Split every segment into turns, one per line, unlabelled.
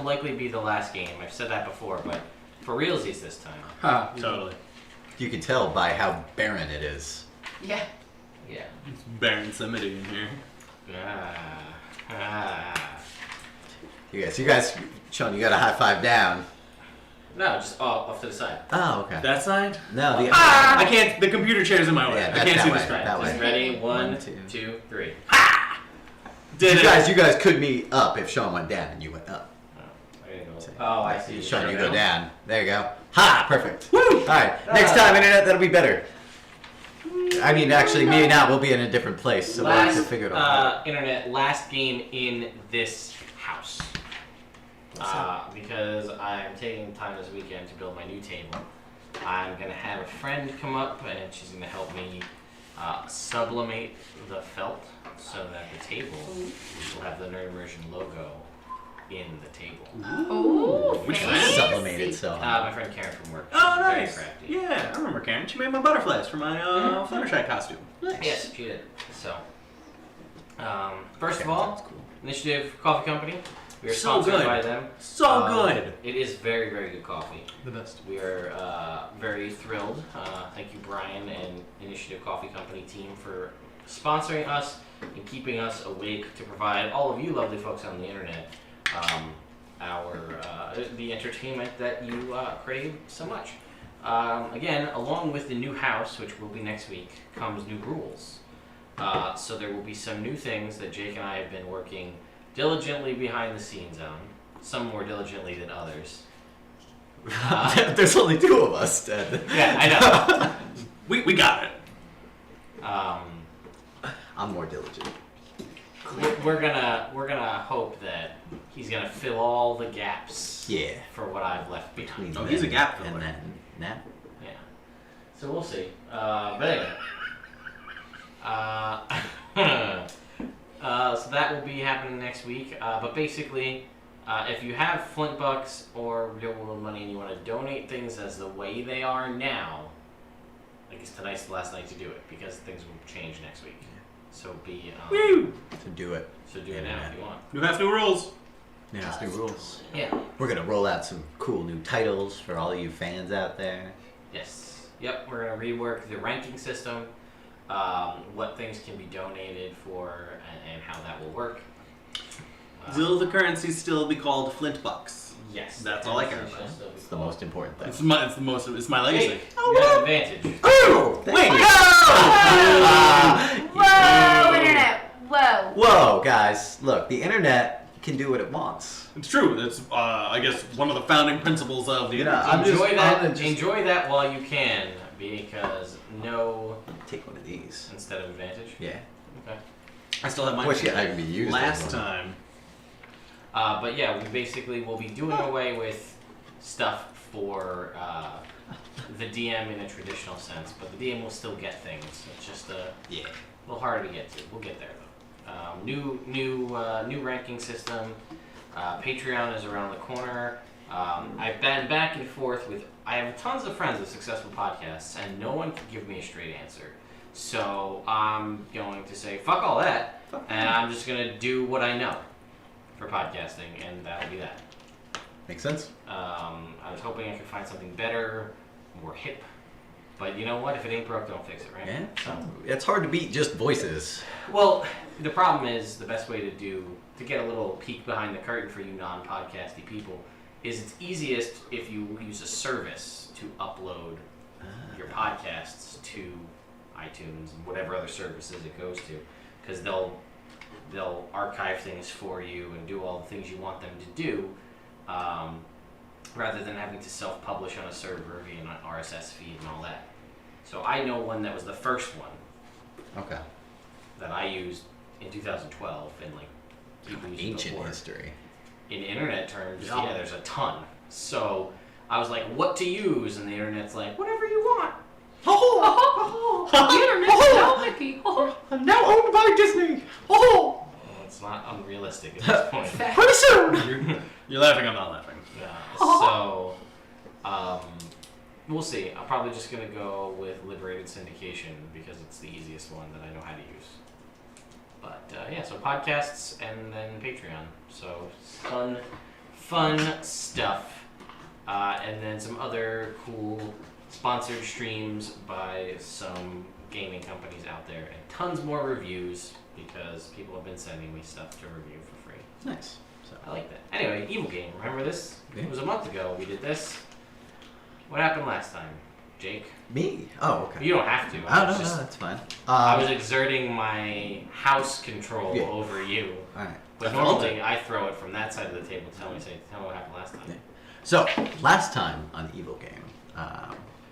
will likely be the last game. I've said that before, but for realsies this time.
Totally.
You can tell by how barren it is.
Yeah.
Yeah.
It's barren somebody in here.
You guys, Sean, you got a high five down.
No, just off to the side.
Oh, okay.
That side?
No, the
I can't. The computer chair's in my way.
Yeah,
I can't see
way,
the screen.
that way.
Just ready? One,
2,
2, 3.
Did it?
You guys could meet up if Sean went down and you went up.
Oh, I see.
Sean, you go down. There you go. Ha! Perfect.
Woo!
All right. Next time, internet, that'll be better. I mean, actually, maybe not. We'll be in a different place, so we'll have to figure it out.
Internet, last game in this house. Because I'm taking time this weekend to build my new table. I'm going to have a friend come up, and she's going to help me sublimate the felt so that the table will have the Nerd Immersion logo in the table.
Ooh,
Which
fancy.
Sublimated, so.
My friend Karen from work.
Oh,
She's
nice.
Very crafty.
Yeah, I remember Karen. She made my butterflies for my Fluttershy costume.
Nice.
Yes, she did. So, first of all,
That's cool.
Initiative Coffee Company. We are
So
sponsored
good.
by them.
So good.
It is very, very good coffee.
The best.
We are very thrilled. Thank you, Brian and Initiative Coffee Company team, for sponsoring us and keeping us awake to provide all of you lovely folks on the internet the entertainment that you crave so much. Again, along with the new house, which will be next week, comes new rules. So there will be some new things that Jake and I have been working diligently behind the scenes on, some more diligently than others.
There's only 2 of us, Ted.
Yeah, I know.
We got it.
I'm more diligent.
We're gonna hope that he's gonna fill all the gaps.
Yeah.
For what I've left behind.
Oh, he's a gap filler.
And then that.
Yeah. So we'll see. But anyway. So that will be happening next week. But basically, if you have Flint bucks or real world money and you want to donate things as the way they are now, I guess tonight's the last night to do it because things will change next week. So be
Woo!
To do it.
So do it now if you want.
New half, new rules.
Yeah, it's new rules.
Yeah.
We're gonna roll out some cool new titles for all you fans out there.
Yes. Yep. We're gonna rework the ranking system. What things can be donated for and how that will work.
Will the currency still be called Flint bucks?
Yes.
That's all I care about.
It's the most important thing.
It's my legacy.
Hey, you have an advantage.
Oh!
Wait!
Whoa, internet. Whoa.
Whoa, guys! Look, the internet can do what it wants.
It's true. That's I guess one of the founding principles of the internet.
Enjoy that while you can, because
Take one of these.
instead of advantage.
Yeah.
Okay.
I still have
I
mine.
wish I could be used.
Last time.
But yeah, we basically will be doing away with stuff for the DM in a traditional sense, but the DM will still get things. It's just a little harder to get to. We'll get there though. New ranking system. Patreon is around the corner. I've been back and forth with. I have tons of friends with successful podcasts, and no one can give me a straight answer. So I'm going to say fuck all that, and I'm just gonna do what I know for podcasting, and that'll be that.
Makes sense.
I was hoping I could find something better, more hip, but you know what? If it ain't broke, don't fix it, right?
Yeah.
So,
It's hard to beat just voices.
well, the problem is the best way to get a little peek behind the curtain for you non-podcasty people is it's easiest if you use a service to upload your podcasts to iTunes and whatever other services it goes to, because they'll archive things for you and do all the things you want them to do, rather than having to self-publish on a server via an RSS feed and all that. So I know one that was the first one
Okay.
that I used in 2012, and like people used it
Ancient
before.
history.
In internet terms,
Yeah.
yeah, there's a ton. So I was like, what to use? And the internet's like, whatever you want.
The internet's now Mickey.
I'm now owned by Disney. Oh,
Well, it's not unrealistic at this point.
pretty soon.
You're laughing. I'm not laughing.
Yeah, so we'll see. I'm probably just gonna go with Liberated Syndication because it's the easiest one that I know how to use. But yeah, so podcasts and then Patreon. So fun stuff. And then some other cool sponsored streams by some gaming companies out there. And tons more reviews because people have been sending me stuff to review for free.
Nice. So
I like that. Anyway, Evil Game. Remember this?
Yeah.
It was a month ago we did this. What happened last time, Jake?
me? Oh, okay.
You don't have to.
Oh, no, that's fine.
I was exerting my house control
Yeah.
over you.
All right.
But
I felt
normally
it.
I throw it from that side of the table. Tell me what happened last time.
Yeah. So, last time on the Evil Game,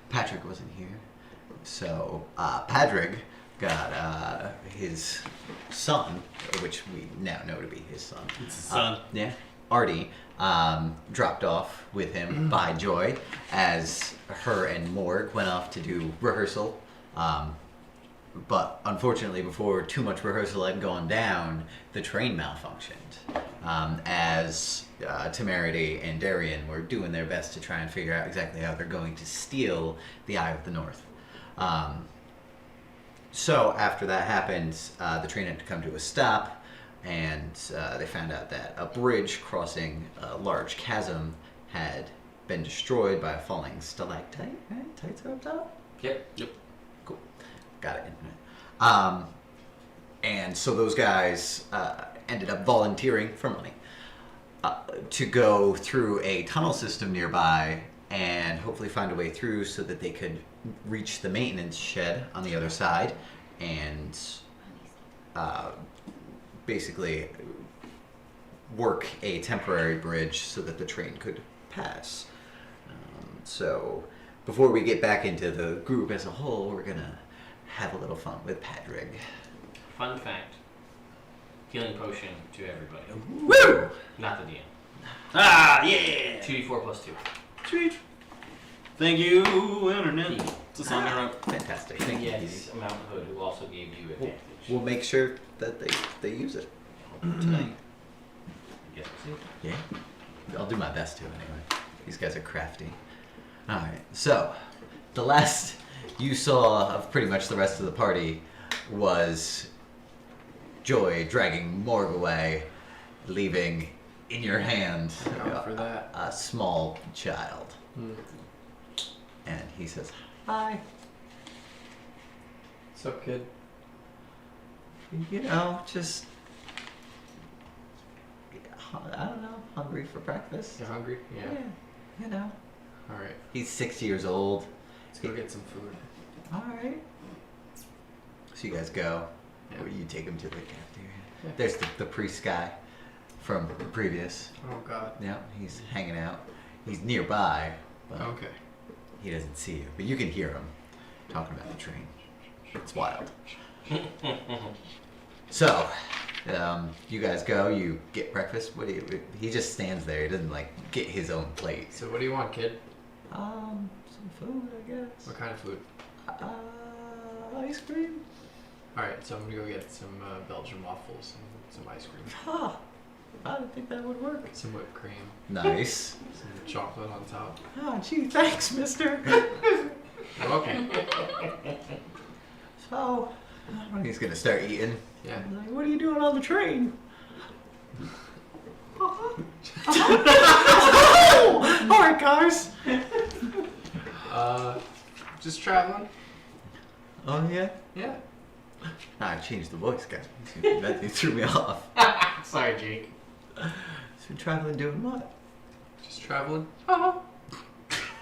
Patrick wasn't here. So, Padraig got his son, which we now know to be his son.
It's his son.
Yeah. Artie dropped off with him by Joy as her and Morg went off to do rehearsal. But unfortunately, before too much rehearsal had gone down, the train malfunctioned. As Temerity and Darien were doing their best to try and figure out exactly how they're going to steal the Eye of the North. So after that happened, the train had to come to a stop, and they found out that a bridge crossing a large chasm had been destroyed by a falling stalactite. Right? Tights are up top?
Yep.
Cool. Got it. And so those guys ended up volunteering for money to go through a tunnel system nearby and hopefully find a way through so that they could reach the maintenance shed on the other side and basically work a temporary bridge so that the train could pass. So before we get back into the group as a whole, we're gonna have a little fun with Padraig.
Fun fact. Healing potion to everybody.
Woo!
Not the DM.
Ah, yeah!
2d4 plus 2.
Sweet. Thank you, Internet. It's a song I wrote.
Fantastic. Thank you.
Yes, Mount Hood, who also gave you advantage.
We'll make sure that they use it tonight.
Yes, we'll see.
Yeah. I'll do my best to anyway. These guys are crafty. Alright, so the last you saw of pretty much the rest of the party was Joy dragging Morg away, leaving in your hand
for that.
a small child. And he says, "Hi."
What's up, kid?
You know, just I don't know, hungry for breakfast.
You hungry? Yeah.
You know.
Alright.
He's 6 years old.
Let's go get some food.
Alright. So you guys go.
Yeah.
Or you take him to the cafeteria.
Yeah.
There's the priest guy from the previous.
Oh, God.
Yeah, he's hanging out. He's nearby, but
Okay.
he doesn't see you. But you can hear him talking about the train. It's wild. So, you guys go, you get breakfast. What do you? He just stands there. He doesn't like get his own plate.
So what do you want, kid?
Some food, I guess.
What kind of food?
Ice cream.
Alright, so I'm gonna go get some Belgian waffles and some ice cream.
Huh. I don't think that would work.
Some whipped cream.
Nice.
Some chocolate on top.
Oh, gee, thanks, mister.
You're welcome.
So, he's gonna start eating.
Yeah.
I'm like, what are you doing on the train? Alright, guys.
Just traveling.
Oh, yeah?
Yeah.
I changed the voice, guys. That threw me off.
Sorry, Jake.
So, traveling doing what?
Just traveling.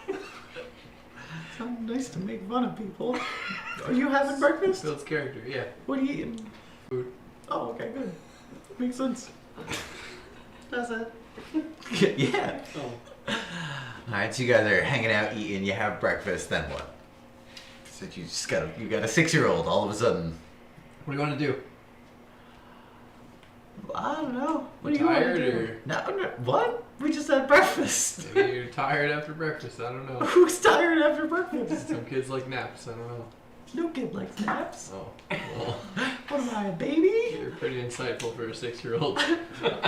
It's not nice to make fun of people. Are you having breakfast?
Builds character, yeah.
What are you eating?
Food.
Oh, okay, good. Makes sense. Does it? Yeah.
Oh.
Alright, so you guys are hanging out, eating, you have breakfast, then what? So you got a 6-year-old all of a sudden.
What do you want to do?
I don't know. What
You
do you want to
tired
do?
or-
No, what? We just had breakfast.
Maybe you're tired after breakfast. I don't know.
Who's tired after breakfast?
Some kids like naps. I don't know.
No kid likes naps.
Oh. Well,
What am I, a baby?
you're pretty insightful for a 6-year-old.
What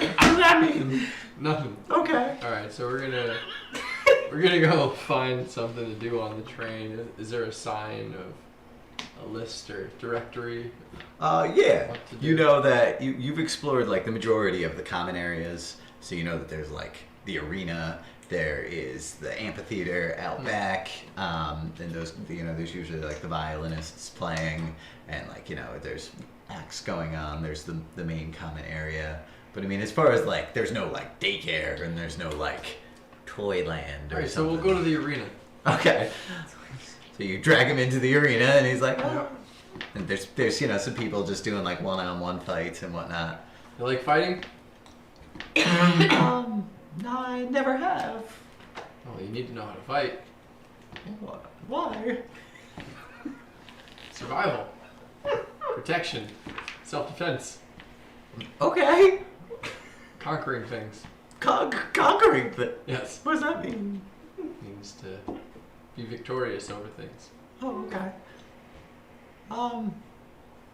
does that mean?
Nothing.
Okay.
All right, so we're gonna go find something to do on the train. Is there a sign of a list or directory?
Yeah.
What to
You
do?
know that you've explored like the majority of the common areas So you know that there's like the arena, there is the amphitheater out back, and those, you know, there's usually like the violinists playing, and like, you know, there's acts going on. There's the main common area. But I mean, as far as like, there's no like daycare and there's no like Toyland or
Alright, so
something.
we'll go to the arena.
Okay. So you drag him into the arena, and he's like, oh.
Yep.
And there's you know, some people just doing like one-on-one fights and whatnot.
You like fighting?
No, I never have.
Oh, you need to know how to fight.
Why?
Survival. Protection. Self-defense.
Okay.
Conquering things.
Conquering the.
Yes.
What does that mean?
Means to be victorious over things.
Oh, okay.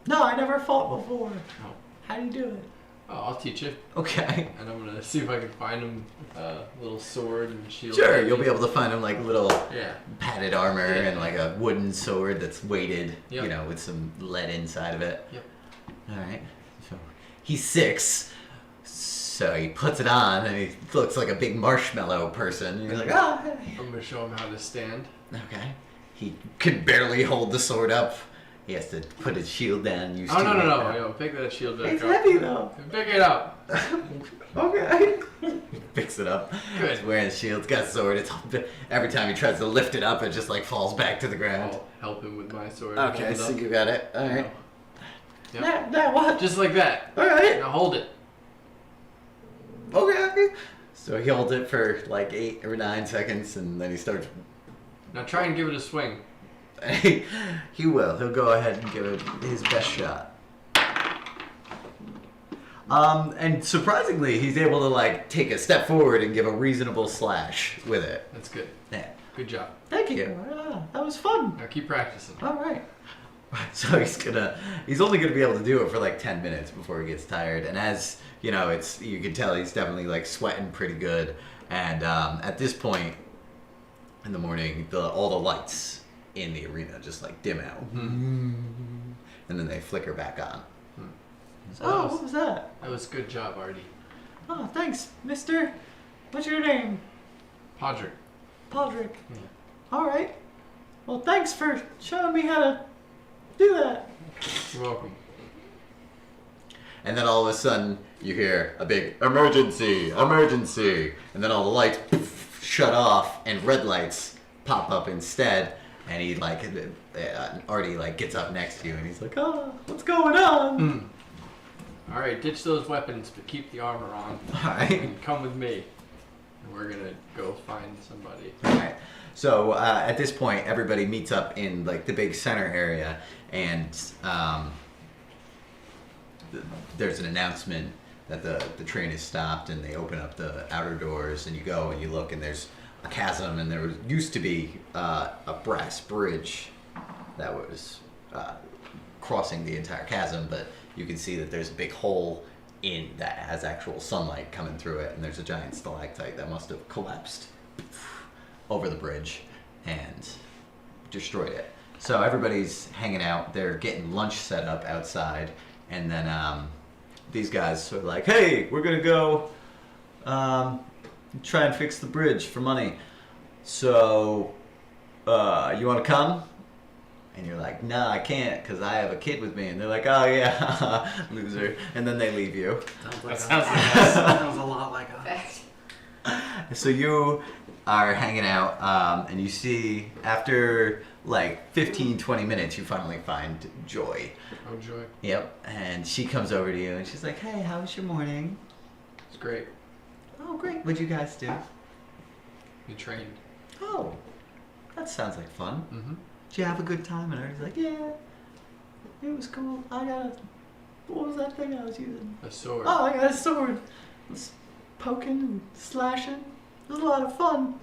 No, I never fought before.
Oh.
How do you do it?
Oh, I'll teach you.
Okay.
And I'm gonna see if I can find him a little sword and shield.
Sure, you'll be able to find him like little
Yeah.
padded armor
Yeah.
and like a wooden sword that's weighted,
Yep.
you know, with some lead inside of it.
Yep.
All right. So he's 6, so he puts it on and he looks like a big marshmallow person. And he's like, oh, hey.
I'm gonna show him how to stand.
Okay. He can barely hold the sword up. He has to put his shield down. Use
Oh,
two
no,
hands.
Yo, pick that shield back
It's
up.
heavy though.
Pick it up.
Okay. He picks it up.
Good.
He's wearing his shield. He's got a sword. It's every time he tries to lift it up, it just like falls back to the ground.
I'll help him with my sword.
Okay,
Hold it
so
up.
you got it. All right.
Yep.
Now what?
Just like that.
All right.
Now hold it.
Okay. So he holds it for like 8 or 9 seconds, and then he starts.
Now try and give it a swing.
He will. He'll go ahead and give it his best shot. And surprisingly, he's able to like take a step forward and give a reasonable slash with it.
That's good.
Yeah.
Good job.
Thank you. That was fun.
Now keep practicing.
All right. So he's only gonna be able to do it for like 10 minutes before he gets tired. And as you know, you can tell he's definitely like sweating pretty good. And at this point in the morning, all the lights in the arena just like dim out, and then they flicker back on.
So
What was that?
That was a good job, Artie.
Oh, thanks, Mister. What's your name?
Podrick.
Podrick.
Yeah.
All right. Well, thanks for showing me how to do that.
You're welcome.
And then all of a sudden, you hear a big emergency, emergency, and then all the lights shut off, and red lights pop up instead. And he Artie gets up next to you, and he's like, "Oh, what's going on?"
All right, ditch those weapons, but keep the armor on.
All right.
And come with me. And we're gonna go find somebody.
All right. So at this point, everybody meets up in like the big center area, and there's an announcement that the train is stopped, and they open up the outer doors, and you go and you look, and there's a chasm, and there used to be a brass bridge that was crossing the entire chasm, but you can see that there's a big hole in that has actual sunlight coming through it, and there's a giant stalactite that must have collapsed over the bridge and destroyed it. So everybody's hanging out. They're getting lunch set up outside, and then these guys are like, "Hey, we're gonna go try and fix the bridge for money. So you want to come?" And you're like, "No, I can't, because I have a kid with me." And they're like, "Oh yeah, loser." And then they leave you.
That
sounds
sounds a lot like us.
So you are hanging out, and you see, after like 15, 20 minutes, you finally find Joy.
Oh, Joy.
Yep. And she comes over to you, and she's like, "Hey, how was your morning?"
It's great.
"Oh, great. What'd you guys do?"
You trained.
"Oh, that sounds like fun.
Mm-hmm.
Did you have a good time?" And I was like, "Yeah, it was cool. What was that thing I was using?"
A sword.
"Oh, I got a sword. I was poking and slashing. It was a lot of fun."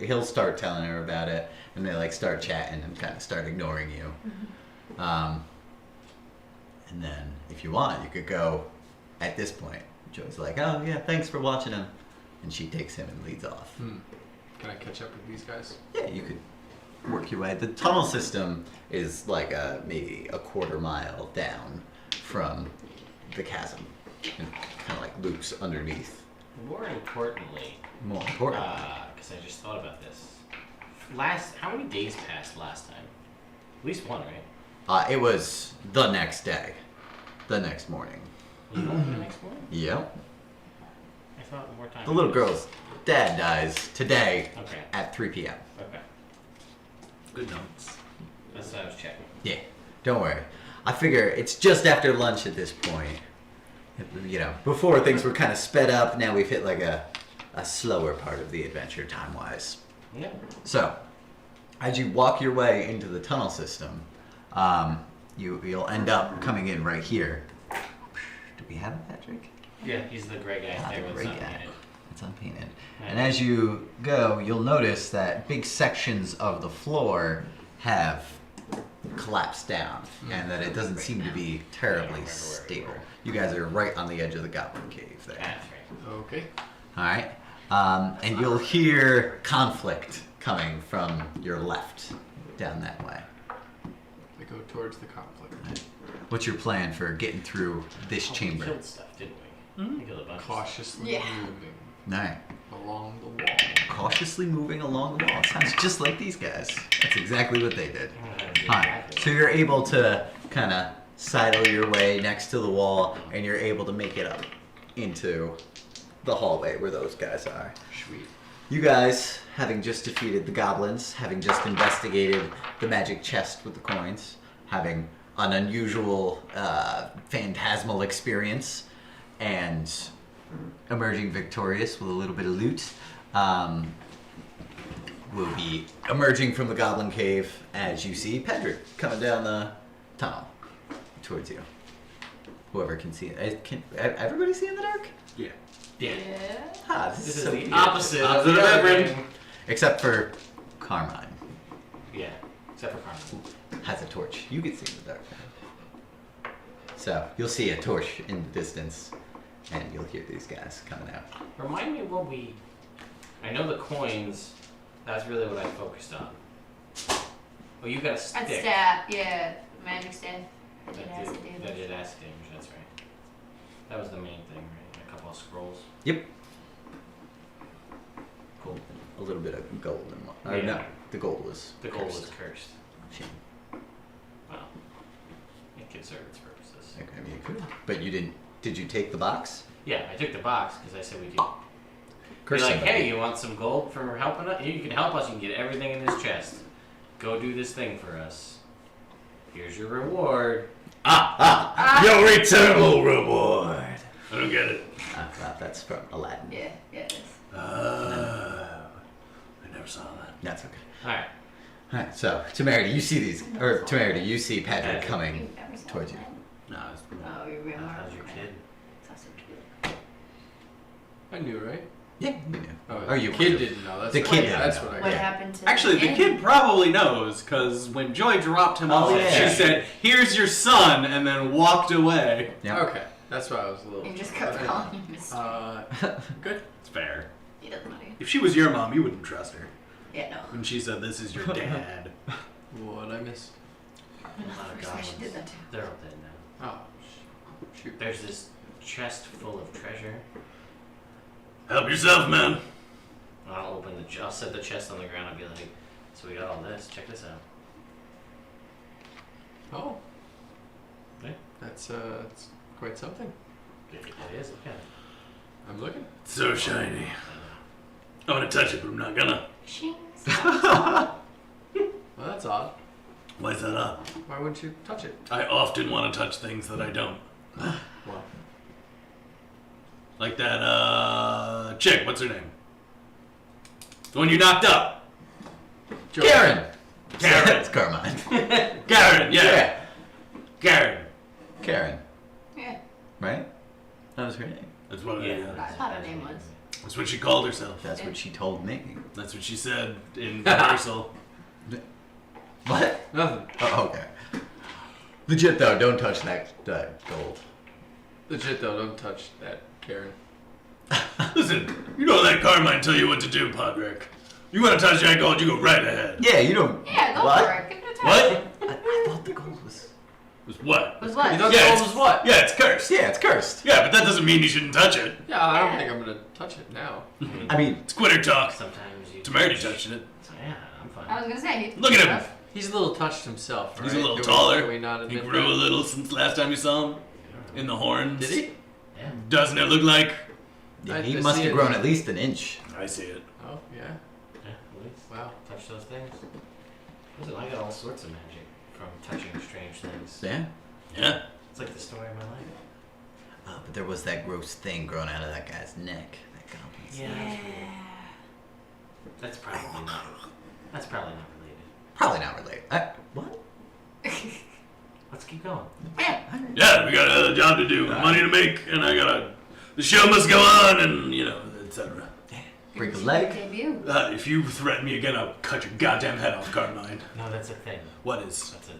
He'll start telling her about it, and they like start chatting and kind of start ignoring you. And then, if you want, you could go. At this point, Joy's like, "Oh yeah, thanks for watching him," and she takes him and leads off.
Can I catch up with these guys?
Yeah, you could work your way. The tunnel system is like maybe a quarter mile down from the chasm, and kind of like loops underneath
More importantly,
More important.
because I just thought about this. How many days passed last time? At least one, right?
It was the next day. The next morning.
Was it only the next morning?
Yep.
I thought more time.
The little girl's dad dies today
Okay.
at 3 p.m.
Okay.
Good notes.
That's what I was checking.
Yeah, don't worry. I figure it's just after lunch at this point. You know, before things were kind of sped up, now we've hit like a slower part of the adventure time-wise.
Yeah.
So, as you walk your way into the tunnel system, you'll end up coming in right here. Do we have it, Patrick?
Yeah, he's the gray guy
Ah,
there
the
with
gray
something
guy.
in it.
It's unpainted.
Right.
And as you go, you'll notice that big sections of the floor have collapsed down, and that it doesn't seem to be terribly stable. You guys are right on the edge of the goblin cave there.
That's right.
Okay.
All right, and you'll hear conflict coming from your left down that way.
I go towards the conflict.
What's your plan for getting through this
We
chamber?
killed stuff, didn't we? We killed a bunch of stuff.
Cautiously
Yeah.
moving
All right,
along the wall.
cautiously moving along the wall. Sounds just like these guys. That's exactly what they did.
Exactly.
Alright, so you're able to kind of sidle your way next to the wall, and you're able to make it up into the hallway where those guys are.
Sweet.
You guys, having just defeated the goblins, having just investigated the magic chest with the coins, having an unusual phantasmal experience, and emerging victorious with a little bit of loot, will be emerging from the goblin cave as you see Pedrick coming down the tunnel towards you. Whoever can see it. Can everybody see in the dark?
Yeah.
Yeah.
Yeah.
Ah,
This is
so
the
weird.
opposite of
Opposite
the
of
other
Everett.
thing.
Except for Carmine
Yeah, except for Carmen.
has a torch. You can see in the dark. So you'll see a torch in the distance, and you'll hear these guys coming out.
Remind me what we. I know the coins. That's really what I focused on. Oh, you got a
And
stick.
staff, yeah. Magic staff. I did
That
acid
did
damage.
acid damage. That's right. That was the main thing, right? And a couple of scrolls.
Yep. Cool. A little bit of gold and what?
Yeah.
No, the gold was.
The gold
cursed.
was cursed.
Shame.
Well, it could serve its purposes.
Okay, I mean, you could. But you didn't. Did you take the box?
Yeah, I took the box because I said we could.
Curse
Be like,
somebody.
hey, you want some gold for helping us? You can help us. You can get everything in this chest. Go do this thing for us. Here's your reward.
Your returnal reward.
I don't get it.
That's from Aladdin.
Yeah, yeah, it is.
I never saw that.
That's okay.
All right.
All right. So, Temerity, you see these, or Temerity, you see Patrick
Patrick.
coming
You never saw
towards you.
that.
No, it's
Oh, you're real
How's your kid?
It's also cute.
I knew, right?
Yeah, you knew.
Oh,
you
the kid
knew.
didn't know. That's
The
what-
kid didn't
That's
know.
what I
What
got.
happened to
Actually, the kid probably knows, because when Joy dropped him off,
yeah.
she said, "Here's your son," and then walked away.
Yeah.
Okay, that's why I was a little.
You just kept calling him Mr.
Good.
It's fair.
He doesn't know you.
If she was your mom, you wouldn't trust her.
Yeah, no.
When she said, "This is your dad."
What I miss?
First time she did that too.
They're all dead now.
Oh, shoot.
There's this chest full of treasure.
Help yourself, man.
I'll open the. I'll set the chest on the ground and be like, "So we got all this. Check this out."
Oh.
Yeah.
That's it's quite something.
It is. Look at it.
I'm looking.
It's so shiny. I want to touch it, but I'm not gonna.
Shings.
Well, that's odd.
Why is that up?
Why wouldn't you touch it?
I often want to touch things that I don't.
Well,
Like that, chick. What's her name? The one you knocked up.
Joe.
Karen.
Karen.
It's Carmine.
Karen, yeah. Karen.
Karen.
Yeah.
Right? That was her name.
That's what
Yeah.
I thought her name was.
That's what she called herself.
That's what she told me.
That's what she said in rehearsal.
What?
Nothing.
Oh, okay. Legit though, don't touch that gold.
Legit though, don't touch that, Karen.
Listen, you don't let Carmine tell you what to do, Podrick. You want to touch that gold, you go right ahead.
Yeah, you don't.
Yeah, go
What?
for it. Give it a try.
What?
I thought the gold was.
Was what?
Was what?
You thought
Yeah,
the
it's,
gold was what?
yeah, it's cursed.
Yeah, it's cursed.
Yeah, but that doesn't mean you shouldn't touch it.
Yeah, I don't think I'm gonna touch it now.
I mean,
It's quitter talk.
Sometimes you.
Temerity touching it.
So, yeah, I'm fine.
I was gonna say.
Look at him.
He's a little touched himself, right?
He's a little
Can we-
taller.
can we not
He
admit
grew
that?
a little since last time you saw him. In the horns.
Did he?
Yeah.
Doesn't it look like?
yeah,
I
he
see
must have
it.
grown at least an inch.
I see it.
Oh, yeah.
Yeah, at least.
Wow.
Touch those things. Listen, I got all sorts of magic from touching strange things.
Yeah.
Yeah.
It's like the story of my life.
But there was that gross thing growing out of that guy's neck. That goblin's
Yeah,
neck.
that's probably not. That's probably not related.
Probably not related. What?
Let's keep going.
Yeah.
Yeah, we got a job to do, money to make, and I gotta. The show must go on, and etc.
Break a leg?
Debut.
If you threaten me again, I'll cut your goddamn head off, Carmine.
No, that's a thing.
What is?
That's a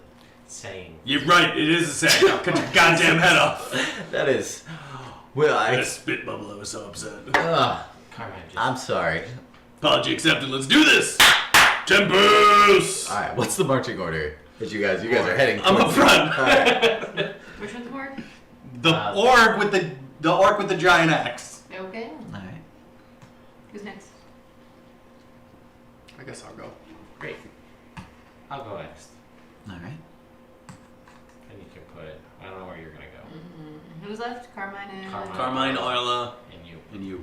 saying.
You're right. It is a saying. I'll cut your goddamn head off.
That is. Well,
I had
I.
a spit bubble. I was so upset.
Carmine just.
I'm sorry.
Apology accepted. Let's do this. Tempest.
All right, what's the marching order that you guys are heading?
I'm up
towards?
front.
All right.
Which one's more?
The orc with the giant axe.
Okay.
All right.
Who's next?
I guess I'll go.
Great. I'll go next.
All right.
And you can put it. I don't know where you're gonna go.
Who's left? Carmine and.
Carmine, Arla,
And you.
and you.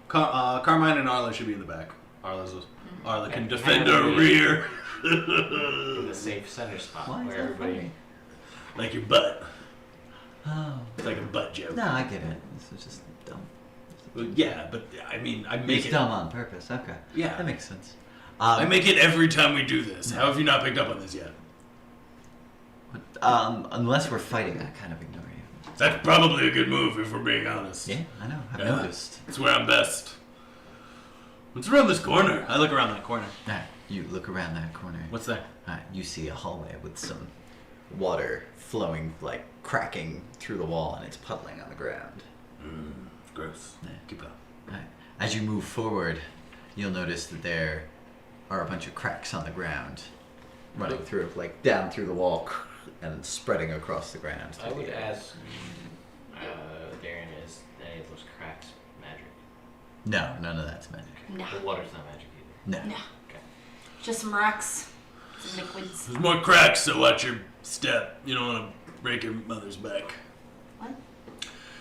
Carmine and Arla should be in the back. Arla can
Okay.
defend her rear.
In the safe center spot
Why is
where
that
everybody.
funny?
Like your butt.
Oh.
It's like a butt joke.
No, I get it. This is just dumb.
Well, yeah, but I mean, I make
It's
it.
dumb on purpose. Okay.
Yeah.
That makes sense.
I make it every time we do this. How have you not picked up on this yet?
Unless we're fighting, I kind of ignore you.
That's probably a good move if we're being honest.
Yeah, I know. I've
Yeah.
noticed.
It's where I'm best. What's around this corner? I look around that corner.
All right, you look around that corner.
What's that?
All right, you see a hallway with some water flowing, like cracking through the wall, and it's puddling on the ground.
Gross.
Yeah.
Keep going.
All right. As you move forward, you'll notice that there are a bunch of cracks on the ground, running through, like down through the wall, and spreading across the ground.
I would ask Darren, is any of those cracks magic?
No, none of that's magic.
No.
The water's not magic either.
No.
No. Just some rocks. Some liquids.
There's more cracks, so watch your step. You don't want to break your mother's back.
What?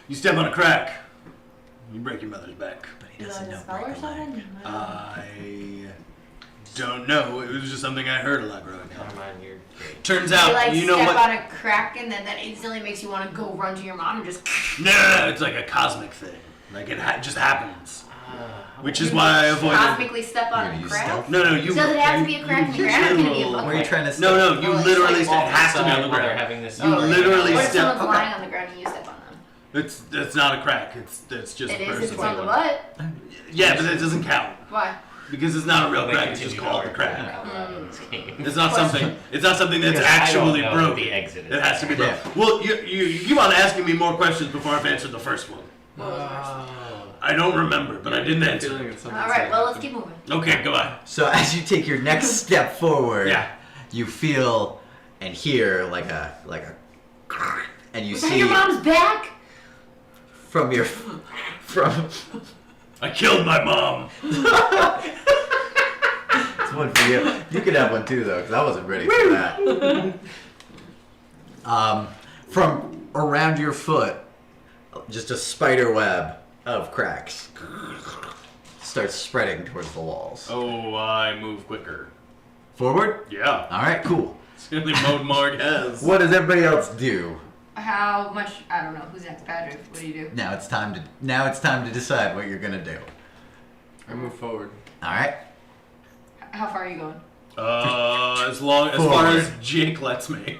You step on a crack, you break your mother's back.
But he
Is
doesn't
that a
know
spell or
break a leg.
something?
I don't know. It was just something I heard a lot growing up.
Carmine, you're great.
Turns
You
out,
like
you know
step
what?
on a crack and then that instantly makes you want to go run to your mom and just.
No, it's like a cosmic thing. Like it just happens.
How
Which
about
is why I avoided.
Cosmically step on
You're
a
gonna use
crack.
stealth?
No, you.
Does it have to be
you-
a crack in the
you
ground? Or can it be a
literal-
bucket?
Where are you trying to step?
No, you
Oh, it's
literally
like
step. It has to be on
Outside
the
where they're
ground.
having this.
You
Oh,
literally
What if
step.
someone's
Okay.
lying on the ground and you step on them?
It's not a crack. It's just
It
a
is
person.
if it's on the
21.
butt.
Yeah, but that doesn't count
Why?
because it's not a real
They
crack. It's just
continue
called a
to
crack.
work out loud in this game.
It's not something. It's not something that's
Because I don't
actually
know
broken.
the exit is.
It has to be
Yeah.
broken. Well, you keep on asking me more questions before I've answered the first one. I don't remember, but I didn't answer.
Alright, well, let's keep moving.
Okay, goodbye.
So as you take your next step forward,
Yeah.
you feel and hear like a and you
Was that
see
your mom's back?
from
I killed my mom.
it's one for you. You could have one too though, because I wasn't ready for that. From around your foot, just a spider web of cracks starts spreading towards the walls.
Oh, I move quicker.
Forward?
Yeah.
All right, cool.
It's the only mode Morg has.
What does everybody else do?
How much? I don't know. Who's next? Patrick, what do you do?
Now it's time to decide what you're gonna do.
I move forward.
All right.
How far are you going?
As far
Forward.
as Jake lets me.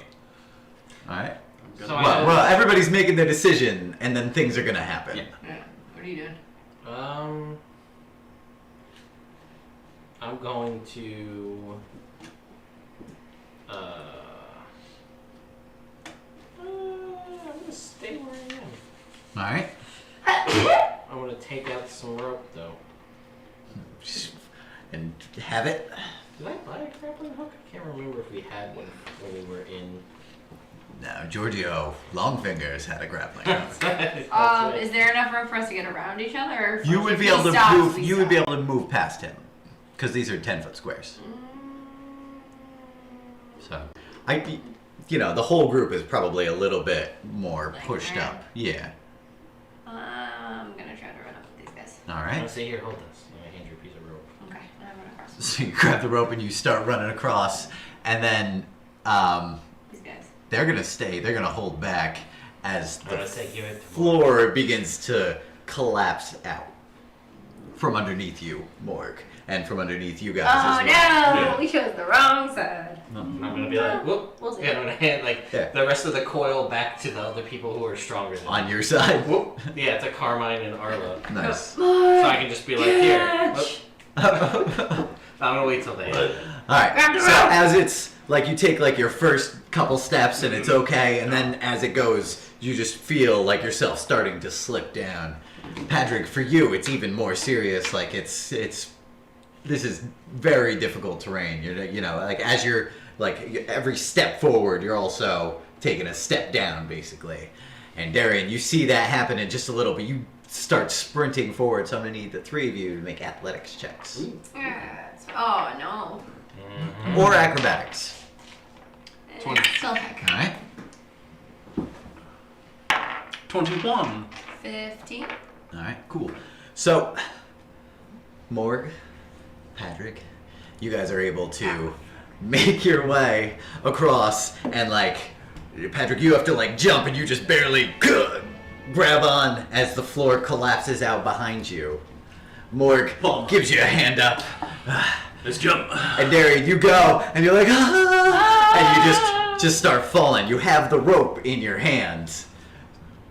All right.
So
Well, everybody's making their decision, and then things are gonna happen.
Yeah.
Yeah. What are you doing?
I'm going to. I'm gonna stay where I am.
All right.
I'm gonna take out some rope though.
And have it.
Did I buy a grappling hook? I can't remember if we had one when we were in
Now, Giorgio Longfingers had a grappling hook.
Is there enough room for us to get around each other? Or
You would
if
be
he
able to
stops,
move.
we
You would be
stop?
able to move past him, because these are 10-foot squares. So, the whole group is probably a little bit more
Like
pushed
that.
up. Yeah.
I'm gonna try to run up with these guys.
All
I'm
right.
gonna say here, hold this. Let me hand you a piece of rope.
Okay, and I run across.
So you grab the rope and you start running across, and then
These guys.
they're gonna stay. They're gonna hold back as
I'm
the
gonna say give it to
floor begins to collapse out from underneath you, Morg, and from underneath you guys
Oh
as
no!
well.
Yeah.
We chose the wrong side.
I'm gonna be like, whoop.
We'll see.
Yeah, I'm gonna hand
Yeah.
the rest of the coil back to the other people who are stronger than
On
me.
your side.
Whoop. Yeah, to Carmine and Arla.
Nice.
So I can just be like, here.
Catch!
I'm gonna wait till they end.
Alright,
Grab the
so
rope.
as it's like you take like your first couple steps and it's okay, and then as it goes, you just feel like yourself starting to slip down. Patrick, for you, it's even more serious. Like this is very difficult terrain. Like as you're like every step forward, you're also taking a step down, basically. And Darian, you see that happen in just a little, but you start sprinting forward. So I'm gonna need the three of you to make athletics checks
Yes. Oh no.
or acrobatics.
20.
Still heck.
All right.
21.
15.
All right, cool. So, Morg, Patrick, you guys are able to make your way across, and like, Patrick, you have to like jump, and you just barely grab on as the floor collapses out behind you. Morg gives you a hand up,
Let's jump.
and Darian, you go, and you're like, ah, and you just start falling. You have the rope in your hands.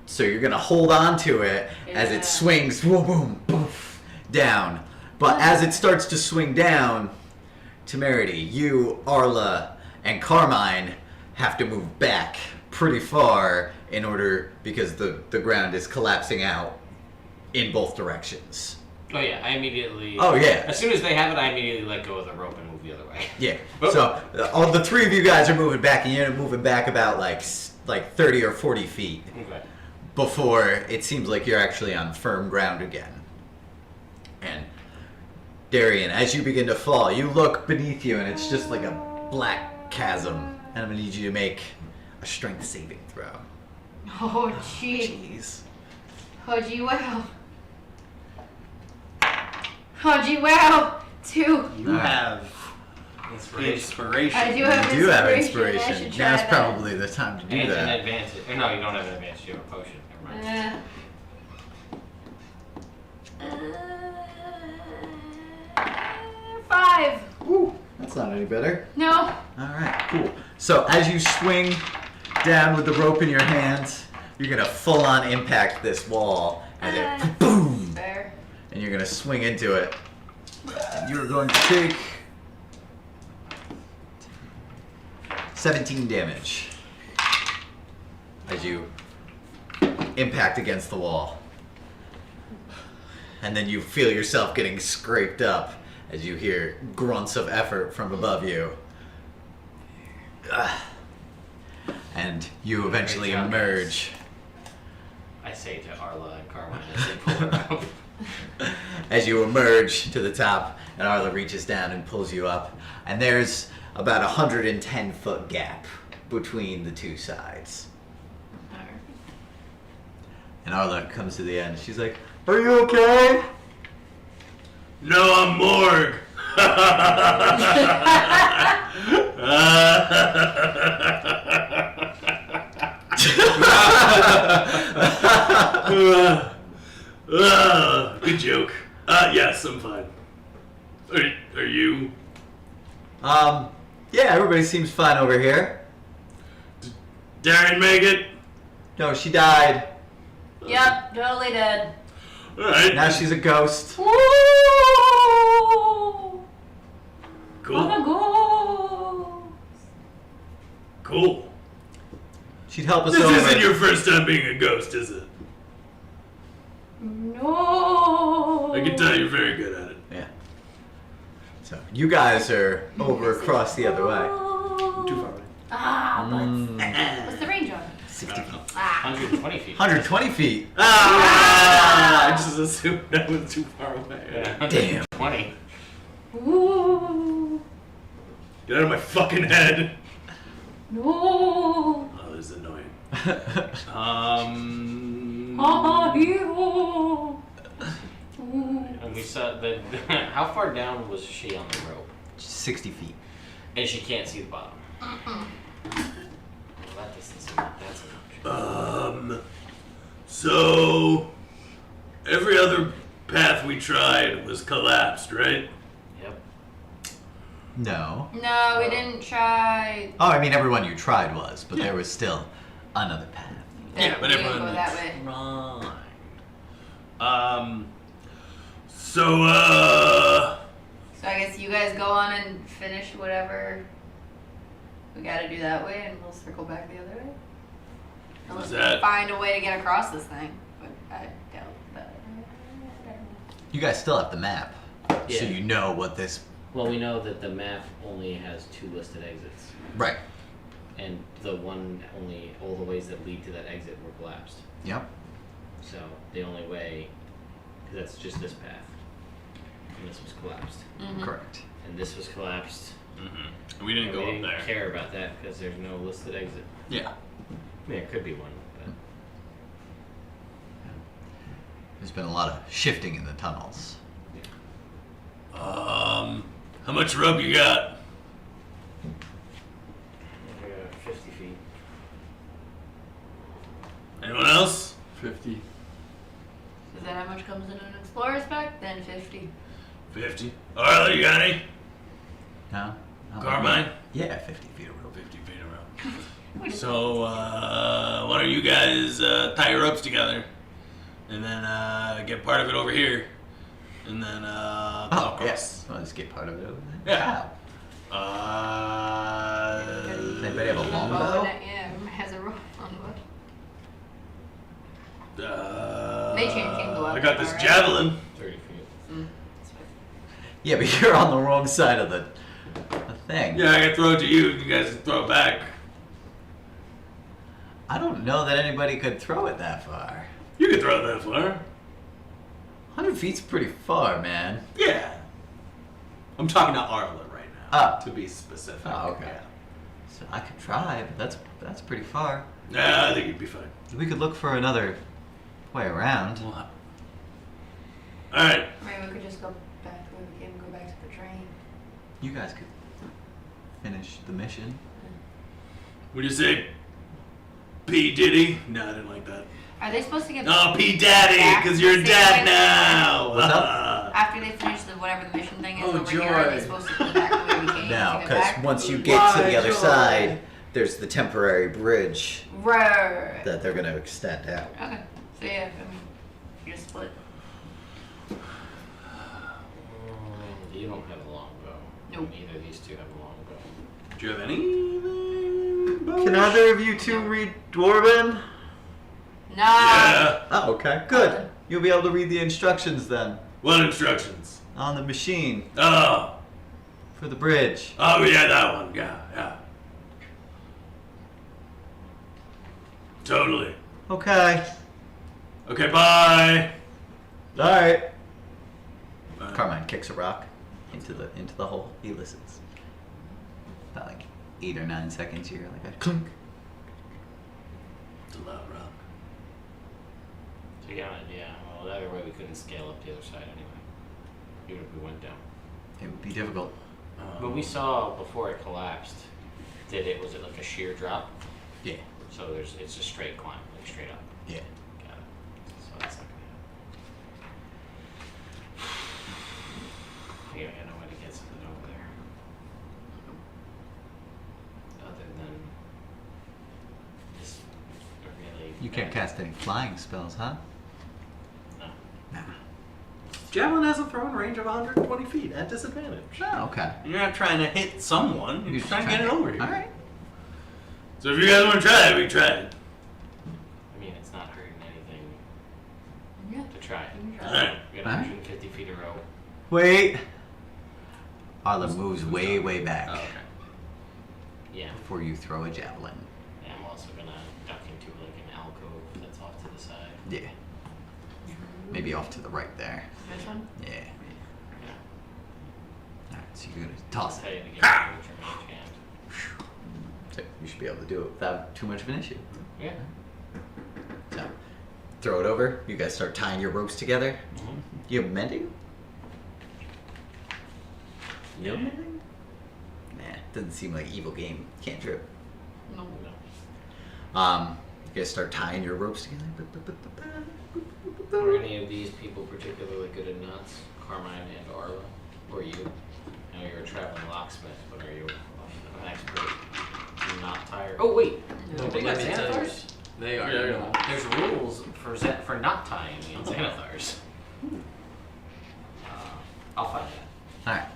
So you're gonna hold on to it as
Yeah.
it swings, boom, boom, poof, down. But as it starts to swing down, Temerity, you, Arla, and Carmine have to move back pretty far because the ground is collapsing out in both directions.
Oh yeah, I immediately.
Oh, yeah.
As soon as they have it, I immediately let go of the rope and move the other way.
Yeah.
Oh.
So all the three of you guys are moving back, and you're moving back about like 30 or 40 feet.
Okay.
Before it seems like you're actually on firm ground again. And Darian, as you begin to fall, you look beneath you and it's just like a black chasm. And I'm gonna need you to make a strength saving throw.
Oh gee.
Jeez.
Oh gee wow. Oh gee wow. 2.
You
Alright.
have inspiration.
I do have
You do have
I
inspiration.
should try
Now's
that.
probably the time to do
And an
that.
advantage. Or no, you don't have an advantage. You have a potion. Never mind.
Uh, 5.
Ooh, that's not any better.
No.
Alright, cool. So as you swing down with the rope in your hands, you're gonna full on impact this wall as it boom!
Fair.
And you're gonna swing into it. And you're going to take 17 damage as you impact against the wall. And then you feel yourself getting scraped up as you hear grunts of effort from above you. And you eventually
Great job,
emerge.
I say to Arla and Carmine as they pull her up.
As you emerge to the top, and Arla reaches down and pulls you up, and there's about 110-foot gap between the two sides. And Arla comes to the end. She's like, "Are you okay?"
No, I'm Morg. Good joke. Yes, I'm fine. Are you?
Yeah, everybody seems fine over here.
Darren make it?
No, she died.
Yep, totally dead.
Alright.
Now she's a ghost.
Woo!
Cool.
I'm a ghost.
Cool.
She'd help us
This
over.
isn't your first time being a ghost, is it?
No.
I can tell you're very good at it.
Yeah. So you guys are over across the other way.
Too far away.
Ah, what's the range on it?
60 feet.
120 feet.
120 feet.
I just assumed that was too far away.
Yeah,
Damn.
20.
Ooh.
Get out of my fucking head.
No.
Oh, this is annoying.
Hero.
And we saw that. How far down was she on the rope?
60 feet.
And she can't see the bottom. Well, that distance, that's an option.
So every other path we tried was collapsed, right?
Yep.
No.
No, we didn't try.
Oh, I mean, everyone you tried was, but there was still another path.
Yeah, but
we didn't
everyone
go that way.
Right. So
So I guess you guys go on and finish whatever we gotta do that way, and we'll circle back the other way.
What's
Unless we
that?
find a way to get across this thing, but I doubt that.
You guys still have the map, so
Yeah.
you know what this.
Well, we know that the map only has 2 listed exits.
Right.
And the one only, all the ways that lead to that exit were collapsed.
Yep.
So the only way, because that's just this path. And this was collapsed.
Mm-hmm.
Correct.
And this was collapsed.
mm-hmm. We didn't
And
go
we
up
didn't
there.
care about that because there's no listed exit.
Yeah.
I mean, it could be one, but
There's been a lot of shifting in the tunnels.
How much rope you got?
50 feet.
Anyone else?
50.
Is that how much comes in an explorer's pack? Then 50.
50. Arlo, you got any?
No?
Carmine?
Yeah, 50 feet of rope.
50 feet around. So, why don't you guys tie your ropes together and then get part of it over here and then
Oh,
across.
yes. Well, let's get part of it over there.
Yeah.
Does anybody have a
Oh,
longbow?
yeah, has a rope on the.
Uh,
They can't go up
I got this
far, right?
javelin.
30 feet.
Yeah, but you're on the wrong side of the thing.
Yeah, I can throw it to you. You guys can throw it back.
I don't know that anybody could throw it that far.
You can throw it that far.
100 feet's pretty far, man.
Yeah. I'm talking to Arla right now.
Oh.
To be specific.
Oh, okay. So I could try, but that's pretty far.
Yeah, I think you'd be fine.
We could look for another way around.
All right.
Maybe we could just go back where we came and go back to the train.
You guys could finish the mission.
What do you say? P. Diddy? No, I didn't like that.
Are they supposed to get
No, P. Daddy,
back
because you're a
the
dad
same way?
now.
What's up?
After they finish the whatever the mission thing is
Oh,
over here? Are they
joy.
supposed to go back where we came?
No,
to get
because
back?
once you get to the
Why,
other
Joy?
side, there's the temporary bridge
Right.
that they're going to extend out.
Okay. So yeah, I mean, you just split.
You don't have a longbow.
Nope.
Neither of these two have a longbow.
Do you have anything?
Can either of you two read Dwarven?
Nah.
Yeah.
Oh, okay. Good. You'll be able to read the instructions then
What instructions?
on the machine
Oh.
for the bridge.
Oh, yeah, that one. Yeah, yeah. Totally.
Okay.
Okay, bye.
All right.
Bye.
Carmine kicks a rock into the hole. He listens. About like 8 or 9 seconds. You're like a clunk.
It's a loud rock.
So yeah, well, either way we couldn't scale up the other side anyway. Even if we went down.
It would be difficult.
But we saw before it collapsed that was it like a sheer drop?
Yeah.
So it's a straight climb, like straight up.
Yeah.
Got it. So that's not gonna happen. Yeah, I know how to get something over there. Other than this really
You can't cast any flying spells, huh?
No.
Nah.
Javelin has a throwing range of 120 feet at disadvantage.
Oh, okay.
You're not trying to hit someone. You're just trying to get it over here.
All right.
So if you guys want to try it, we can try it.
I mean, it's not hurting anything
Yeah.
to try.
Alright.
We got
Alright.
150 feet of rope.
Wait. Arla moves way, way back.
Oh,
Yeah.
before you throw a javelin.
And I'm also gonna duck into like an alcove that's off to the side.
Yeah. Maybe off to the right there.
This one?
Yeah.
Yeah.
Alright, so you're gonna toss
I'll tell
it.
you to get rid of your mage hand.
So you should be able to do it without too much of an issue.
Yeah.
So throw it over. You guys start tying your ropes together.
Mm-hmm.
You have mending?
Yeah.
No mending? Nah, doesn't seem like evil game. Can't trip.
No.
You guys start tying your ropes together.
Are any of these people particularly good at knots? Carmine and Arla? Or you? I know you're a traveling locksmith, but are you an expert in knot tire? Oh wait!
No,
They
but
got
let me tell you,
Xanathars?
they are.
Yeah,
not.
there's rules for knot tying in Xanathars. I'll find that.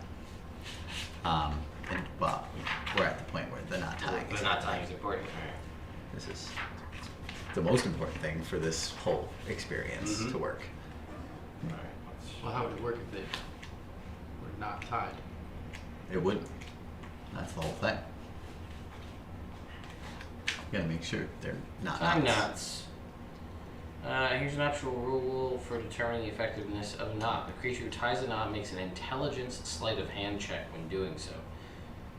Alright. And well, we're at the point where the knot tying
The knot tying is important. Alright.
This is the most important thing for this whole experience to work.
Alright.
Well, how would it work if they were not tied?
It wouldn't. That's the whole thing. You gotta make sure they're not
Tying
knots.
knots. Here's an actual rule for determining the effectiveness of a knot. The creature who ties a knot makes an intelligence sleight of hand check when doing so.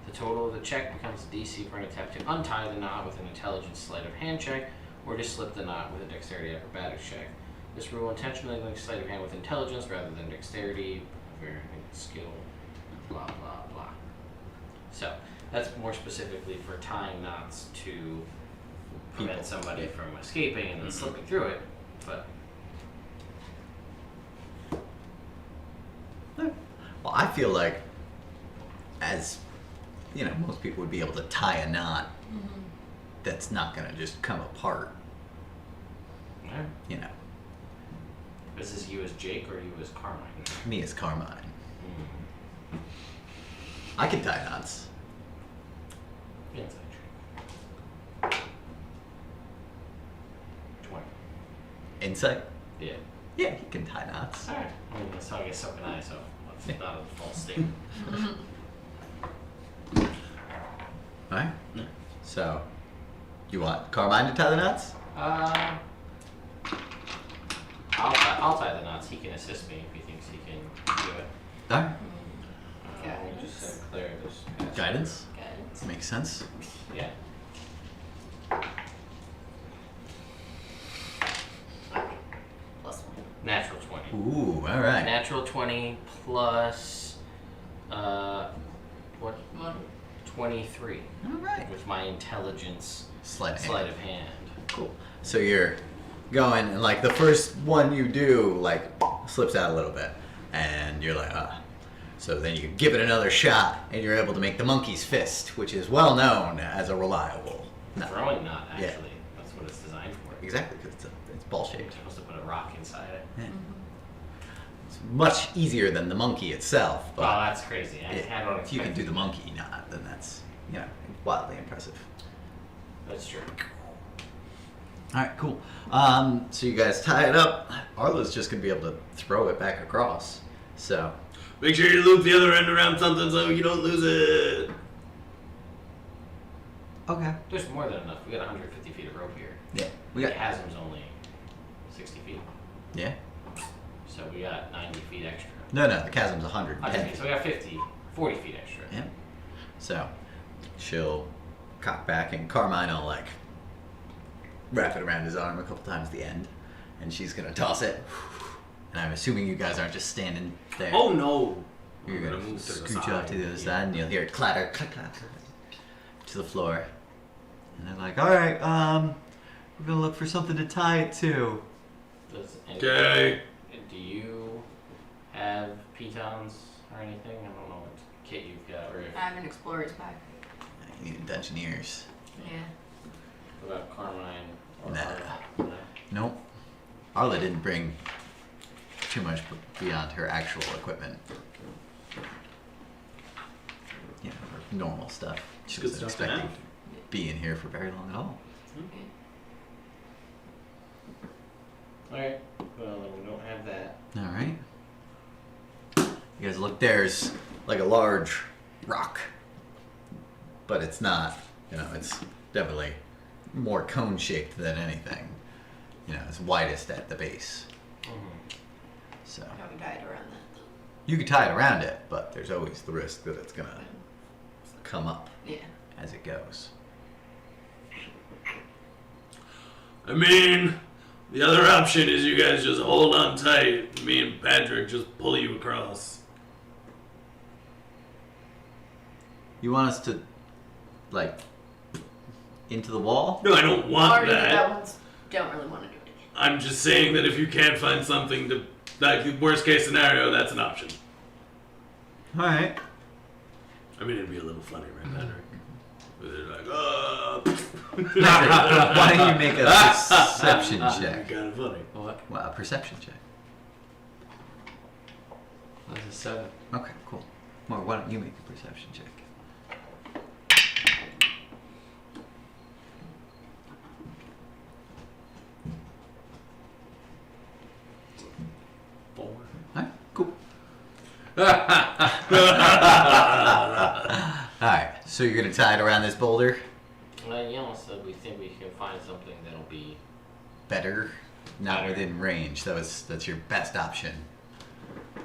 The total of the check becomes the DC for an attempt to untie the knot with an intelligence sleight of hand check, or to slip the knot with a dexterity acrobatics check. This rule intentionally links sleight of hand with intelligence rather than dexterity, varying skill, blah blah blah. So, that's more specifically for tying knots to prevent
People.
somebody from escaping and then slipping through it, but
Well, I feel like, as you know, most people would be able to tie a knot that's not gonna just come apart.
yeah.
You know,
Is this you as Jake or you as Carmine?
me as Carmine. I can tie knots.
Inside check. 20.
Insight?
Yeah.
Yeah, he can tie knots.
Alright. I mean, that's how I guess so can I, so that's not a false statement.
Alright. So, you want Carmine to tie the knots?
I'll tie the knots. He can assist me if he thinks he can do it.
Alright.
Let me just clear this. past-
Guidance?
Guidance.
Makes sense.
Yeah.
Plus 1.
Natural 20.
Ooh, alright.
Natural 20 plus, what?
1.
23.
Alright.
With my intelligence
Sleight of hand.
sleight of hand.
Cool. So you're going, and like the first one you do, like slips out a little bit, and you're like, ah. So then you give it another shot, and you're able to make the monkey's fist, which is well known as a reliable knot.
Throwing knot, actually.
Yeah.
That's what it's designed for.
Exactly, because it's ball
You're
shaped.
supposed to put a rock inside it.
Yeah. It's much easier than the monkey itself, but
Wow, that's crazy. I don't
if you can
expect
do
it.
the monkey knot, then that's wildly impressive.
That's true.
All right, cool. So you guys tie it up. Arla's just gonna be able to throw it back across. So
Make sure you loop the other end around something so you don't lose it.
okay.
There's more than enough. We got 150 feet of rope here.
Yeah, we
The
got.
chasm's only 60 feet.
Yeah.
So we got 90 feet extra.
No, the chasm's 110.
So we got 40 feet extra.
Yeah. So she'll cock back, and Carmine will like wrap it around his arm a couple times at the end, and she's gonna toss it. And I'm assuming you guys aren't just standing there.
Oh no!
You're
I'm
gonna
move to the
scooch
side.
off to the other
Yeah.
side, and you'll hear it clatter, clack, clack, clack, to the floor. And they're like, "All right, we're gonna look for something to tie it to."
Okay.
Do you have pitons or anything? I don't know what kit you've got. Or if,
I have an explorer's pack.
You need Dungeoneers.
Yeah.
what about Carmine? Or
Nah.
Arla? No?
Nope. Arla didn't bring too much beyond her actual equipment. You know, her normal stuff. She
Good
wasn't
stuff to
expecting
have.
to be in here for very long at all.
Alright. Well, then we don't have that.
All right. You guys look. There's like a large rock but it's not. It's definitely more cone shaped than anything. It's widest at the base. So
How we tied around that?
you could tie it around it, but there's always the risk that it's gonna come up as it goes.
I mean, the other option is you guys just hold on tight. Me and Patrick just pull you across.
You want us to, like, into the wall?
No, I don't want
Already
that.
that one's don't really want to do it again.
I'm just saying that if you can't find something to, like, the worst case scenario, that's an option.
All right.
I mean, it'd be a little funny, right, Patrick? But they're like,
Why don't you make a perception check?
Kind of funny.
What?
Well, a perception check.
That's a 7.
Okay, cool. Morg, why don't you make a perception check?
Four.
Alright, cool. Alright, so you're gonna tie it around this boulder?
So we think we can find something that'll be
Better? Not
Better.
within range. That's your best option.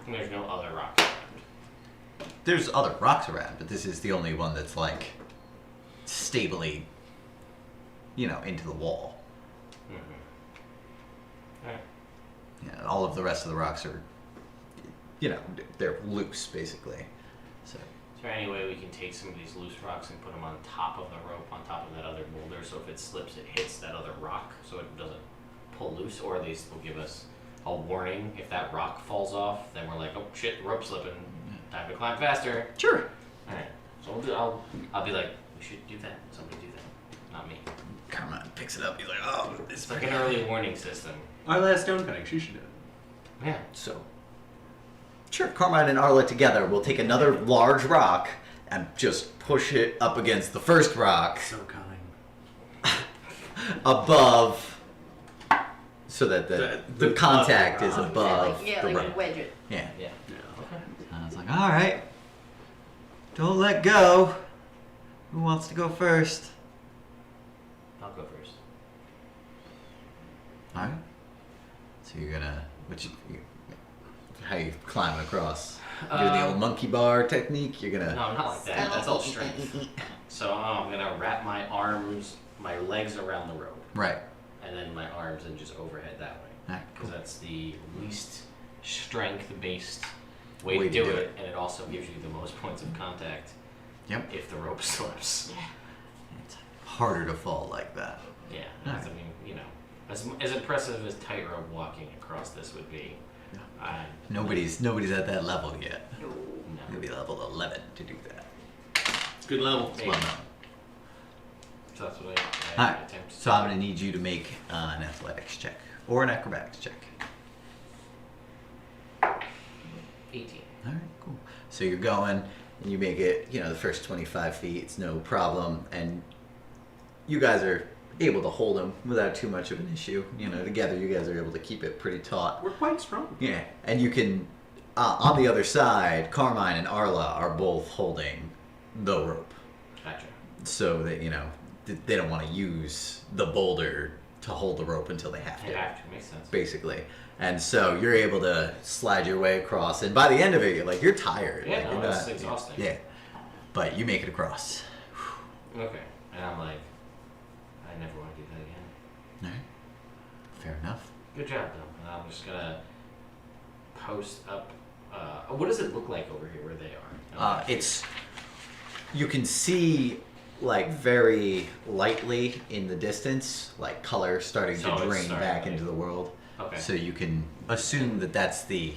There's no other rocks around.
There's other rocks around, but this is the only one that's like stably, into the wall.
Alright.
Yeah, all of the rest of the rocks are, they're loose basically. So
Is there any way we can take some of these loose rocks and put them on top of the rope, on top of that other boulder, so if it slips, it hits that other rock, so it doesn't pull loose, or at least will give us a warning if that rock falls off? Then we're like, oh shit, rope slipping, time to climb faster.
sure.
All right, so I'll be like, we should do that. Somebody do that, not me.
Carmine picks it up. He's like, oh, this
It's like an early warning system.
Our last stone cutting, she should do it.
Yeah.
So, sure, Carmine and Arla together will take another large rock and just push it up against the first rock
So kind.
above, so that the
The
contact is
rock.
above
Yeah,
the
like
rock.
wedge it.
Yeah.
Yeah.
Yeah.
And I was like, all right, don't let go. Who wants to go first?
I'll go first.
All right. So you're gonna, how you climbing across? Doing the old monkey bar technique. You're gonna.
No, not like that. That's all strength. So I'm gonna wrap my legs around the rope,
Right.
and then my arms and just overhead that way.
Alright,
Because
cool.
that's the least strength-based way to do it, and it also gives you the most points of contact.
Yep.
If the rope slips.
It's harder to fall like that.
Yeah. That's, I mean, as impressive as tightrope walking across this would be,
Nobody's at that level yet.
No.
You'll
no.
be level 11 to do that.
It's a good level.
Maybe.
Well, no.
So that's what I
Alright,
attempt.
so I'm gonna need you to make an athletics check or an acrobatics check.
18.
All right, cool. So you're going, and you make it. The first 25 feet, it's no problem, and you guys are able to hold them without too much of an issue. Together, you guys are able to keep it pretty taut.
We're quite strong.
Yeah, and you can. On the other side, Carmine and Arla are both holding the rope,
Gotcha.
so that they don't want to use the boulder to hold the rope until they have to.
You have to. Makes sense.
Basically. And so you're able to slide your way across, and by the end of it, you're tired.
Yeah, no,
you're
it's exhausting.
Yeah, but you make it across.
Okay. And I'm like, I never want to do that again.
All right. Fair enough.
Good job, though. And I'm just gonna post up. What does it look like over here where they are?
You can see very lightly in the distance, color starting
So
to
it's
drain
starting
back
to-
into the world.
Okay.
So you can assume that that's the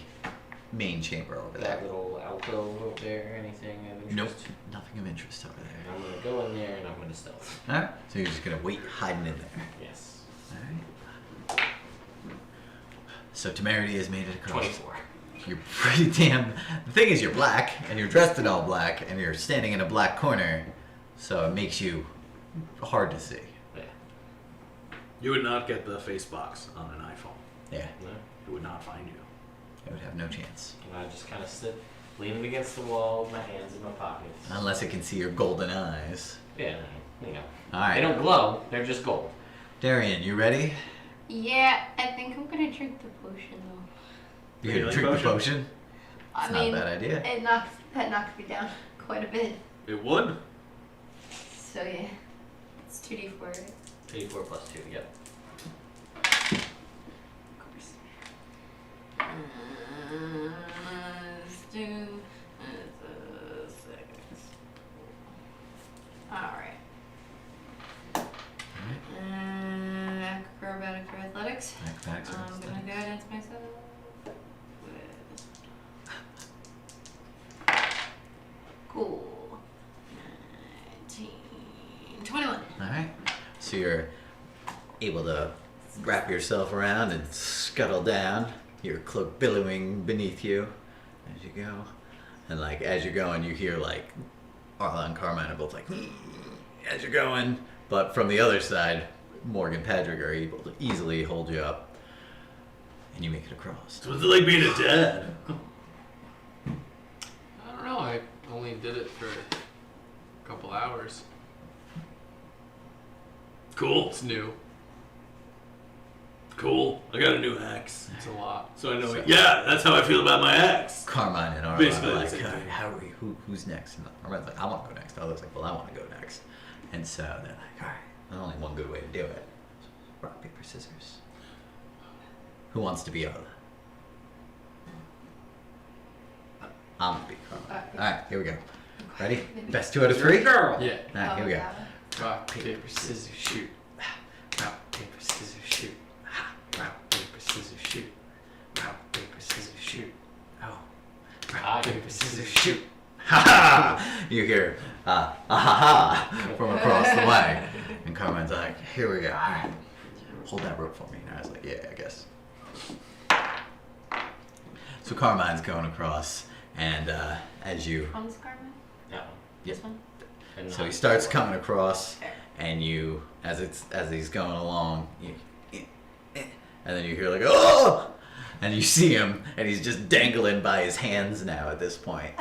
main chamber over there.
that little alcove over there, anything of interest?
Nope, nothing of interest over
And
there.
I'm gonna go in there and I'm gonna stealth.
All right. So you're just gonna wait hiding in there.
Yes.
All right. So temerity has made it across.
24.
You're pretty damn. The thing is, you're black, and you're dressed in all black, and you're standing in a black corner, so it makes you hard to see.
Yeah.
You would not get the face box on an iPhone.
Yeah,
No?
It would not find you.
it would have no chance.
And I just kind of sit leaning against the wall, with my hands in my pockets.
Unless it can see your golden eyes.
Yeah, you know.
All right.
They don't glow. They're just gold.
Darian, you ready?
Yeah, I think I'm gonna drink the potion though.
You gonna drink the potion?
I
Not a
mean,
bad idea.
that knocked me down quite a bit.
It would.
So yeah, it's 2d4, right?
84 plus 2, yep.
Of course. Let's do 6. Alright. Acrobatics or athletics.
Acrobatics or
I'm gonna
athletics.
guidance myself with. Cool. 19. 21.
Alright. So you're able to wrap yourself around and scuttle down, your cloak billowing beneath you as you go. And like as you're going, you hear like Arla and Carmine are both like as you're going. But from the other side, Morg and Patrick are able to easily hold you up. And you make it across.
So what's it like being a dad?
I don't know. I only did it for a couple hours.
Cool.
It's new.
Cool. I got a new axe.
It's a lot.
So I know it. Yeah, that's how I feel about my axe.
Carmine and Arla
Basically
are
the
like,
same thing.
how are you? Who's next? And Carmine's like, I want to go next. Arla's like, well, I want to go next. And so they're like, all right, there's only one good way to do it. Rock, paper, scissors. Who wants to be Arla? I'm gonna be Carmine. All right, here we go. Ready? Best 2 out of 3?
Girl.
Yeah.
All right, here we go.
Rock, paper, scissors, shoot. Rock, paper, scissors, shoot. Rock, paper, scissors, shoot. Rock, paper, scissors, shoot. Oh. Rock, paper, scissors, shoot.
Ha ha! You hear ha ha from across the way. And Carmine's like, here we go. All right, hold that rope for me. And I was like, yeah, I guess. So Carmine's going across, and as you,
One's Carmen?
No.
Yep.
This one?
And
so
not
he starts
four.
coming across,
Fair.
and you, as he's going along, and then you hear like, oh! And you see him, and he's just dangling by his hands now at this point.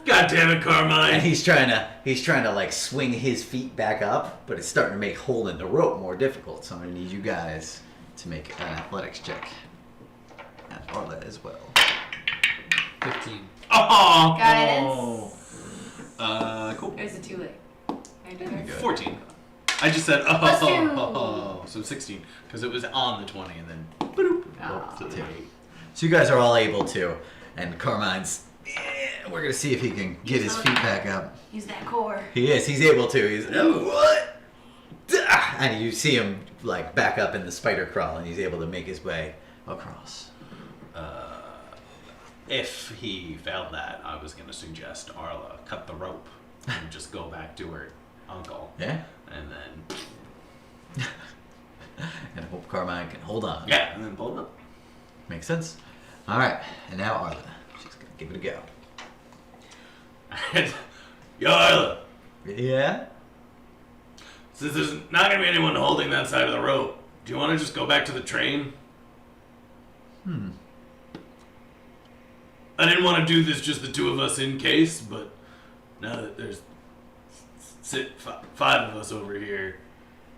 God damn it, Carmine.
And he's trying to like swing his feet back up, but it's starting to make holding the rope more difficult. So I'm gonna need you guys to make an athletics check. And Arla as well.
15.
Oh.
Guidance.
Cool.
Or is it too late? I do it.
Good.
14. I just said,
Plus 2.
so 16. Because it was on the 20 and then.
Aw.
So 2. So you guys are all able to, and Carmine's. We're gonna see if he can get his feet back up.
Use that core.
He is. He's able to. He's what? And you see him like back up in the spider crawl, and he's able to make his way across.
If he failed that, I was going to suggest Arla cut the rope and just go back to her uncle.
Yeah.
And then.
And hope Carmine can hold on.
Yeah, and then pull it up.
Makes sense. All right, and now Arla. She's gonna give it a go.
Yo, Arla.
Yeah.
Since there's not gonna be anyone holding that side of the rope, do you want to just go back to the train? I didn't want to do this just the 2 of us in case, but now that there's 5 of us over here,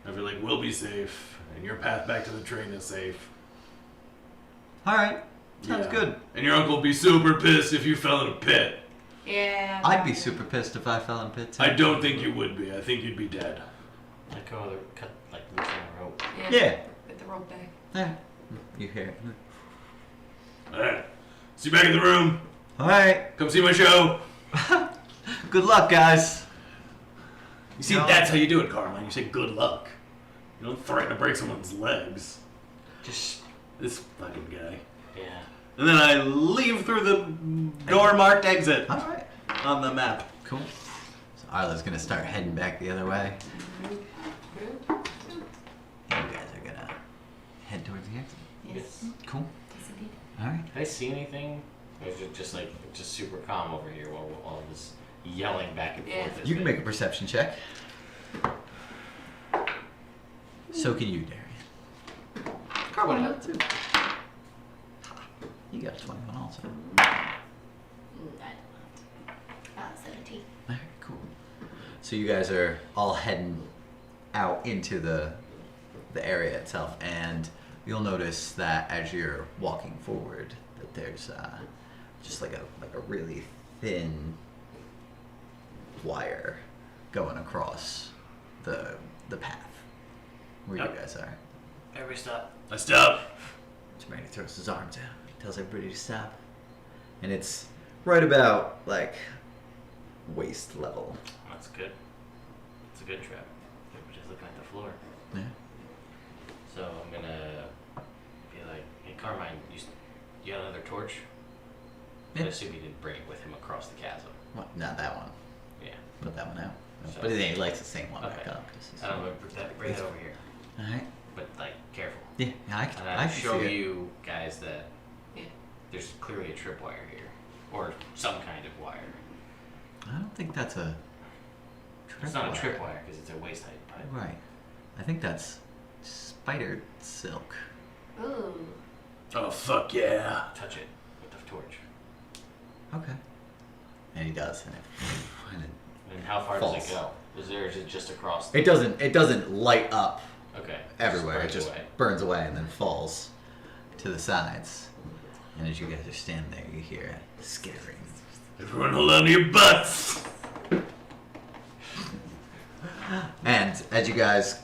I feel like we'll be safe, and your path back to the train is safe.
All right. Sounds
Yeah.
good.
And your uncle would be super pissed if you fell in a pit.
Yeah.
I'd be super pissed if I fell in pit too.
I don't think you would be. I think you'd be dead.
Let go of the cut, like loosen the rope.
Yeah.
Put the rope back.
Yeah. You hear it.
Alright. See you back in the room.
All right.
Come see my show.
Good luck, guys.
You see,
No.
that's how you do it, Carmine. You say good luck. You don't threaten to break someone's legs.
Just,
This fucking guy.
yeah.
And then I leave through the door marked exit
All right.
on the map.
Cool. So Arla's gonna start heading back the other way, and you guys are gonna head towards the exit.
Yes.
Cool.
Yes, indeed.
All right.
Can I see anything? Or is it just just super calm over here while all this yelling back and
Yeah.
forth? is
You can
made?
make a perception check. So can you, Darian.
Carmine had 2.
You got a 21 also.
teeth.
Alright, cool. So you guys are all heading out into the area itself, and you'll notice that as you're walking forward, that there's just like a really thin wire going across the path where you guys are.
Everybody stop.
Let's stop.
Samaritan throws his arms out, tells everybody to stop, and it's right about like waist level.
That's good. It's a good trap. Everybody's looking at the floor.
Yeah.
So I'm gonna be like, hey Carmine, you got another torch?
Yeah.
I assume he didn't bring it with him across the chasm.
Well, not that one.
Yeah.
Put that one out.
So-
But he likes the same one back
Okay.
up.
I don't know, bring that over here.
All right.
But like, careful.
Yeah, I
And
can
I
see
show
it.
you guys that
Yeah.
there's clearly a tripwire here. Or some kind of wire.
I don't think that's a.
It's not a
tripwire.
tripwire because it's a waist height pipe.
Right. I think that's spider silk.
Ooh.
Oh, fuck yeah.
Touch it with the torch.
Okay. And he does, and it
And how far does
False.
it go? Is it just across?
it doesn't light up
Okay.
everywhere. It
burns
just
away.
burns away and then falls to the sides. And as you guys are standing there, you hear skittering.
Everyone hold on to your butts.
And as you guys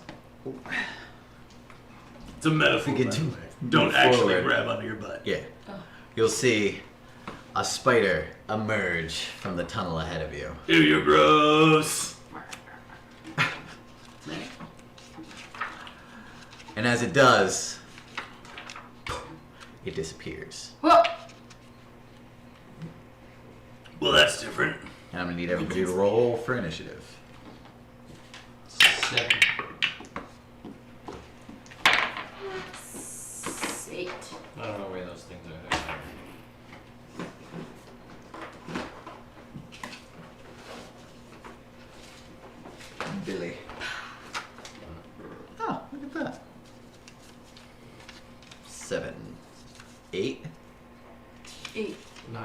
It's a metaphor,
Begin
by
to
the way. Don't
move
actually
forward.
grab onto your butt.
Yeah.
Oh.
You'll see a spider emerge from the tunnel ahead of you.
Ew, you're gross.
And as it does, it disappears.
Whoa.
Well, that's different.
And I'm gonna need everybody to roll for initiative.
7.
8.
I don't know where those things are.
Billy. Oh, look at that. 7, 8.
8.
9.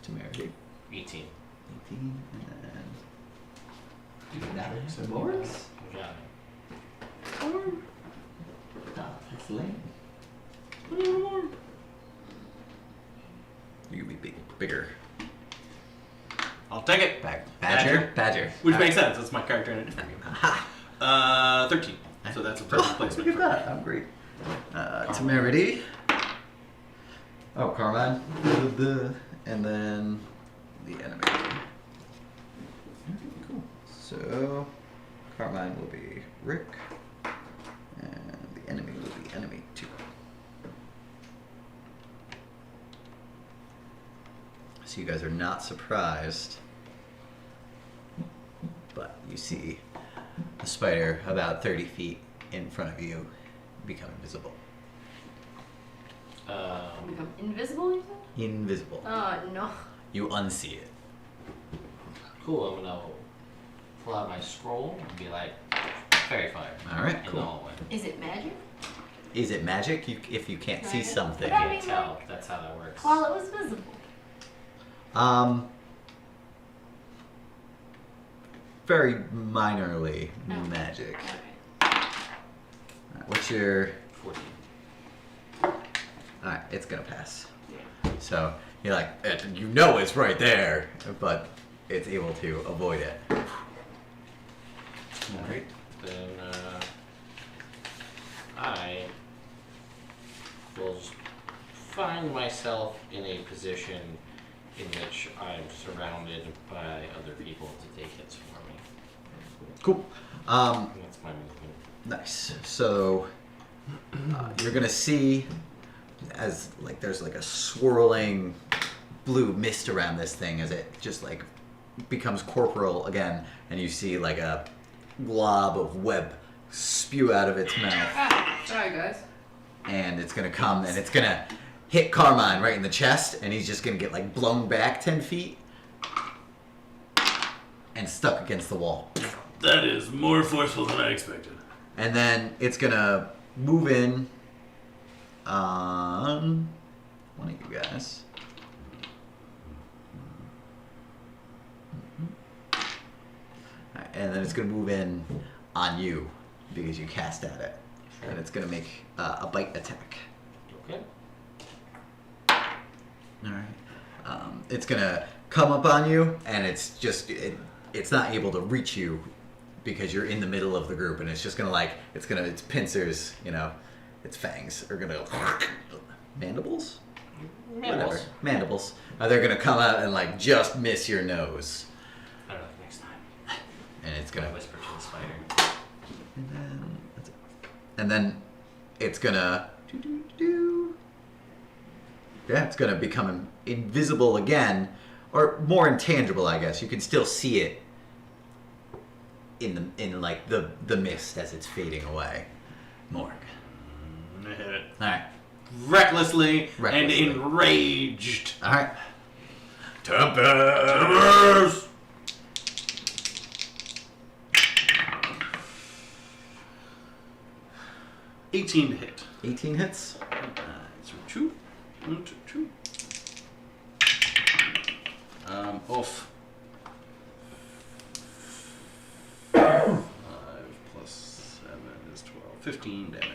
Temerity.
18.
18. And then. Some Morgs?
You got it.
Oh, that's lame. You can be bigger.
I'll take it.
Badger? Badger.
Which
All
makes
right.
sense. That's my character in it.
Aha.
13. So that's a perfect placement.
Look at that. I'm great. Temerity. Oh, Carmine. And then the enemy. Cool. So, Carmine will be Rick. And the enemy will be enemy 2. So you guys are not surprised, but you see a spider about 30 feet in front of you become invisible.
Become invisible, you said?
Invisible.
Oh, no.
You unsee it.
Cool. I'm gonna pull out my scroll and be like, fairy fire.
All right,
In the
cool.
hallway.
Is it magic?
Is it magic? If you can't see
Right.
something.
But I
Can't
mean,
tell.
like-
That's how that works.
While it was visible.
Very minorly
Oh.
magic.
Okay.
Alright, what's your?
14.
Alright, it's gonna pass.
Yeah.
So you're like, you know it's right there, but it's able to avoid it.
Alright. Then I will find myself in a position in which I'm surrounded by other people to take hits for me.
Cool.
And that's my movement.
Nice. So you're gonna see as like there's like a swirling blue mist around this thing as it just like becomes corporeal again, and you see like a glob of web spew out of its mouth,
Ah, sorry, guys.
and it's gonna come and it's gonna hit Carmine right in the chest, and he's just gonna get like blown back 10 feet and stuck against the wall.
That is more forceful than I expected.
And then it's gonna move in on one of you guys. and then it's gonna move in on you because you cast at it, and it's gonna make a bite attack.
Okay.
All right. It's gonna come up on you, and it's just it's not able to reach you because you're in the middle of the group, and it's just gonna its pincers, its fangs are gonna mandibles. Whatever. Mandibles. They're gonna come out and just miss your nose.
I don't know, next time.
And it's
I
gonna
whisper to the spider.
and then that's it. And then it's gonna yeah, it's gonna become invisible again, or more intangible, I guess. You can still see it in the mist as it's fading away. Morg.
I hit it.
All right.
Recklessly and enraged.
All right.
Tempest! 18 to hit.
18 hits.
Two. Off. 5 plus 7 is 12. 15 damage.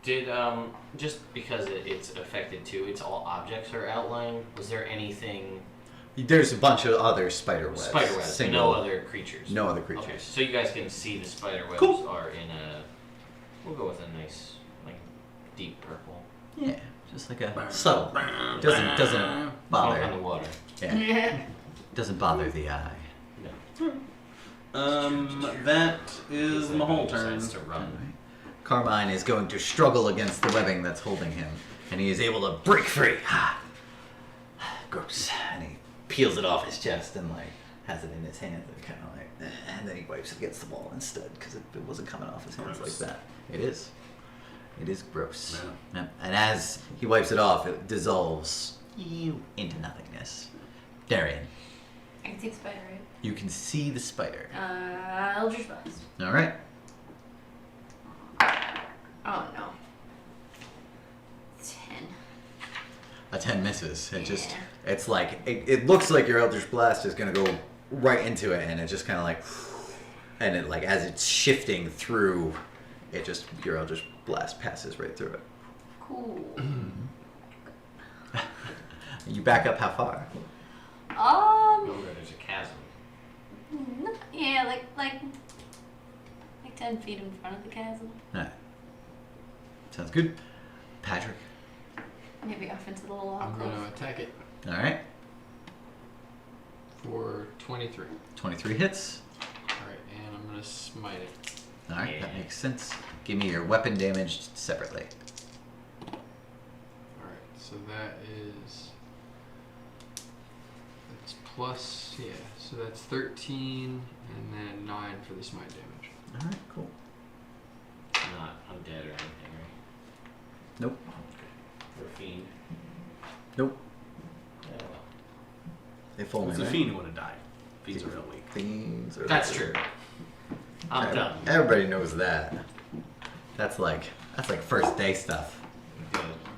Did just because it's affected too, it's all objects are outlined. Was there anything?
There's a bunch of other spider webs.
Spider webs, but no other creatures.
No other creatures.
Okay, so you guys can see the spider webs
Cool.
are in a. We'll go with a nice, deep purple.
Yeah, just like a subtle. Doesn't bother.
On the water.
Yeah. Doesn't bother the eye.
No.
That is my whole turn.
Decides to run.
Alright. Carmine is going to struggle against the webbing that's holding him, and he is able to break free. Gross. And he peels it off his chest and has it in his hands and kind of and then he wipes it against the wall instead because it wasn't coming off his hands
Gross.
like that. It is. It is gross.
Yeah.
Yeah. And as he wipes it off, it dissolves into nothingness. Darian,
I can see the spider, right?
you can see the spider.
Eldritch Blast.
All right.
Oh no. 10.
A 10 misses.
Yeah.
It looks like your Eldritch Blast is going to go right into it, and it just kind of and it as it's shifting through, your Eldritch Blast passes right through it.
Cool.
You back up how far?
Remember, there's a chasm.
Yeah, like 10 feet in front of the chasm.
Alright. Sounds good. Patrick.
Maybe off into the little
I'm
alcove.
going to attack it
Alright.
for 23.
23 hits.
Alright, and I'm going to smite it.
Alright, that
Yeah.
makes sense. Give me your weapon damage separately.
Alright, so that is... That's plus, yeah, so that's 13 and then 9 for the smite damage.
Alright, cool.
Not undead or anything, right?
Nope.
Or a fiend.
Nope.
Yeah, well.
If only,
It's a
right?
fiend who would have died. Fiends are real weak.
Fiends are
That's true. I'm done.
Everybody knows that. That's like first day stuff.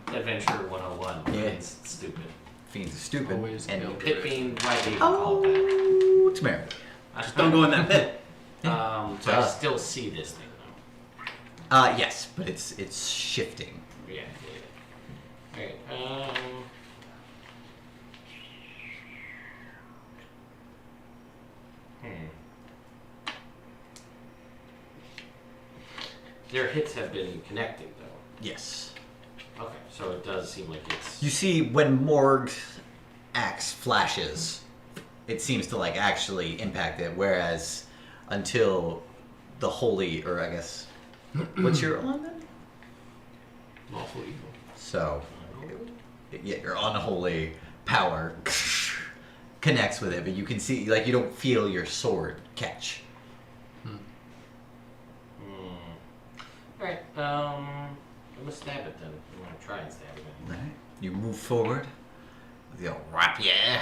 The Adventure 101.
Yeah.
It's stupid.
Fiends are stupid.
Always
and
kill.
Pit fiend might be called that.
oh, Tamara.
Just don't go in that pit.
But I still see this thing though.
Yes, but it's shifting.
Yeah. Alright, Their hits have been connected though.
Yes.
Okay, so it does seem like it's.
You see, when Morg's axe flashes, it seems to actually impact it, whereas until the holy, or I guess, what's your on then?
Lawful evil.
So, yeah, your unholy power connects with it, but you can see, you don't feel your sword catch.
Alright, I'm gonna stab it then. I'm gonna try and stab it.
Right. You move forward with your rapier.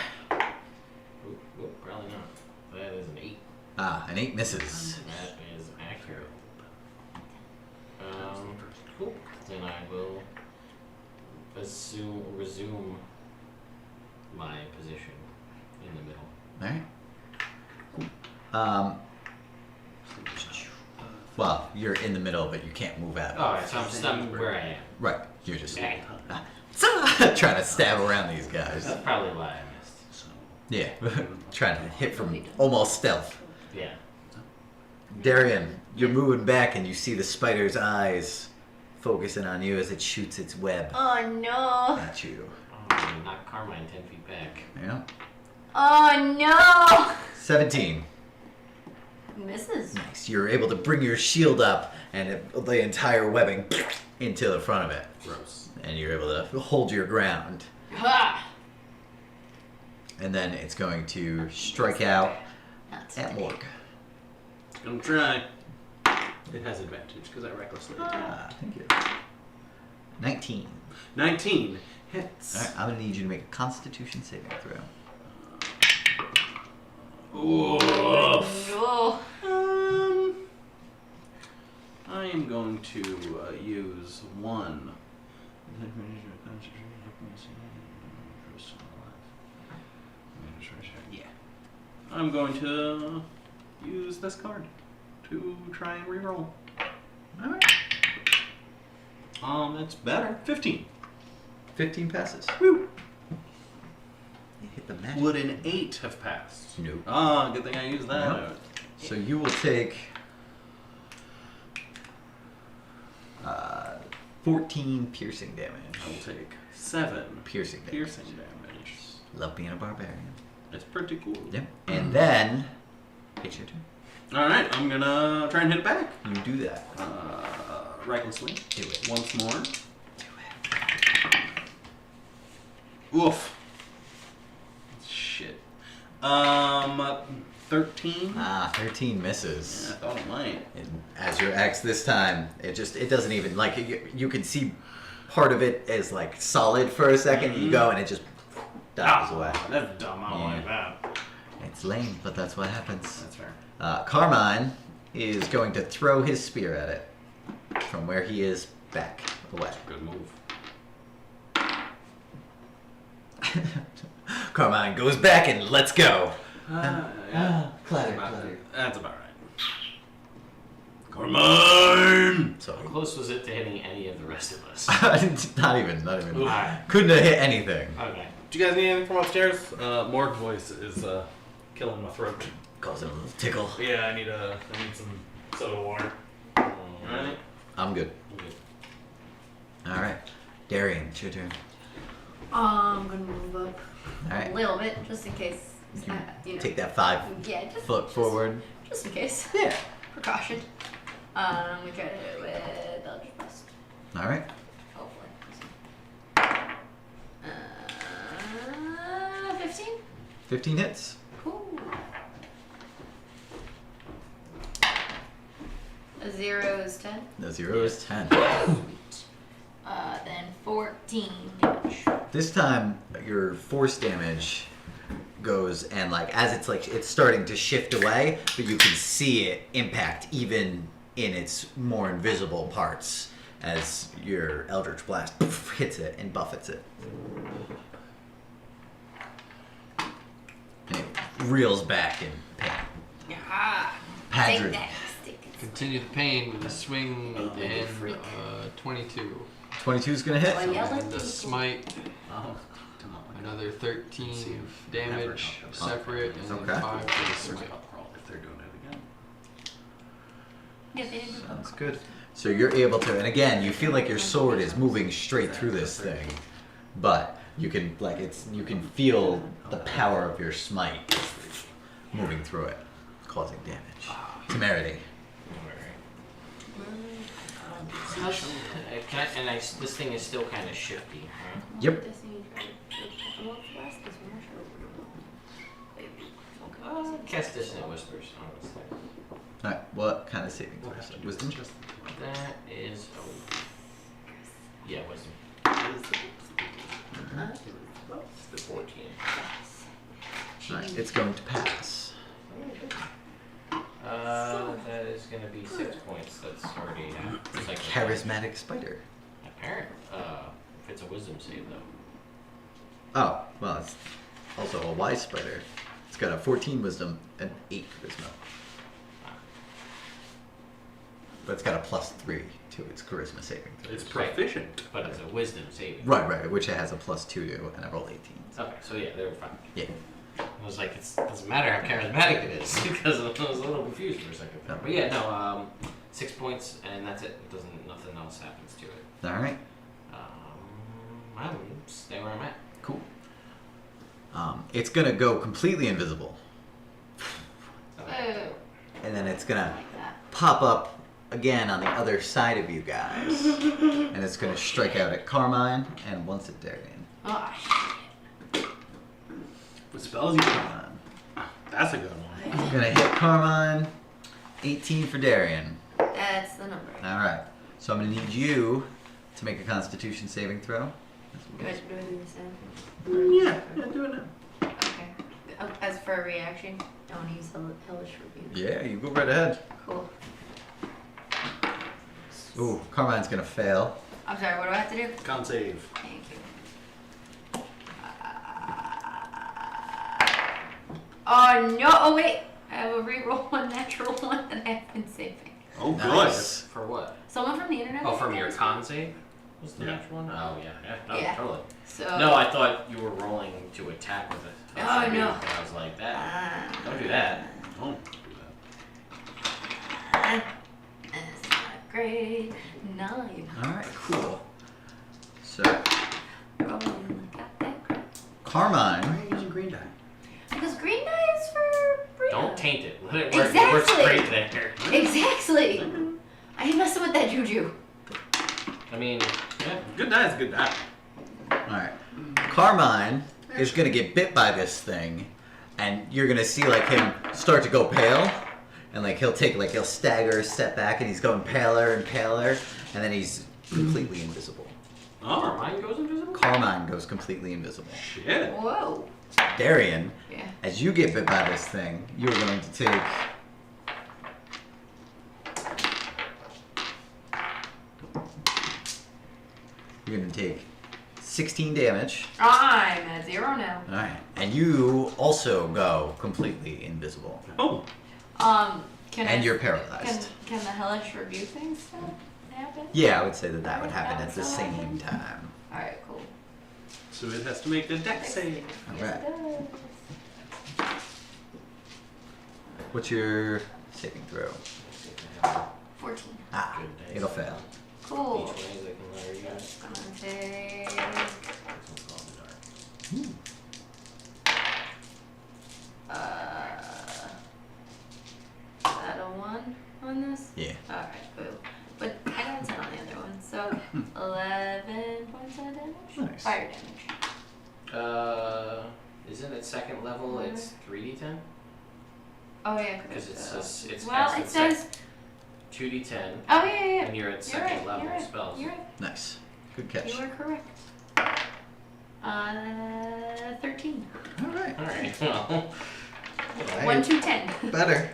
Oop, probably not. That is an 8.
An 8 misses.
That is accurate. Cool. Then I will resume my position in the middle.
Alright. Cool. Well, you're in the middle, but you can't move out.
Alright, so I'm stuck where I am.
Right. You're just
Okay.
trying to stab around these guys.
That's probably why I missed.
So,
Yeah. Trying to hit from almost stealth.
Yeah.
Darian, you're moving back and you see the spider's eyes focusing on you as it shoots its web
Oh no.
at you.
Oh, knock Carmine 10 feet back.
Yeah.
Oh no.
17.
Misses.
Nice. You're able to bring your shield up and the entire webbing into the front of it.
gross.
And you're able to hold your ground.
Ha!
And then it's going to strike out
That's
at
funny.
Morg.
Gonna try. It has advantage because I recklessly attacked.
Thank you. 19.
19 hits.
Alright, I'm going to need you to make a Constitution saving throw.
Oof.
Oh.
I am going to use one. Yeah. I'm going to use this card to try and reroll.
Alright.
That's better. 15.
15 passes.
Woo.
You hit the magic.
Would an 8 have passed?
Nope.
Ah, good thing I used that.
Nope. So you will take 14 piercing damage.
I will take 7
Piercing damage.
piercing damage.
Love being a barbarian.
That's pretty cool.
Yep. And then it's your turn.
Alright, I'm gonna try and hit it back.
You do that.
Recklessly.
Do it.
Once more.
Do it.
Oof. Shit. 13.
13 misses.
Yeah, I thought it might.
And as your axe this time, it doesn't even, like, you can see part of it is, like, solid for a second. You go and it just dies away.
That's dumb. I don't like
Yeah.
that.
It's lame, but that's what happens.
That's fair.
Carmine is going to throw his spear at it from where he is back away.
Good move.
Carmine goes back and lets go.
Yeah.
Clatter,
That's about right. Carmine!
So
How close was it to hitting any of the rest of us?
not even.
Alright.
Couldn't have hit anything.
Okay.
Do you guys need anything from upstairs? Morg voice is killing my throat.
Causing a little tickle.
Yeah, I need some soda water. Alright.
I'm good. All right, Darian, it's your turn.
I'm gonna move up
All right,
a little bit just in case.
You
You know.
take that 5
Yeah, just
foot forward.
Just in case.
Yeah.
Precaution. I'm gonna try to do it with Eldritch Blast.
All right.
Hopefully. 15?
15 hits.
Cool. A 0 is 10.
The 0 is 10.
Then 14 damage.
This time, your force damage goes and as it's starting to shift away, but you can see it impact even in its more invisible parts as your Eldritch Blast hits it and buffets it. And it reels back in pain.
Ah,
Padron.
take that. Stick it.
Continue the pain with a swing and 22.
22 is gonna hit.
Well, yeah.
And the smite,
Oh.
another 13 damage separate, and
Okay.
then 5 for the smite.
If they're doing it again.
Yeah, they didn't.
Sounds good. So you're able to, and again, you feel like your sword is moving straight through this thing, but you can you can feel the power of your smite moving through it, causing damage. Temerity.
This thing is still kind of shifty, right?
Yep.
Cast Dissonant Whispers, honestly.
All right. What kind of saving throw? Wisdom.
That is. Yeah, Wisdom. The 14.
All right. It's going to pass.
That is going to be 6 points. That's already. It's like
Charismatic spider.
Apparent. If it's a Wisdom save, though.
Oh, well, it's also a wise spider. It's got a 14 wisdom and 8 charisma. But it's got a +3 to its charisma saving throw.
It's proficient.
But it's a wisdom saving.
Right, which it has a +2 to, and I rolled 18.
Okay, so yeah, they were fine.
Yeah.
I was like, it doesn't matter how charismatic it is, because I was a little confused for a second.
No.
But yeah, no, 6 points, and that's it. Nothing else happens to it.
All right.
I'll stay where I'm at.
Cool. It's gonna go completely invisible,
Oh,
and then it's gonna
like that.
pop up again on the other side of you guys, and it's gonna strike out at Carmine and once at Darian.
Oh, shit.
What spells you got? That's a good one.
I'm gonna hit Carmine. 18 for Darian.
That's the number.
All right. So I'm gonna need you to make a Constitution saving throw.
Do I do the same?
Yeah, do it now.
Okay. As for a reaction, I want to use Hellish Rebuke.
Yeah, you go right ahead.
Cool.
Ooh, Carmine's gonna fail.
I'm sorry, what do I have to do?
Con save.
Thank you. Oh no! Oh wait! I have a reroll one natural one that I've been saving.
Oh,
Nice.
For what?
Someone from the internet.
Oh,
I
from
think
your
was-
con save? Was the
Yeah.
natural one? Oh, yeah. No,
Yeah.
totally.
So.
No, I thought you were rolling to attack with it.
Oh, no.
And I was like, that. Don't do that.
Don't do
It's not great. 9.
All right, cool. So
Rolling like that.
Carmine,
Why are you using green die?
Because green die is for Bria.
Don't taint it. Let it work. It works
Exactly.
great there.
Exactly. I ain't messing with that juju.
I mean, yeah.
Good die is good die.
all right. Carmine is gonna get bit by this thing, and you're gonna see like him start to go pale, and like he'll stagger a step back, and he's going paler and paler, and then he's completely invisible.
Oh,
Mine goes invisible?
Carmine goes completely invisible.
shit.
Whoa.
Darian,
Yeah.
as you get bit by this thing, you're going to take You're going to take 16 damage.
I'm at 0 now.
All right. And you also go completely invisible.
Oh,
Can
And
I,
you're paralyzed.
Can the hellish rebuke thing still happen?
Yeah, I would say that would happen
That
at the
would still
same
happen?
time.
Alright, cool.
so it has to make the deck save.
All right.
It does.
What's your saving throw?
14.
Ah,
Good dice.
it'll fail.
Each
Cool.
way they can let her use.
Gonna take.
This one's glow in the dark.
Is that a 1 on this?
Yeah.
Alright, cool. But I got a 10 on the other one, so 11 points of damage?
Nice.
Fire damage.
Isn't it second level? It's 3d10?
Oh yeah,
Because it's
well,
cast
it
at
says.
2d10,
Oh yeah, yeah,
and you're at
You're
second
right,
level
you're right,
spells.
You're right.
Nice. Good catch.
You are correct. 13.
All right.
All right. Well,
Right.
1 to 10.
Better.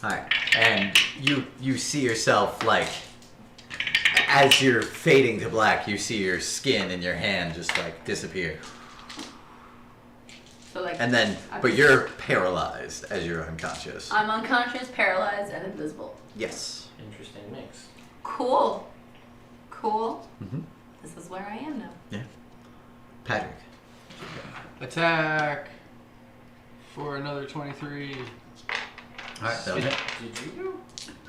Alright, and you see yourself like as you're fading to black, you see your skin and your hand just like disappear.
So like.
And then but you're paralyzed as you're unconscious.
I'm unconscious, paralyzed, and invisible.
Yes.
interesting mix.
Cool. Cool.
Mm-hmm.
This is where I am now.
Yeah. Patrick.
Attack for another 23.
Alright, that'll hit.
Did you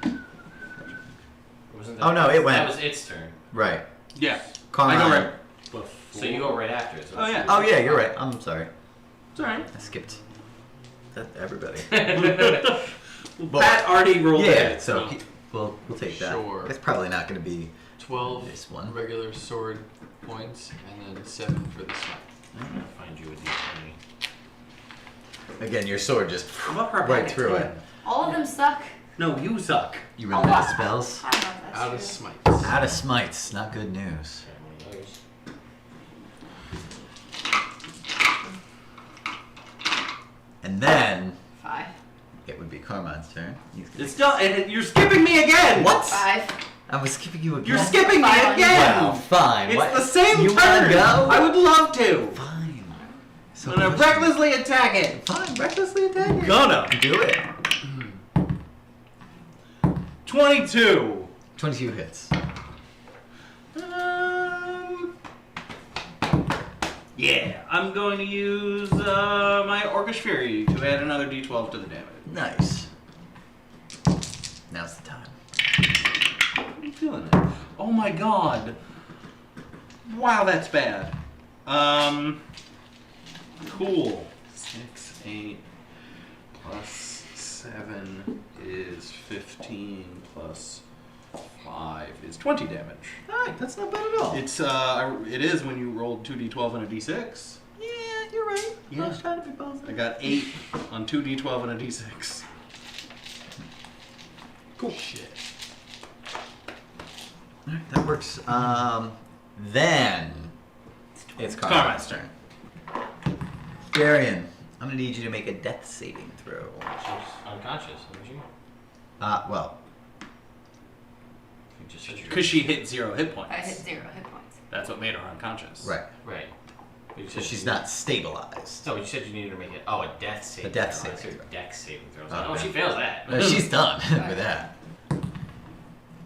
go? Or wasn't
Oh, no, it went.
That was its turn.
Right.
Yeah.
Carmine.
I go right before.
So you go right after it. So
Oh, yeah.
Oh yeah, you're right. I'm sorry.
It's alright.
I skipped everybody.
Well,
Pat already rolled
Yeah,
it.
so we'll take that.
Sure.
It's probably not gonna be
12
this one.
regular sword points, and then 7 for the smite.
I'm gonna find you a d20.
Again, your sword just
I'm up her
right
back
through
at
it.
10.
All of them suck.
No, you suck.
You run out of spells?
I don't know if that's
Out
true.
of smites.
Out of smites, not good news.
Got one of those.
And then
5.
it would be Carmine's turn. He's gonna-
It's still, and you're skipping me again.
What?
5.
I was skipping you again.
You're skipping me
Fine.
again.
Well, fine.
It's
What?
the same
You
turn.
wanna go?
I would love to.
Fine. So
I'm gonna recklessly attack it.
Fine, recklessly attack it.
Gonna
Do it.
22.
22 hits.
Yeah, I'm going to use my Orcish Fury to add another d12 to the damage.
Nice. Now's the time.
I'm feeling it. Oh my god. Wow, that's bad. Cool. 6, 8 plus 7 is 15 plus 5 is 20 damage.
Alright, that's not bad at all.
It is when you rolled 2d12 and a d6.
Yeah, you're right.
Yeah.
I was trying to be positive.
I got 8 on 2d12 and a d6.
Cool. Shit. Alright, that works. Then it's Carmine's turn. Darian, I'm gonna need you to make a death saving throw.
She's unconscious, isn't she?
Well,
You just said you're...
Because she hit 0 hit points.
I hit 0 hit points.
That's what made her unconscious.
right.
Right. But you
So
said
she's not stabilized.
No, you said you needed to make it. Oh, a death saving.
A death
throw. I
saving
said
throw.
dex saving throw.
Oh,
Oh, she
okay.
fails that.
No, she's done with that.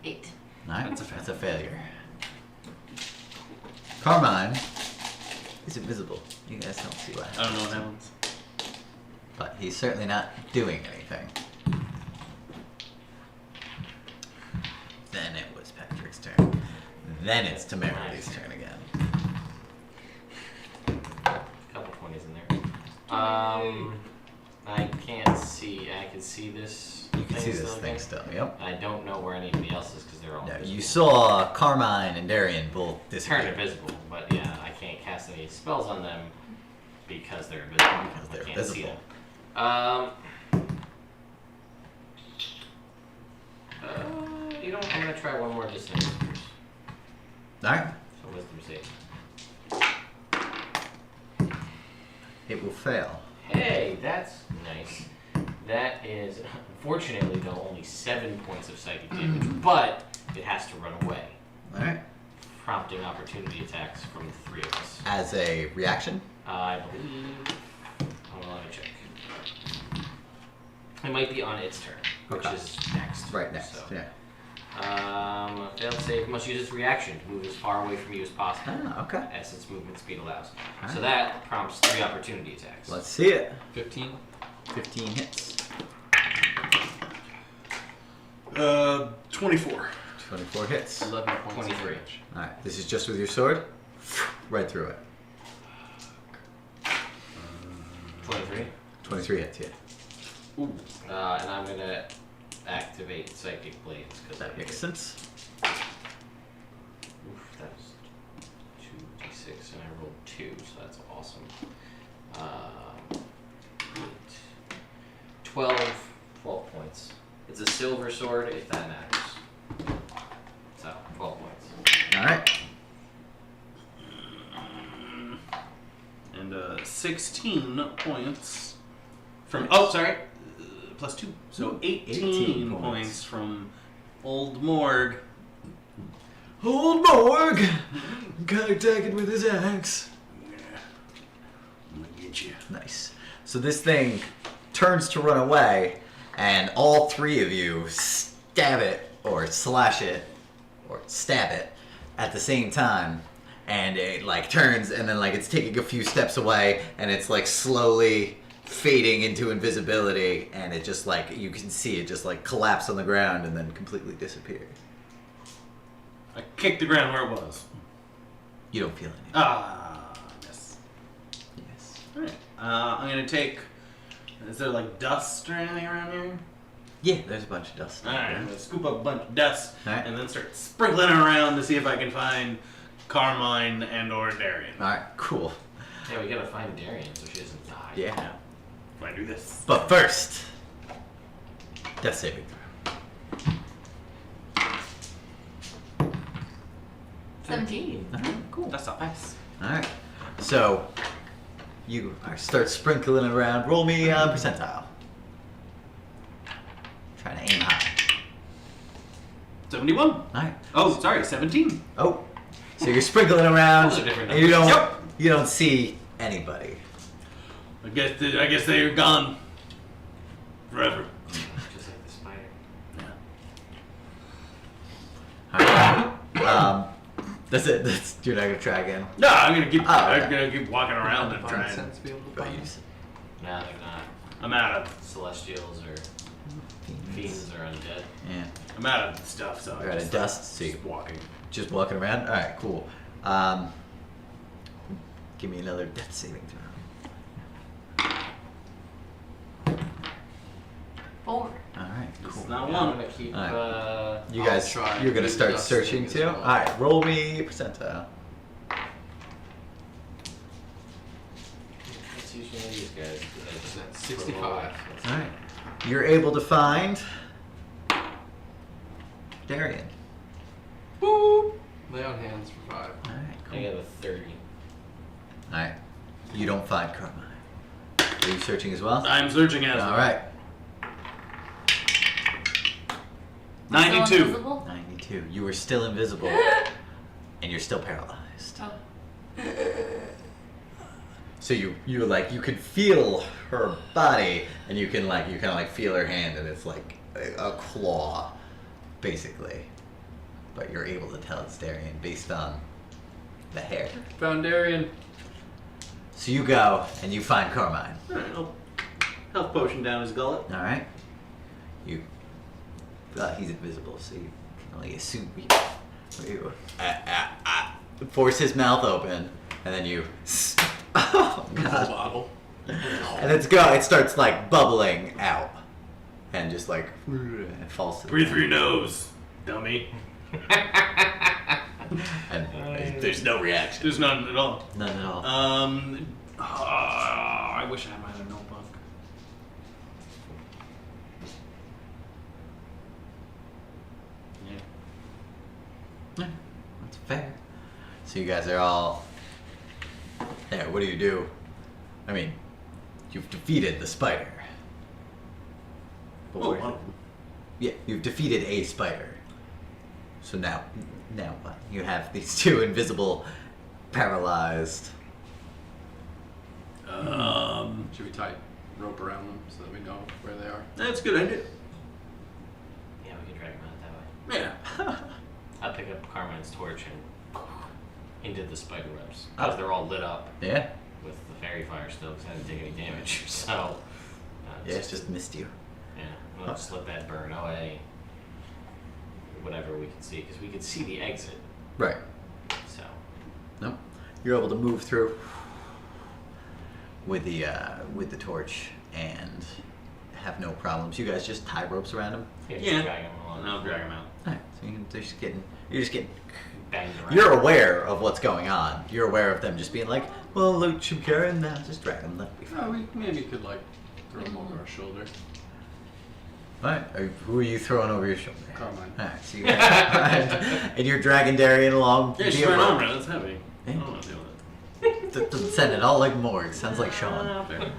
8.
Alright,
That's a
that's a failure. Carmine is invisible. You guys don't see what
I don't
happens.
know what happens.
But he's certainly not doing anything. Then it was Patrick's turn. Then it's Tamari's turn again.
Couple 20s in there. I can't see. I can see this.
You can see this
still
thing
again.
still, yep.
I don't know where anybody else is because they're all.
No, you
invisible.
saw Carmine and Darian both
Turn
disappear.
invisible, but yeah, I can't cast any spells on them because they're invisible.
Because they're
I can't see
invisible.
them. You know, I'm gonna try one more distance.
Alright,
So wisdom save.
it will fail.
Hey, that's nice. That is, unfortunately, though, only 7 points of psychic damage, but it has to run away,
Alright.
prompting opportunity attacks from the 3 of us.
As a reaction?
I believe. Hold on, let me check. It might be on its turn, which
Okay.
is next.
Right next,
So,
yeah.
failed save must use its reaction to move as far away from you as possible,
Ah, okay.
as its movement speed allows. So
Alright.
that prompts 3 opportunity attacks.
Let's see it.
15.
15 hits.
24.
24 hits.
11 points.
23.
Alright, this is just with your sword? Right through it.
23.
23 hits, yeah.
Ooh.
And I'm gonna activate Psychic Blades because
That makes sense.
Oof, that was 2d6 and I rolled 2, so that's awesome. 8, 12 points. It's a silver sword if that matters. So 12 points.
Alright.
And 16 points from. Oh, sorry. Plus 2. So 18
points.
points from Old Morg.
Old Morg! Gotta attack it with his axe.
Yeah. I'm gonna get you.
Nice. So this thing turns to run away, and all 3 of you stab it, or slash it, or stab it at the same time. And it like turns, and then like it's taking a few steps away, and it's like slowly fading into invisibility, and it just like, you can see it just like collapse on the ground and then completely disappear.
I kicked the ground where it was.
You don't feel anything.
Ah, yes.
Yes.
Alright. I'm gonna take. Is there like dust or anything around here?
Yeah, there's a bunch of dust.
Alright, I'm gonna scoop up a bunch of dust
Alright.
and then start sprinkling it around to see if I can find Carmine and or Darian.
Alright, cool.
Yeah, we gotta find Darian so she doesn't die.
Yeah.
If I do this.
But first, death saving throw.
17.
Alright, cool.
That's not nice.
Alright. So, you start sprinkling around. Roll me percentile. Trying to aim high.
71.
Alright.
Oh, sorry, 17.
Oh. So you're sprinkling around,
Those are different
and you
numbers.
don't, you don't see anybody.
I guess they're gone forever.
Just like the spider.
Alright. That's it. You're not gonna try again.
No, I'm gonna keep.
Oh, okay.
I'm gonna keep walking around and
Find
trying.
sense to be able to
But
find
you
it.
No, they're not.
I'm out of.
Celestials or fiends or undead.
Yeah.
I'm out of stuff. So
You're
I
at a
just
dust, so you
just walking.
just walking around. All right, cool. Give me another death saving throw.
4.
All right,
It's
cool.
not
Yeah, I'm
one.
gonna keep.
Alright. You
I'll
guys,
try
you're gonna
and
start
dust
searching
as
too.
well.
All right, roll me a percentile.
That's usually these guys.
That's 65.
All right, you're able to find Darian.
Boop. Lay on hands for 5.
All right,
I
cool.
got a 30.
All right, you don't find Carmine. Are you searching as well?
I'm searching as
All
well.
right,
92.
92. You were still invisible, and you're still paralyzed.
Oh.
So you could feel her body, and you kind of feel her hand, and it's like a claw, basically. But you're able to tell it's Darian based on the hair.
Found Darian.
So you go and you find Carmine.
Alright, health potion down his gullet.
All right. He's invisible, so you can only assume you force his mouth open, and then you. Oh god.
Bottle.
And it starts like bubbling out, and just like it falls to the
Breathe
ground.
through your nose, dummy.
And there's no reaction.
There's none at all.
None at all.
I wish I had my other notebook.
Yeah, that's fair. So you guys are all. Yeah, what do? I mean, you've defeated the spider. But
Oh,
where-
wow.
Yeah, you've defeated a spider. So now what? You have these two invisible, paralyzed.
Should we tie rope around them so that we know where they are?
That's a good idea.
Yeah, we can drag them out that way.
Yeah.
I'll pick up Carmine's torch and into the spider webs. Because they're all lit up
Yeah.
with the fairy fire still, because I didn't take any damage. So,
Yeah, it's just missed you.
yeah, we'll just let that burn away. Whatever we can see, because we can see the exit.
Right.
So,
Nope. You're able to move through with the torch and have no problems. You guys just tie ropes around him.
yeah,
Yeah.
just drag them along.
And I'll drag him out.
Alright, so you're just getting.
Banged around.
You're aware of what's going on. You're aware of them just being like, well, look, should we carry him? Nah, just drag him. That'll be fine.
Oh, we maybe could like throw them over our shoulder.
Alright, who are you throwing over your shoulder?
Carmine.
Alright, so you guys, and you're dragging Darian along.
Yeah, she's
via
right
rope.
on, right? That's heavy. I
Yeah.
don't want to deal with it.
Doesn't sound at all like Morg. Sounds like Sean.
Fair.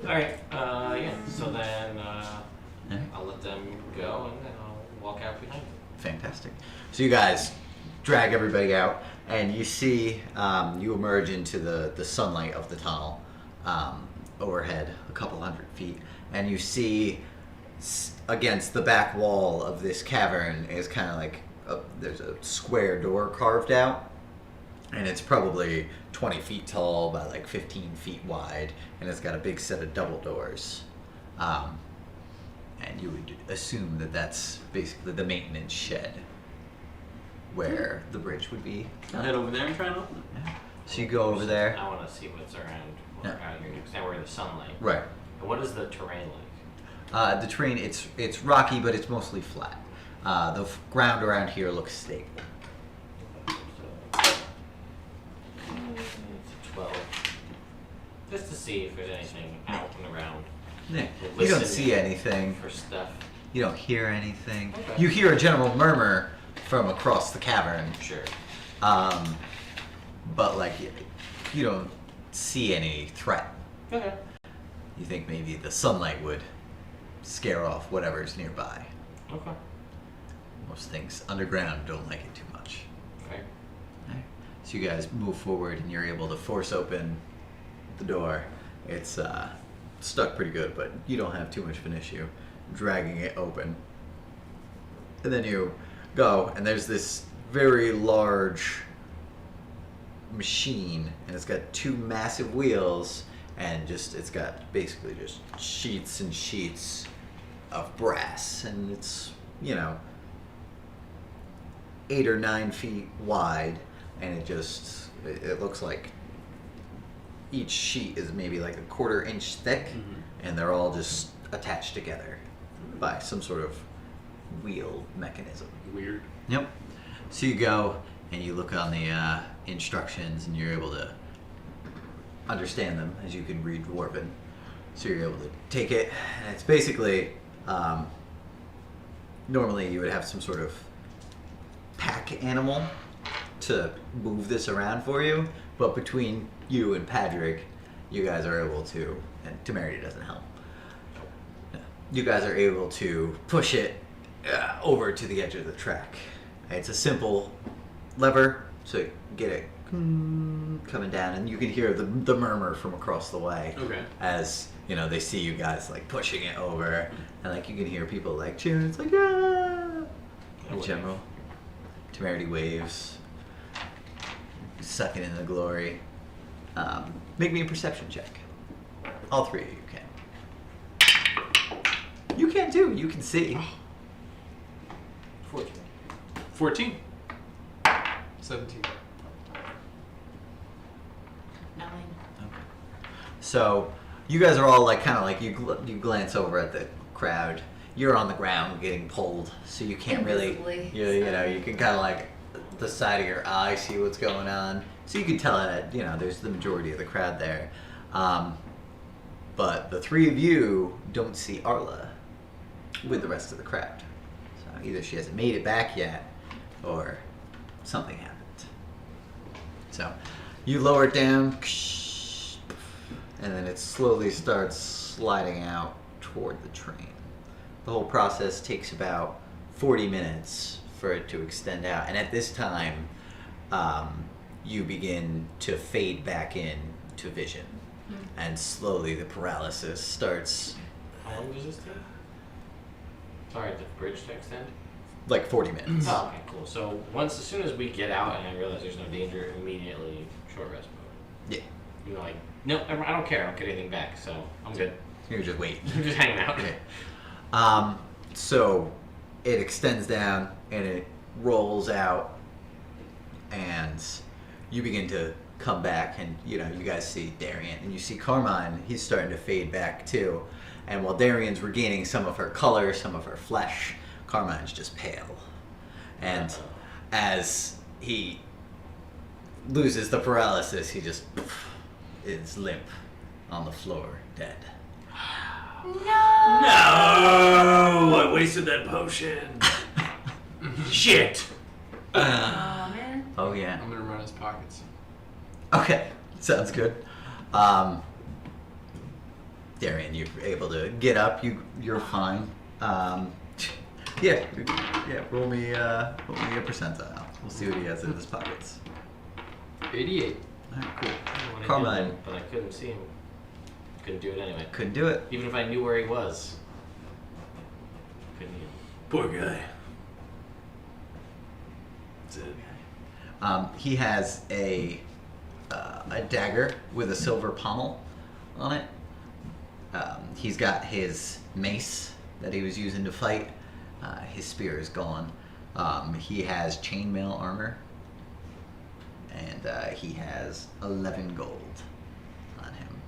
Alright, yeah, so then
Alright.
I'll let them go and then I'll walk out behind them.
Fantastic. So you guys drag everybody out, and you see you emerge into the sunlight of the tunnel overhead, a couple hundred feet, and you see against the back wall of this cavern is kind of like there's a square door carved out, and it's probably 20 feet tall by like 15 feet wide, and it's got a big set of double doors. And you would assume that that's basically the maintenance shed where the bridge would be.
I'll head over there and try and open it.
Yeah. So you go over there.
I want to see what's around
Yeah.
out here, because now we're in the sunlight.
Right.
And what is the terrain like?
The terrain, it's rocky, but it's mostly flat. The ground around here looks stable.
It's a 12. Just to see if there's anything out and around.
Yeah. You don't
Listen
see anything.
For stuff.
You don't hear anything.
Okay.
You hear a general murmur from across the cavern.
Sure.
But like you don't see any threat.
Okay.
You think maybe the sunlight would scare off whatever's nearby.
Okay.
Most things underground don't like it too much.
Okay.
Right. So you guys move forward and you're able to force open the door. It's stuck pretty good, but you don't have too much of an issue dragging it open. And then you go, and there's this very large machine, and it's got 2 massive wheels, and it's got basically just sheets and sheets of brass, and it's 8 or 9 feet wide, and it looks like each sheet is maybe like a 1/4 inch thick, and they're all just attached together by some sort of wheel mechanism.
Weird.
Yep. So you go and you look on the instructions, and you're able to understand them as you can read Dwarven. So you're able to take it, and it's basically normally you would have some sort of pack animal to move this around for you, but between you and Patrick, you guys are able to, and Temerity doesn't help, you guys are able to push it over to the edge of the track. It's a simple lever, so you get it coming down, and you can hear the murmur from across the way.
Okay.
As they see you guys like pushing it over, and like you can hear people like cheering. It's like ah. In general, Temerity waves, sucking in the glory. Make me a perception check. All 3 of you can. You can too. You can see.
14.
17.
9.
So you guys are all like kind of like you glance over at the crowd. You're on the ground getting pulled, so you can't really.
Invisibly,
You can kind of like the side of your eye see what's going on, so you can tell that there's the majority of the crowd there. But the 3 of you don't see Arla with the rest of the crowd. So either she hasn't made it back yet, or something happened. So you lower it down, and then it slowly starts sliding out toward the train. The whole process takes about 40 minutes for it to extend out, and at this time, you begin to fade back in to vision, and slowly the paralysis starts.
How long does this take? Sorry, the bridge to extend?
Like 40 minutes.
Oh, okay, cool. So as soon as we get out and I realize there's no danger, immediately short rest mode.
Yeah.
Like, no, I don't care. I don't get anything back, so I'm good.
You just wait.
I'm just hanging out.
Okay. So it extends down and it rolls out, and you begin to come back, and you guys see Darian, and you see Carmine. He's starting to fade back too, and while Darian's regaining some of her color, some of her flesh, Carmine's just pale. And as he loses the paralysis, he just is limp on the floor, dead.
No!
No! I wasted that potion. Shit.
Oh man.
Oh yeah.
I'm gonna run his pockets.
Okay, sounds good. Darian, you're able to get up. You're fine. Yeah. Roll me a percentile. We'll see what he has in his pockets.
88.
All right, cool.
I wanted
Carmine.
him, but I couldn't see him. Couldn't do it anyway.
Couldn't do it.
Even if I knew where he was. Couldn't even.
Poor guy. That's it.
He has a dagger with a silver pommel on it. He's got his mace that he was using to fight. His spear is gone. He has chainmail armor, and he has 11 gold on him.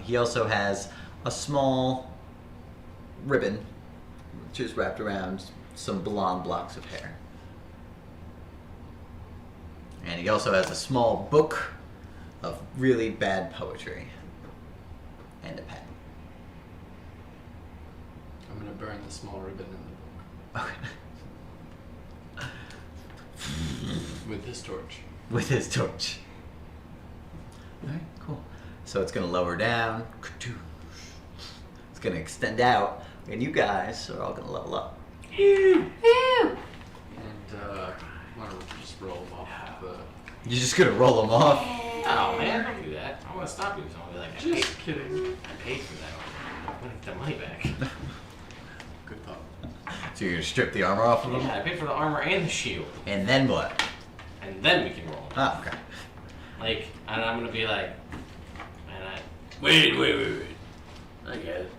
He also has a small ribbon, which is wrapped around some blonde blocks of hair. And he also has a small book of really bad poetry and a pen.
I'm gonna burn the small ribbon in the book
Okay.
with his torch.
With his torch. Alright, cool. So it's going to lower down. It's going to extend out. And you guys are all going to level up.
Woo!
And I'm gonna just roll him off the.
You're just going to roll them off?
Oh man, don't do want to stop you. So I'll be like,
Just kidding.
I paid for that. I'm going to get the money back.
Good thought.
So you're gonna strip the armor off of them?
Yeah, I paid for the armor and the shield.
And then what?
And then we can roll.
Oh, okay.
Like, and I'm going to be like, and I...
Wait. I get it.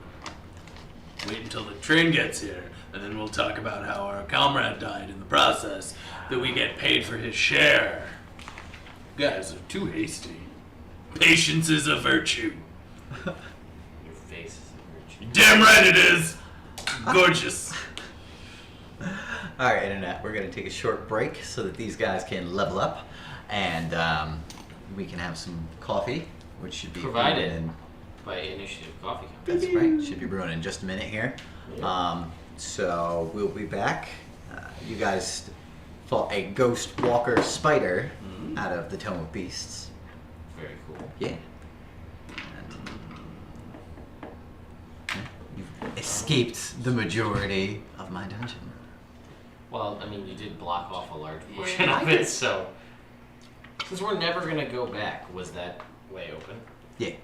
Wait until the train gets here, and then we'll talk about how our comrade died in the process, that we get paid for his share. You guys are too hasty. Patience is a virtue.
Your face is a virtue.
Damn right it is! Gorgeous.
Alright, Internet, we're gonna take a short break so that these guys can level up, and we can have some coffee, which should be
Provided.
brewing
By Initiative Coffee Company.
That's right, should be brewing in just a minute here.
Yeah.
So we'll be back. You guys fought a ghost walker spider out of the Tome of Beasts.
Very cool.
Yeah. And, you've escaped the majority of my dungeon.
Well, I mean, you did block off a large portion
Yeah,
of
I
it,
did.
so... Since we're never going to go back, was that way open?
Yeah.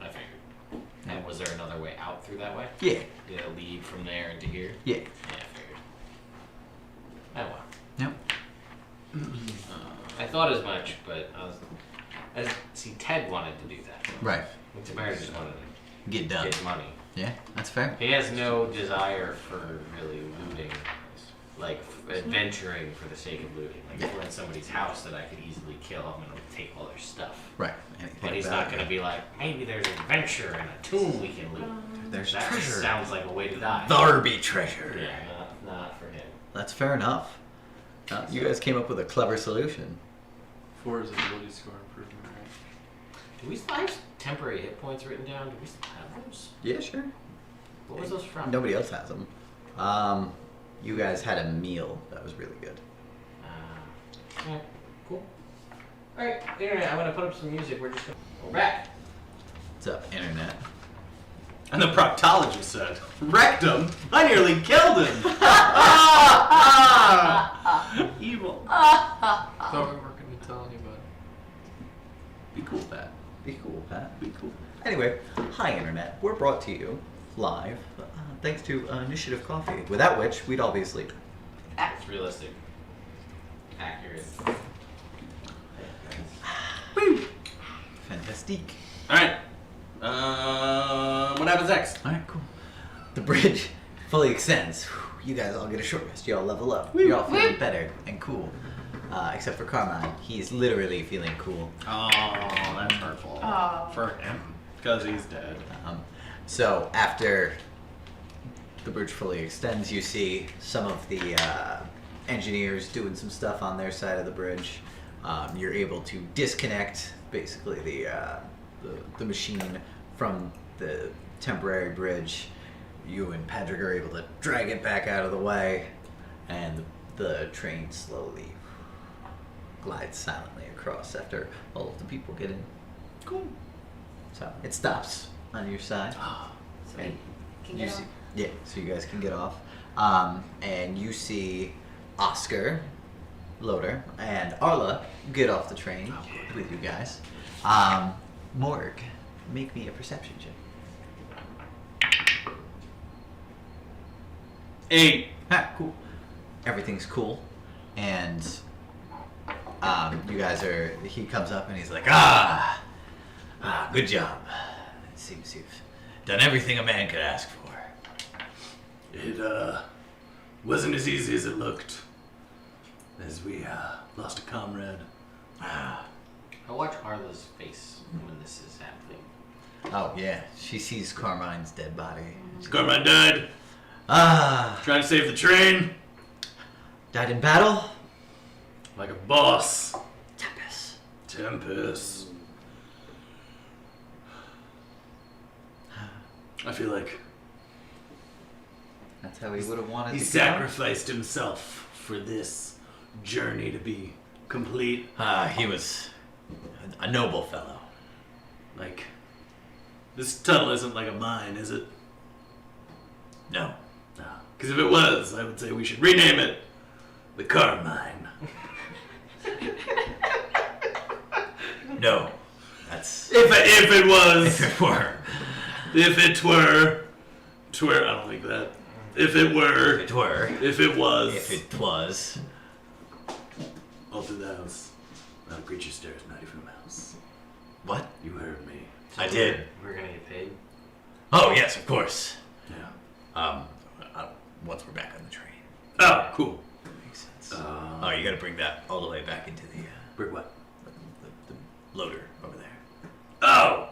I figured. And was there another way out through that way?
Yeah.
Did it lead from there into here?
Yeah.
Yeah, I figured. Oh well.
Nope.
I thought as much, but see, Ted wanted to do that.
Right.
And Tamara just wanted to
Get done.
get money.
Yeah, that's fair.
He has no desire for really looting, like adventuring for the sake of looting. Like if we're in somebody's house that I could easily kill, I'm gonna take all their stuff.
Right. Anything
But he's
about
not gonna
it.
be like, maybe there's adventure in a tomb we can loot.
There's
That
treasure.
just sounds like a way to die.
Tharby treasure.
Yeah, not for him.
That's fair enough. You guys came up with a clever solution.
4 is ability score improvement, right?
Do we still have temporary hit points written down? Do we still have those?
Yeah, sure.
What was those from?
Nobody else has them. You guys had a meal that was really good.
Alright, cool. Alright, Internet, I'm gonna put up some music. We're back.
What's up, Internet?
And the proctologist said, wrecked him. I nearly killed him. Evil.
Thought we weren't going to tell anybody.
Be cool, Pat.
Be cool, Pat.
Be cool.
Anyway, hi, Internet. We're brought to you live thanks to Initiative Coffee, without which we'd all be asleep.
It's realistic. Accurate.
Woo! Fantastique.
Alright. What happens next?
Alright, cool. The bridge fully extends. You guys all get a short rest. You all level up. You're all feeling better and cool. Except for Carmine. He's literally feeling cool.
Oh, that's hurtful.
Oh.
For him. Because he's dead.
So after the bridge fully extends, you see some of the engineers doing some stuff on their side of the bridge. You're able to disconnect basically the machine from the temporary bridge. You and Patrick are able to drag it back out of the way, and the train slowly glides silently across after all of the people get in.
Cool.
So it stops on your side.
So we can
You
get
see,
on.
yeah, so you guys can get off. And you see Oscar, Loader, and Arla get off the train with you guys. Morg, make me a perception check.
8.
Ah, cool. Everything's cool. And you guys are, he comes up and he's like, good job. It seems you've done everything a man could ask for.
It wasn't as easy as it looked, as we lost a comrade.
I'll watch Arla's face when this is happening.
Oh, yeah. She sees Carmine's dead body.
Carmine died,
Ah,
trying to save the train,
died in battle?
like a boss.
Tempest.
I feel like
That's how he would have wanted
he
to
sacrificed himself for this journey to be complete.
He was a noble fellow.
Like, this tunnel isn't like a mine, is it?
No.
Because if it was, I would say we should rename it the Carmine.
No. That's
If it was.
if it were.
If it were. I don't like that. If it were.
If it were.
If it was.
If it was.
All through the house. Not a creature stairs, not even a mouse.
What?
You heard me.
I did.
We're gonna get paid.
Oh yes, of course.
Yeah.
Once we're back on the train.
Oh, cool.
Makes sense. Oh, you gotta bring that all the way back into the
Bring what?
the loader over there.
Oh!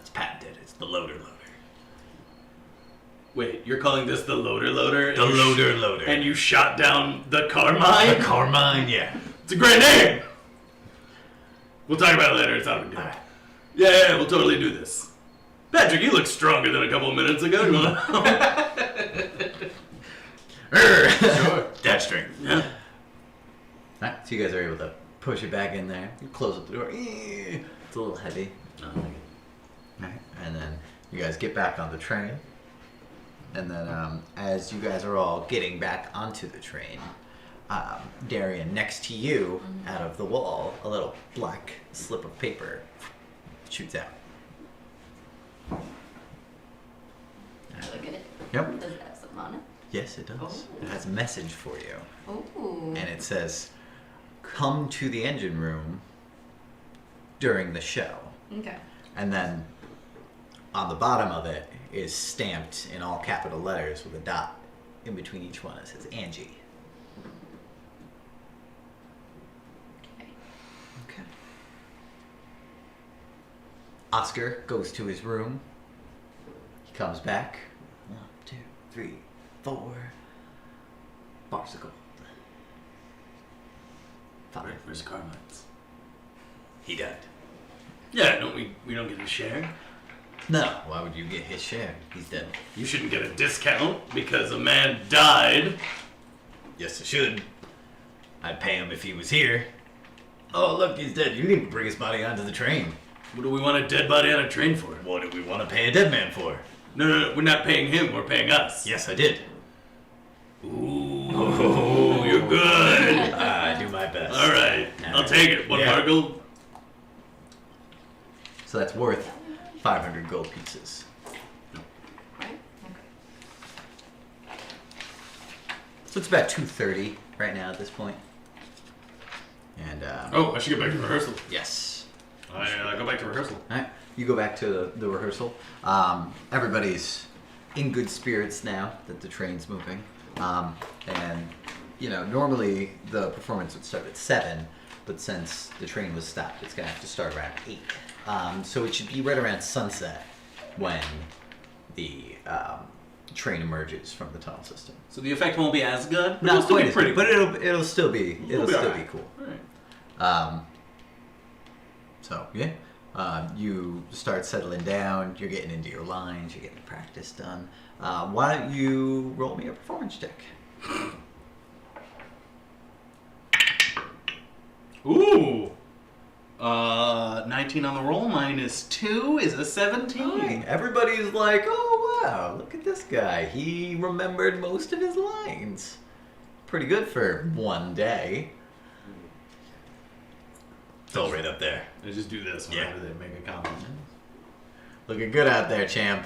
It's patented. It's the loader.
Wait, you're calling this the loader?
The loader.
And you shot down the Carmine?
The Carmine, yeah.
It's a great name! We'll talk about it later. It's not a big deal.
Alright.
Yeah, we'll totally do this. Patrick, you look stronger than a couple of minutes ago. You wanna...
Sure. Dash strength.
Yeah.
Alright, so you guys are able to push it back in there. You close up the door. It's a little heavy. Alright, and then you guys get back on the train. And then as you guys are all getting back onto the train, Darian, next to you, out of the wall, a little black slip of paper shoots out.
Look at it.
Yep.
Does it have something on it?
Yes, it does.
Oh.
It has a message for you.
Ooh.
And it says, "Come to the engine room during the show."
Okay.
And then on the bottom of it is stamped in all capital letters with a dot in between each one. It says Angie.
Okay.
Okay. Oscar goes to his room. He comes back. 1, 2, 3, 4. Bars of gold. 5.
Where's Carmine's?
He died.
Yeah, we don't get a share?
No, why would you get his share? He's dead.
You shouldn't get a discount because a man died.
Yes, I should. I'd pay him if he was here. Oh, look, he's dead. You didn't bring his body onto the train.
What do we want a dead body on a train for?
What do we want to pay a dead man for?
No, we're not paying him, we're paying us.
Yes, I did.
Ooh, you're good.
I do my best.
All right, I'll take it. One
Yeah.
bar gold.
So that's worth 500 gold pieces.
Right? Okay.
So it's about 2:30 right now at this point. And
Oh, I should get back to rehearsal.
yes.
I go back to rehearsal.
All right, you go back to the rehearsal. Everybody's in good spirits now that the train's moving. And you know, normally the performance would start at 7, but since the train was stopped, it's gonna have to start around 8. So it should be right around sunset when the train emerges from the tunnel system.
So the effect won't be as good.
Not
it'll still
quite
be
as
pretty
good, but it'll still be
alright.
cool.
All right.
So yeah, you start settling down. You're getting into your lines. You're getting practice done. Why don't you roll me a performance check?
Ooh. 19 on the roll minus 2 is a 17.
Everybody's like, "Oh wow, look at this guy. He remembered most of his lines. Pretty good for one day." It's all right up there.
I just do this whenever they make a comment.
Looking good out there, champ.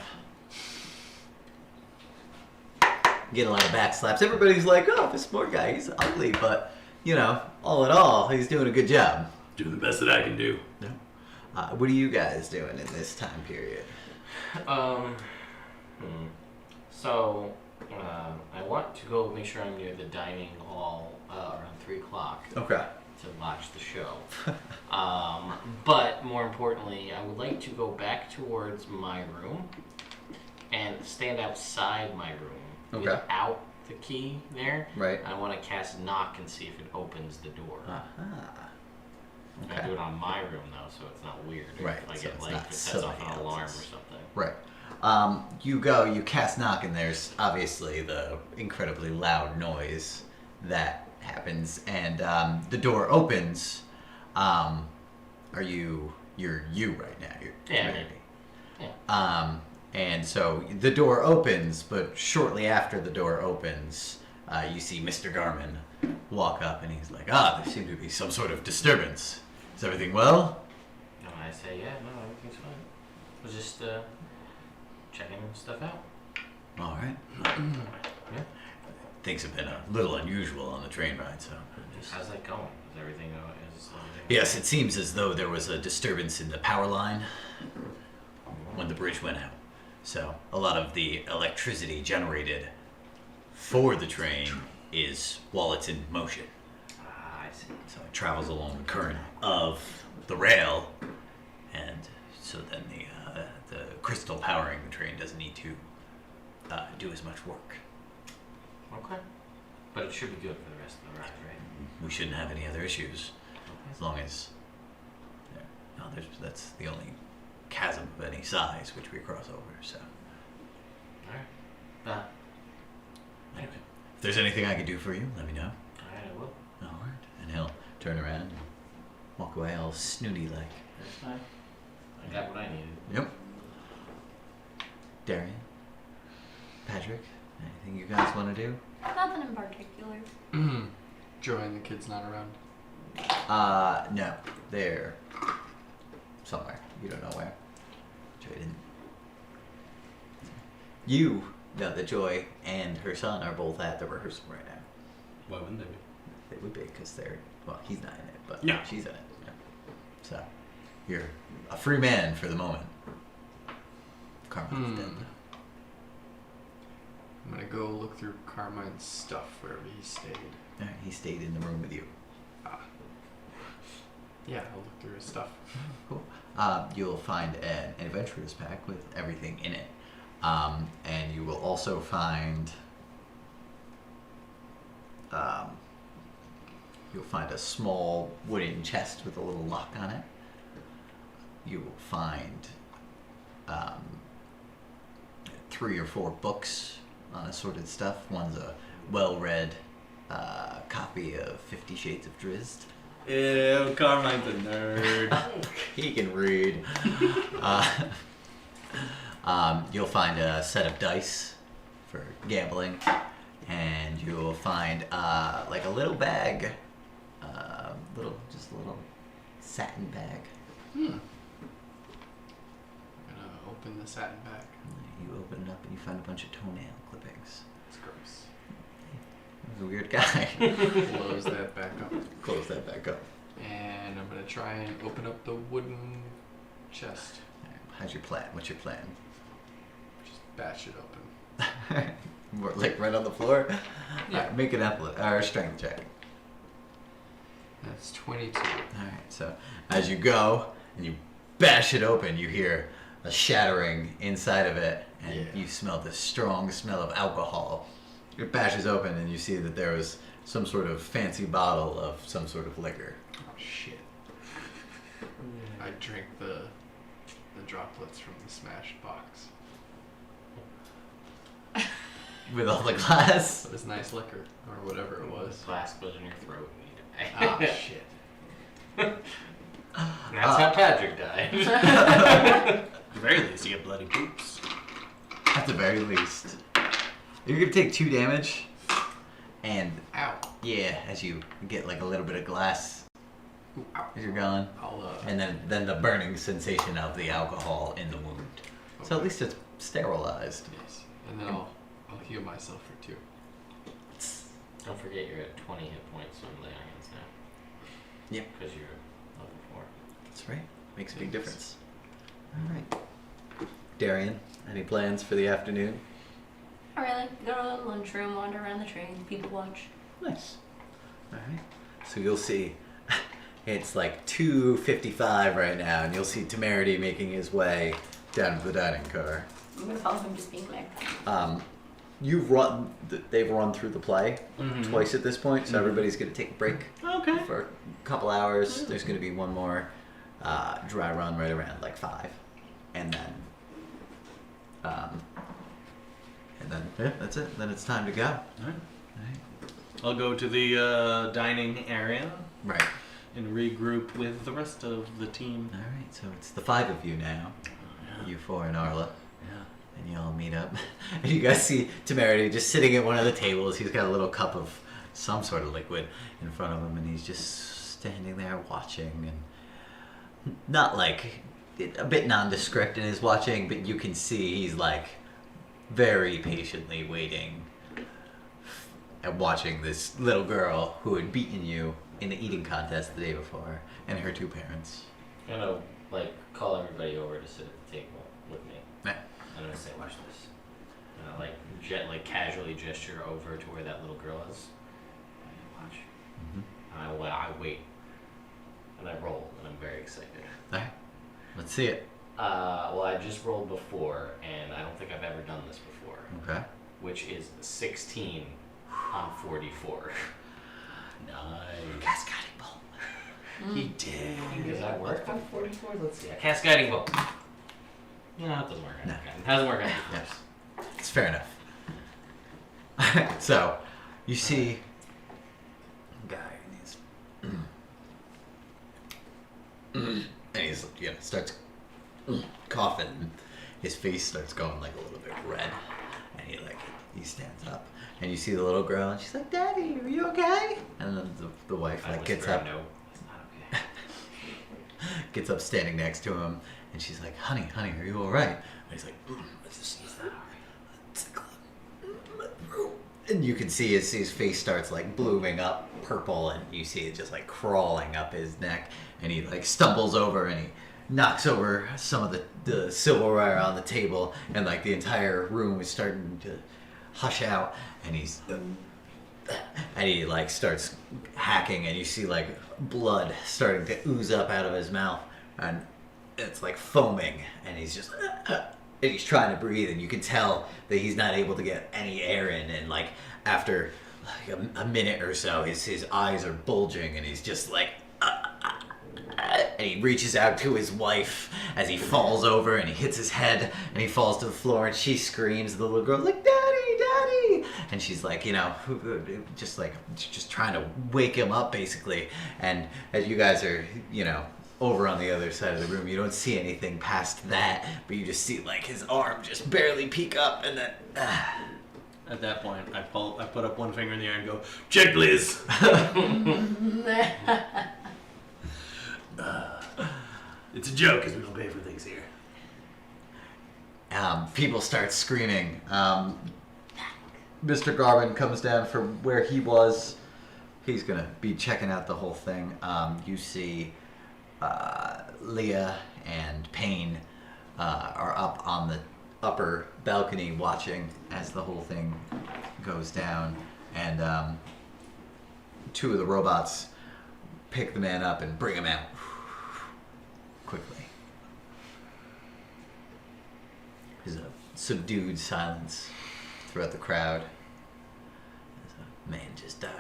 Getting a lot of back slaps. Everybody's like, "Oh, this poor guy, he's ugly," but you know, all in all, he's doing a good job.
Do the best that I can do.
No. What are you guys doing in this time period?
So, I want to go make sure I'm near the dining hall around 3 o'clock
Okay.
to watch the show. But more importantly, I would like to go back towards my room and stand outside my room
Okay.
without the key there.
Right.
I want to cast knock and see if it opens the door. I do
Okay.
it on my room though, so it's not weird.
Right,
If I
so
get
it's
like
not
if it sets off
somebody
an alarm or
else's.
something.
Right. You go, you cast knock, and there's obviously the incredibly loud noise that happens, and the door opens. You're you right now. You're
Yeah,
Trinity.
yeah.
And so the door opens, but shortly after the door opens, you see Mr. Garmin walk up, and he's like, "There seemed to be some sort of disturbance. Is everything well?"
No, I I say, yeah, no, everything's fine. We're just checking stuff out.
All right.
Yeah.
Things have been a little unusual on the train ride, so.
How's that going? Is everything
Yes, it seems as though there was a disturbance in the power line when the bridge went out. So a lot of the electricity generated for the train is while it's in motion.
I see.
So it travels along the current of the rail, and so then the crystal powering the train doesn't need to do as much work.
Okay. But it should be good for the rest of the ride, right?
We shouldn't have any other issues
Okay.
as long as that's the only chasm of any size which we cross over. So
Alright.
anyway, if there's anything I can do for you, let me know.
Alright, I will.
All right, and he'll turn around and walk away all snooty like.
That's fine. I got what I needed.
Yep. Darian, Patrick, anything you guys want to do?
Nothing in particular.
Joy and the kid's not around.
No, they're somewhere. You don't know where. Joy didn't. You know that Joy and her son are both at the rehearsal right now.
Why wouldn't they be?
They would be because they're, well, he's not in it, but
Yeah.
she's in it. Yeah. So, you're a free man for the moment. Carmen's dead.
I'm gonna go look through Carmine's stuff wherever he stayed.
Alright, he stayed in the room with you.
Yeah, I'll look through his stuff.
Cool. You'll find an adventurer's pack with everything in it. And you will also find you'll find a small wooden chest with a little lock on it. You will find 3 or 4 books on assorted stuff. One's a well-read copy of 50 Shades of Drizzt.
Ew, Carmine's a nerd.
He can read. You'll find a set of dice for gambling, and you'll find like a little bag, just a little satin bag.
I'm gonna open the satin bag.
You open it up and you find a bunch of toenail clippings.
It's gross.
He's a weird guy.
Close that back up.
Close that back up.
And I'm gonna try and open up the wooden chest.
How's your plan? What's your plan?
Just bash it open.
More like right on the floor?
Yeah.
Alright, make an strength check.
That's 22.
Alright, so as you go and you bash it open, you hear a shattering inside of it, and you smell the strong smell of alcohol. It bashes open and you see that there was some sort of fancy bottle of some sort of liquor.
Oh shit. I drank the droplets from the smashed box.
With all the glass?
It was nice liquor, or whatever it was.
Glass goes in your throat.
Ah, shit.
That's how Patrick died.
At the very least, you get bloody boots.
At the very least. You're gonna take 2 damage, and
Ow.
yeah, as you get like a little bit of glass
Ooh, ow.
as you're going,
I'll,
and then the burning sensation of the alcohol in the wound. So at
okay.
least it's sterilized.
Yes. And then I'll heal myself for 2.
Don't forget you're at 20 hit points on the irons now.
Yep.
Because you're level 4.
That's right. Makes a big difference. All right. Darian, any plans for the afternoon?
Not really. Go to the lunchroom, wander around the train, people watch.
Nice. All right. So you'll see, it's like 2:55 right now, and you'll see Temerity making his way down to the dining car.
I'm gonna follow him just being like,
They've run through the play twice at this point, so everybody's going to take a break
Okay.
for a couple hours. There's going to be one more dry run right around like 5, and then yeah, that's it. Then it's time to go.
Alright.
Right.
I'll go to the dining area
Right.
and regroup with the rest of the team.
All right. So it's the 5 of you now.
Yeah.
You 4 and Arla.
Yeah.
And you all meet up. And you guys see Temerity just sitting at one of the tables. He's got a little cup of some sort of liquid in front of him, and he's just standing there watching. And not like a bit nondescript in his watching, but you can see he's like very patiently waiting and watching this little girl who had beaten you in the eating contest the day before, and her two parents.
I'm gonna like call everybody over to sit at the table with me.
Yeah.
I'm gonna say, watch this. And I like casually gesture over to where that little girl is. Watch.
Mm-hmm.
And I wait. And I roll, and I'm very excited.
Alright, let's see it.
Well, I just rolled before, and I don't think I've ever done this before.
Okay.
Which is 16 on 44.
Nice.
Cascading bolt.
He did.
Does that work on 44? Let's see. A cascading bolt. No, it doesn't work on
No.
It hasn't worked on
Yes. It's fair enough. So, you see a guy and he's starts coughing. His face starts going like a little bit red, and he stands up, and you see the little girl, and she's like, "Daddy, are you okay?" And then the wife gets up,
No, it's not okay.
gets up, standing next to him, and she's like, "Honey, are you all right?" And he's like, and you can see his face starts like blooming up purple, and you see it just like crawling up his neck, and he like stumbles over and he knocks over some of the silverware on the table, and like the entire room is starting to hush out, and he like starts hacking, and you see like blood starting to ooze up out of his mouth, and it's like foaming, and he's just and he's trying to breathe, and you can tell that he's not able to get any air in, and like after like a minute or so his eyes are bulging, and he's just like and he reaches out to his wife as he falls over, and he hits his head, and he falls to the floor, and she screams. The little girl's like, "Daddy, Daddy!" And she's like, just trying to wake him up, basically. And as you guys are, over on the other side of the room, you don't see anything past that, but you just see like his arm just barely peek up, and then
At that point, I put up one finger in the air and go, "Check, please." It's a joke, because we don't pay for things here.
people start screaming. Mr. Garvin comes down from where he was. He's going to be checking out the whole thing. You see Leah and Payne are up on the upper balcony watching as the whole thing goes down. And two of the robots pick the man up and bring him out quickly. There's a subdued silence throughout the crowd. A man just died.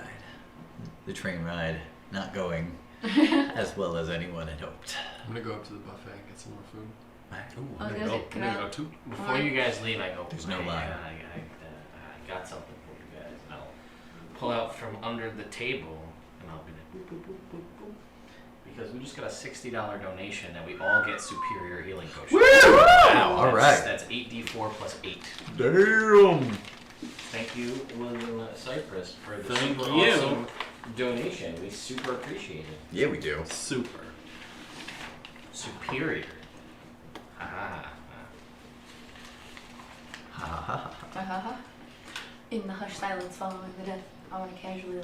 The train ride not going as well as anyone had hoped.
I'm gonna go up to the buffet and get some more food.
Ooh,
I was
I'm
gonna
gonna
say,
go.
can
I'm
I-
gonna go too.
Before you guys leave, I go,
There's no
"Man,
line."
I got something for you guys. And I'll pull out from under the table, and I'll be like, boop, boop, boop, boop, boop. Because we just got a $60 donation that we all get superior healing potions.
Wow, all right.
That's 8d4 plus 8.
Damn!
Thank you, William Cypress, for the
Thank
super
you.
awesome donation. We super appreciate it.
Yeah, we do.
Super.
Superior. Ah.
Ha ha ha.
In the hushed silence following the death, I want to casually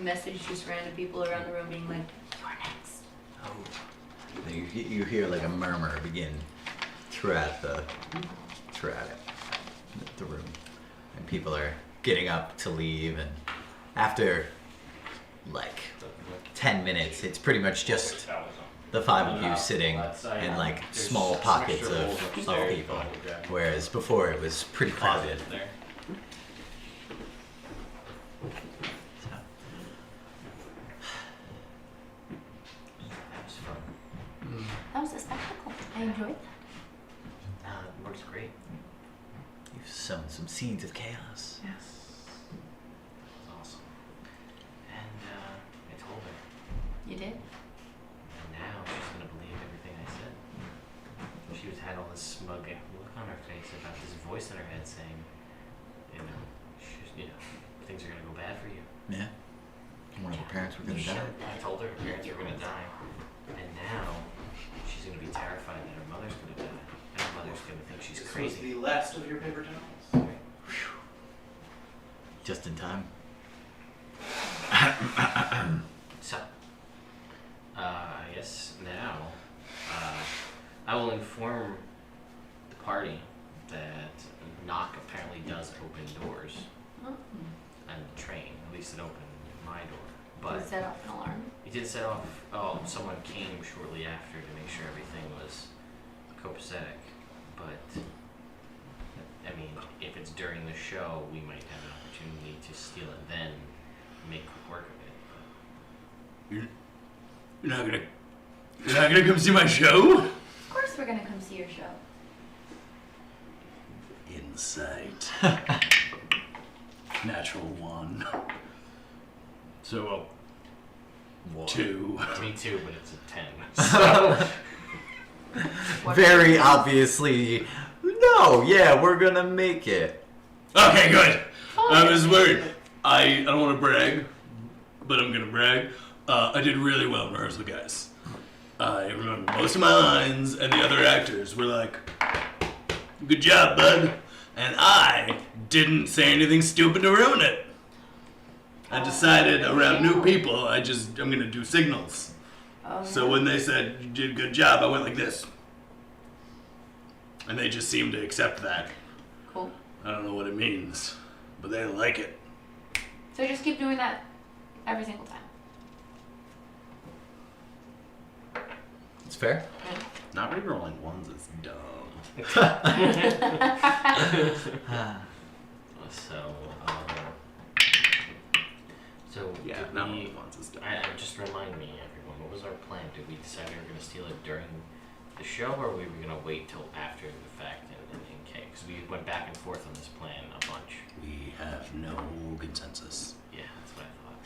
message just random people around the room, being like, "You're next."
Oh. You hear like a murmur begin throughout the room, and people are getting up to leave. And after like 10 minutes, it's pretty much just the five of you sitting in like small pockets of people, whereas before it was pretty crowded.
There. That was fun.
That was a spectacle. I enjoyed that.
It works great.
You've sown some seeds of chaos.
Yes. That was awesome. And I told her.
You did?
And now she's gonna believe everything I said. She had all this smug look on her face about this voice in her head saying, things are gonna go bad for you.
Yeah. One of her parents were gonna die.
I told her her parents were gonna die, and now gonna be terrified that her mother's gonna die. And her mother's gonna think she's
This was
crazy.
the last of your paper towels.
Just in time.
So, I guess now, I will inform the party that knock apparently does open doors
Oh.
on the train. At least it opened my door.
Did
But
it set off an alarm?
it did set off. Oh, someone came shortly after to make sure everything was copacetic. But I mean, if it's during the show, we might have an opportunity to steal it then, make quick work of it.
You're not gonna come see my show?
Of course we're gonna come see your show.
Insight. Natural 1. So,
Whoa.
2.
Me too, but it's a 10. So,
Very obviously, no, yeah, we're gonna make it.
Okay, good. I was worried. I don't want to brag, but I'm gonna brag. I did really well in rehearsal, guys. I remember most of my lines, and the other actors were like, "Good job, bud." And I didn't say anything stupid to ruin it. I decided around new people, I'm gonna do signals.
Oh,
So when they said you did a good job, I went like this. And they just seemed to accept that.
Cool.
I don't know what it means, but they like it.
So just keep doing that every single time.
It's fair.
Not rerolling ones is dumb.
So
Yeah,
did
not
we,
rolling ones is dumb.
just remind me, everyone, what was our plan? Did we decide we were going to steal it during the show, or were we going to wait till after the fact and in case? Because we went back and forth on this plan a bunch.
We have no consensus.
Yeah, that's what I thought.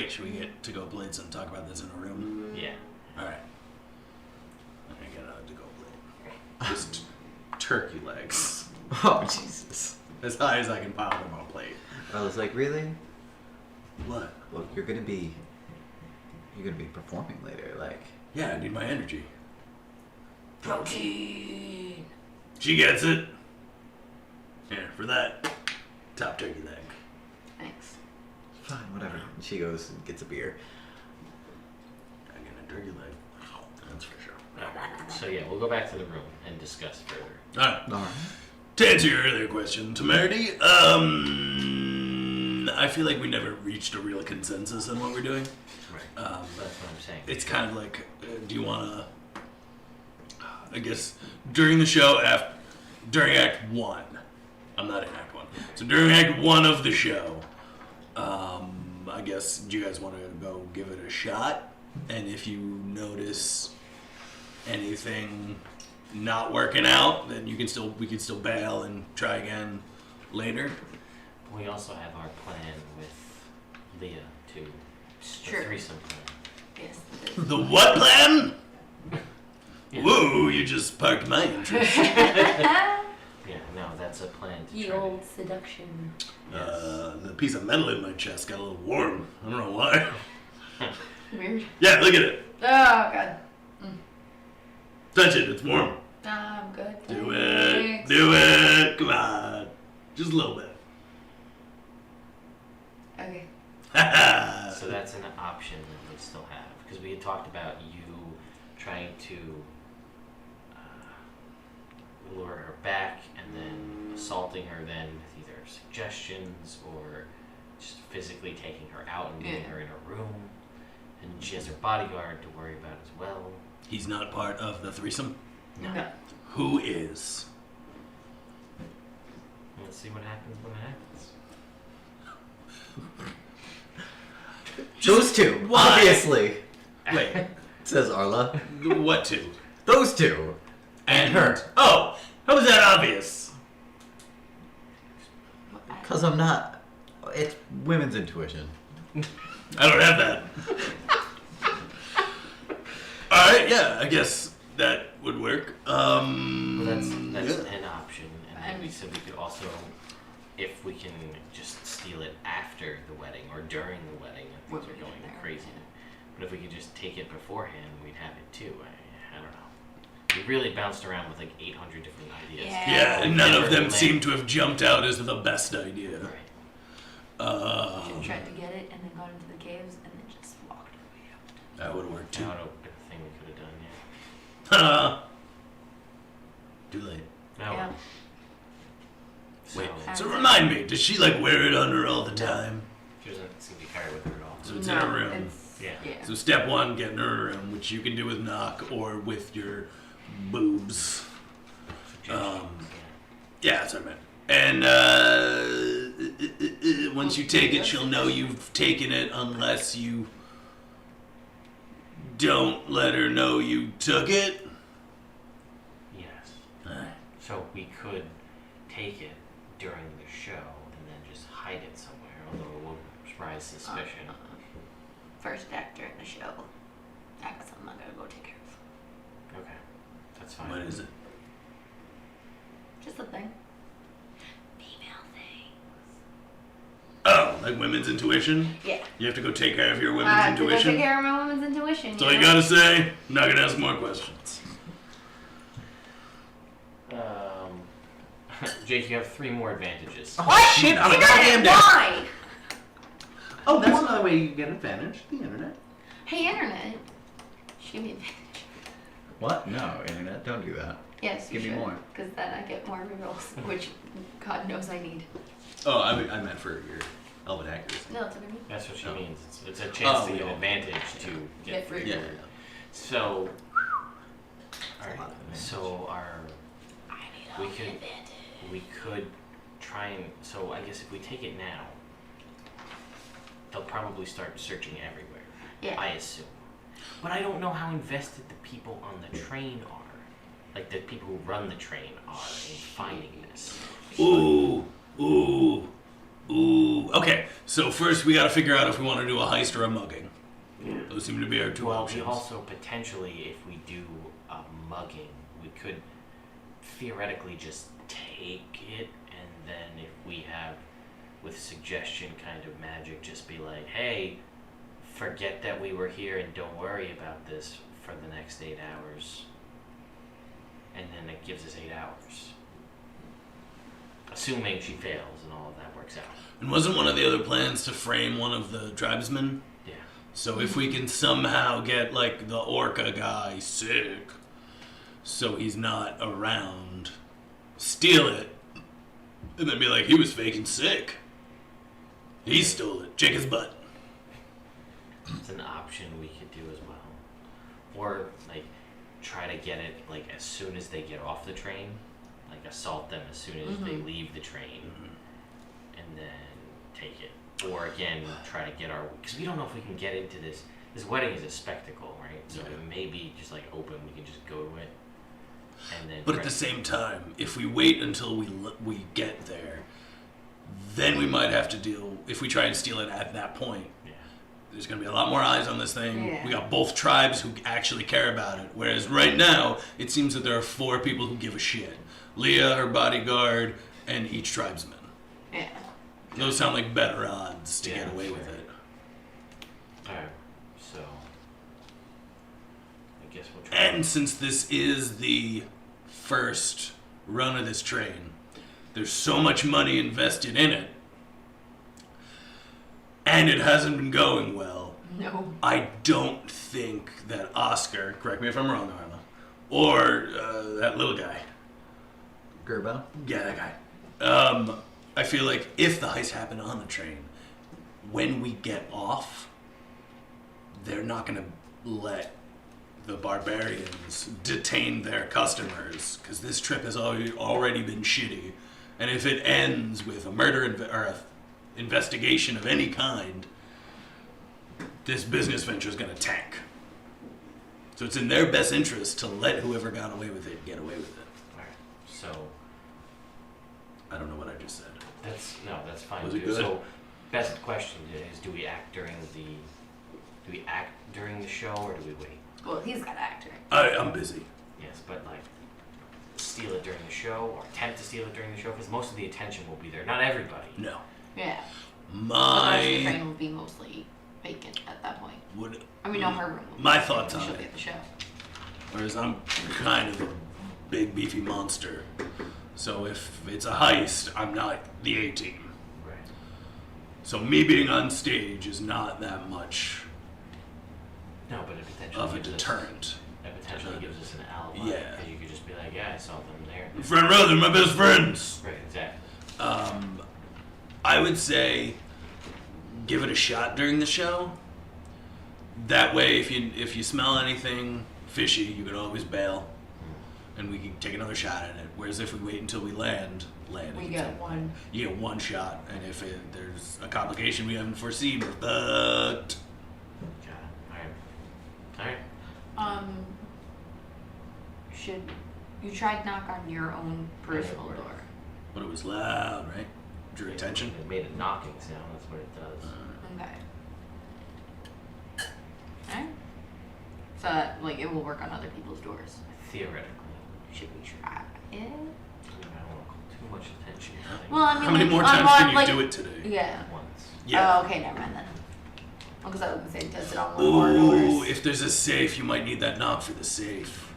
Should we get to go blades and talk about this in a room?
Yeah.
Alright. I get out to go blade.
Just turkey legs.
Oh, Jesus.
As high as I can pile them on a plate.
I was like, really?
What?
Look, you're gonna be performing later, like.
Yeah, I need my energy.
Protein.
She gets it. Yeah, for that, top turkey leg.
Thanks.
Fine, whatever. And she goes and gets a beer.
I get a turkey leg. That's for sure.
So yeah, we'll go back to the room and discuss further.
Alright.
Alright.
To answer your earlier question, Temerity, I feel like we never reached a real consensus on what we're doing.
Right. That's what I'm saying.
It's kind of like, do you want to, I guess, during the show, during Act 1, I'm not in Act 1, so during Act 1 of the show, I guess, do you guys want to go give it a shot? And if you notice anything not working out, then we can still bail and try again later.
We also have our plan with Leah too.
Sure.
The threesome plan.
Yes. it is.
The what plan?
Yeah.
Whoa, you just parked my interest.
Yeah, no, that's a plan to
Ye
try to-
old seduction.
The piece of metal in my chest got a little warm. I don't know why.
Weird.
Yeah, look at it.
Oh god.
Touch it, it's warm.
I'm good.
Do it.
Thanks.
Do it. Come on. Just a little bit.
Okay.
So that's an option that we still have because we had talked about you trying to lure her back and then assaulting her then with either suggestions or just physically taking her out and leaving
Yeah.
her in a room. And she has her bodyguard to worry about as well.
He's not part of the threesome.
No.
Who is?
Let's see what happens when it happens.
Those two,
Why?
obviously,
Wait,
says Arla.
what two?
Those two. And her.
Oh, how was that obvious?
Because I'm not. It's women's intuition.
I don't have that. Alright, yeah, I guess that would work.
Well, that's
yeah.
an option, and then we said we could also, if we can just steal it after the wedding or during the wedding, and things are going crazy. But if we could just take it beforehand, we'd have it too. I don't know. We really bounced around with like 800 different ideas.
Yeah, and none of them
Never
seem to have jumped out as the best idea.
Right.
Should have tried to get it and then gone into the caves and then just walked away out.
That would work too.
That would have been a thing we could have done,
Too late.
yeah.
Yeah.
So,
Wait,
Um,
so remind me, does she like wear it on her all the time?
she doesn't seem to be carried with her at all.
So it's in her room.
It's,
Yeah.
So step one, get in her room, which you can do with knock or with your boobs. Yeah, that's what I meant. And once you take it, she'll know you've taken it unless you don't let her know you took it.
Yes. So we could take it during the show and then just hide it somewhere, although it will rise suspicion.
First act during the show. That's something I'm gonna go take care of.
Okay, that's fine.
What is it?
Just a thing. Female thing.
Oh, like women's intuition?
Yeah.
You have to go take care of your
I
women's
have to go
intuition?
take care of my women's intuition.
That's all you gotta say. I'm not gonna ask more questions.
Jake, you have 3 more advantages.
What?
Shit, on a
Internet,
goddamn day.
why?
Oh, that's another way you get advantage. The internet.
Hey, internet. Just give me advantage.
What? No, internet. Don't do that.
Yes, you
Give me
should.
more.
Because then I get more rerolls, which God knows I need.
Oh, I meant for your elven accuracy.
No, it's okay.
That's what she
Oh.
means. It's a chance
Oh,
to get
yeah.
advantage to
Get
get
free.
free.
Yeah.
So,
a lot of advantage.
so
I need
We
all the
could-
advantage.
we could try and, so I guess if we take it now, they'll probably start searching everywhere.
Yeah.
I assume. But I don't know how invested the people on the train are. Like the people who run the train are in finding this.
Ooh. Okay, so first we gotta figure out if we want to do a heist or a mugging.
Yeah.
Those seem to be our two
Well, we
options.
also potentially, if we do a mugging, we could theoretically just take it, and then if we have, with suggestion kind of magic, just be like, hey, forget that we were here and don't worry about this for the next 8 hours. And then it gives us 8 hours. Assuming she fails and all of that works out.
And wasn't one of the other plans to frame one of the tribesmen?
Yeah.
So if we can somehow get like the orca guy sick, so he's not around, steal it, and then be like, he was faking sick. He stole it. Check his butt.
It's an option we could do as well. Or, like, try to get it, like, as soon as they get off the train. Like, assault them as soon as they leave the train. And then take it. Or, again, try to get our... Because we don't know if we can get into this. This wedding is a spectacle, right? So
Yeah.
it may be just, like, open. We can just go to it. And then...
But at the same time, if we wait until we get there, then we might have to deal, if we try and steal it at that point,
Yeah.
there's going to be a lot more eyes on this thing.
Yeah.
We got both tribes who actually care about it. Whereas right now, it seems that there are 4 people who give a shit. Leah, her bodyguard, and each tribesman.
Yeah.
Those sound like better odds to
Yeah,
get away with
sure.
it.
Alright. So... I guess we'll try...
And since this is the first run of this train, there's so much money invested in it, and it hasn't been going well.
No.
I don't think that Oscar, correct me if I'm wrong, Arla, or that little guy,
Gerbo?
yeah, that guy. I feel like if the heist happened on the train, when we get off, they're not going to let the barbarians detain their customers, because this trip has already been shitty. And if it ends with a murder or a investigation of any kind, this business venture is going to tank. So it's in their best interest to let whoever got away with it get away with it.
Alright. So...
I don't know what I just said.
That's fine.
Was it
too.
good?
So, best question is: do we act during the show, or do we wait?
Well, he's got to act right.
I'm busy.
Yes, but like steal it during the show, or attempt to steal it during the show, because most of the attention will be there. Not everybody.
No.
Yeah. Otherwise, the
My
train will be mostly vacant at that point.
would
I mean, no, her room will be
My
vacant,
thoughts
and
on
she'll
it.
be at the show.
Whereas I'm kind of a big beefy monster. So if it's a heist, I'm not the A-team.
Right.
So me being on stage is not that much
No, but it potentially
of a
gives us-
deterrent.
It potentially gives us an alibi.
Yeah.
Because you could just be like, yeah, I saw them there.
Front row, they're my best friends.
Right, exactly.
I would say give it a shot during the show. That way, if you smell anything fishy, you can always bail, and we can take another shot at it. Whereas if we wait until we land
We
it.
get one.
You get one shot, and if there's a complication we haven't foreseen, we're fucked.
Got it. Alright.
Should you try to knock on your own personal door?
But it was loud, right? Drew attention.
It made a knocking sound, that's what it does.
Okay. Alright. So that, like, it will work on other people's doors.
Theoretically.
Should we try it?
I don't want to call too much attention.
Well, I mean,
How many
like,
more
on
times
one,
can you
like,
do it today?
Yeah.
Once.
Yeah.
Oh, okay, never mind then. Well, because I was gonna say, does it on one more
Ooh,
doors?
if there's a safe, you might need that knock for the safe.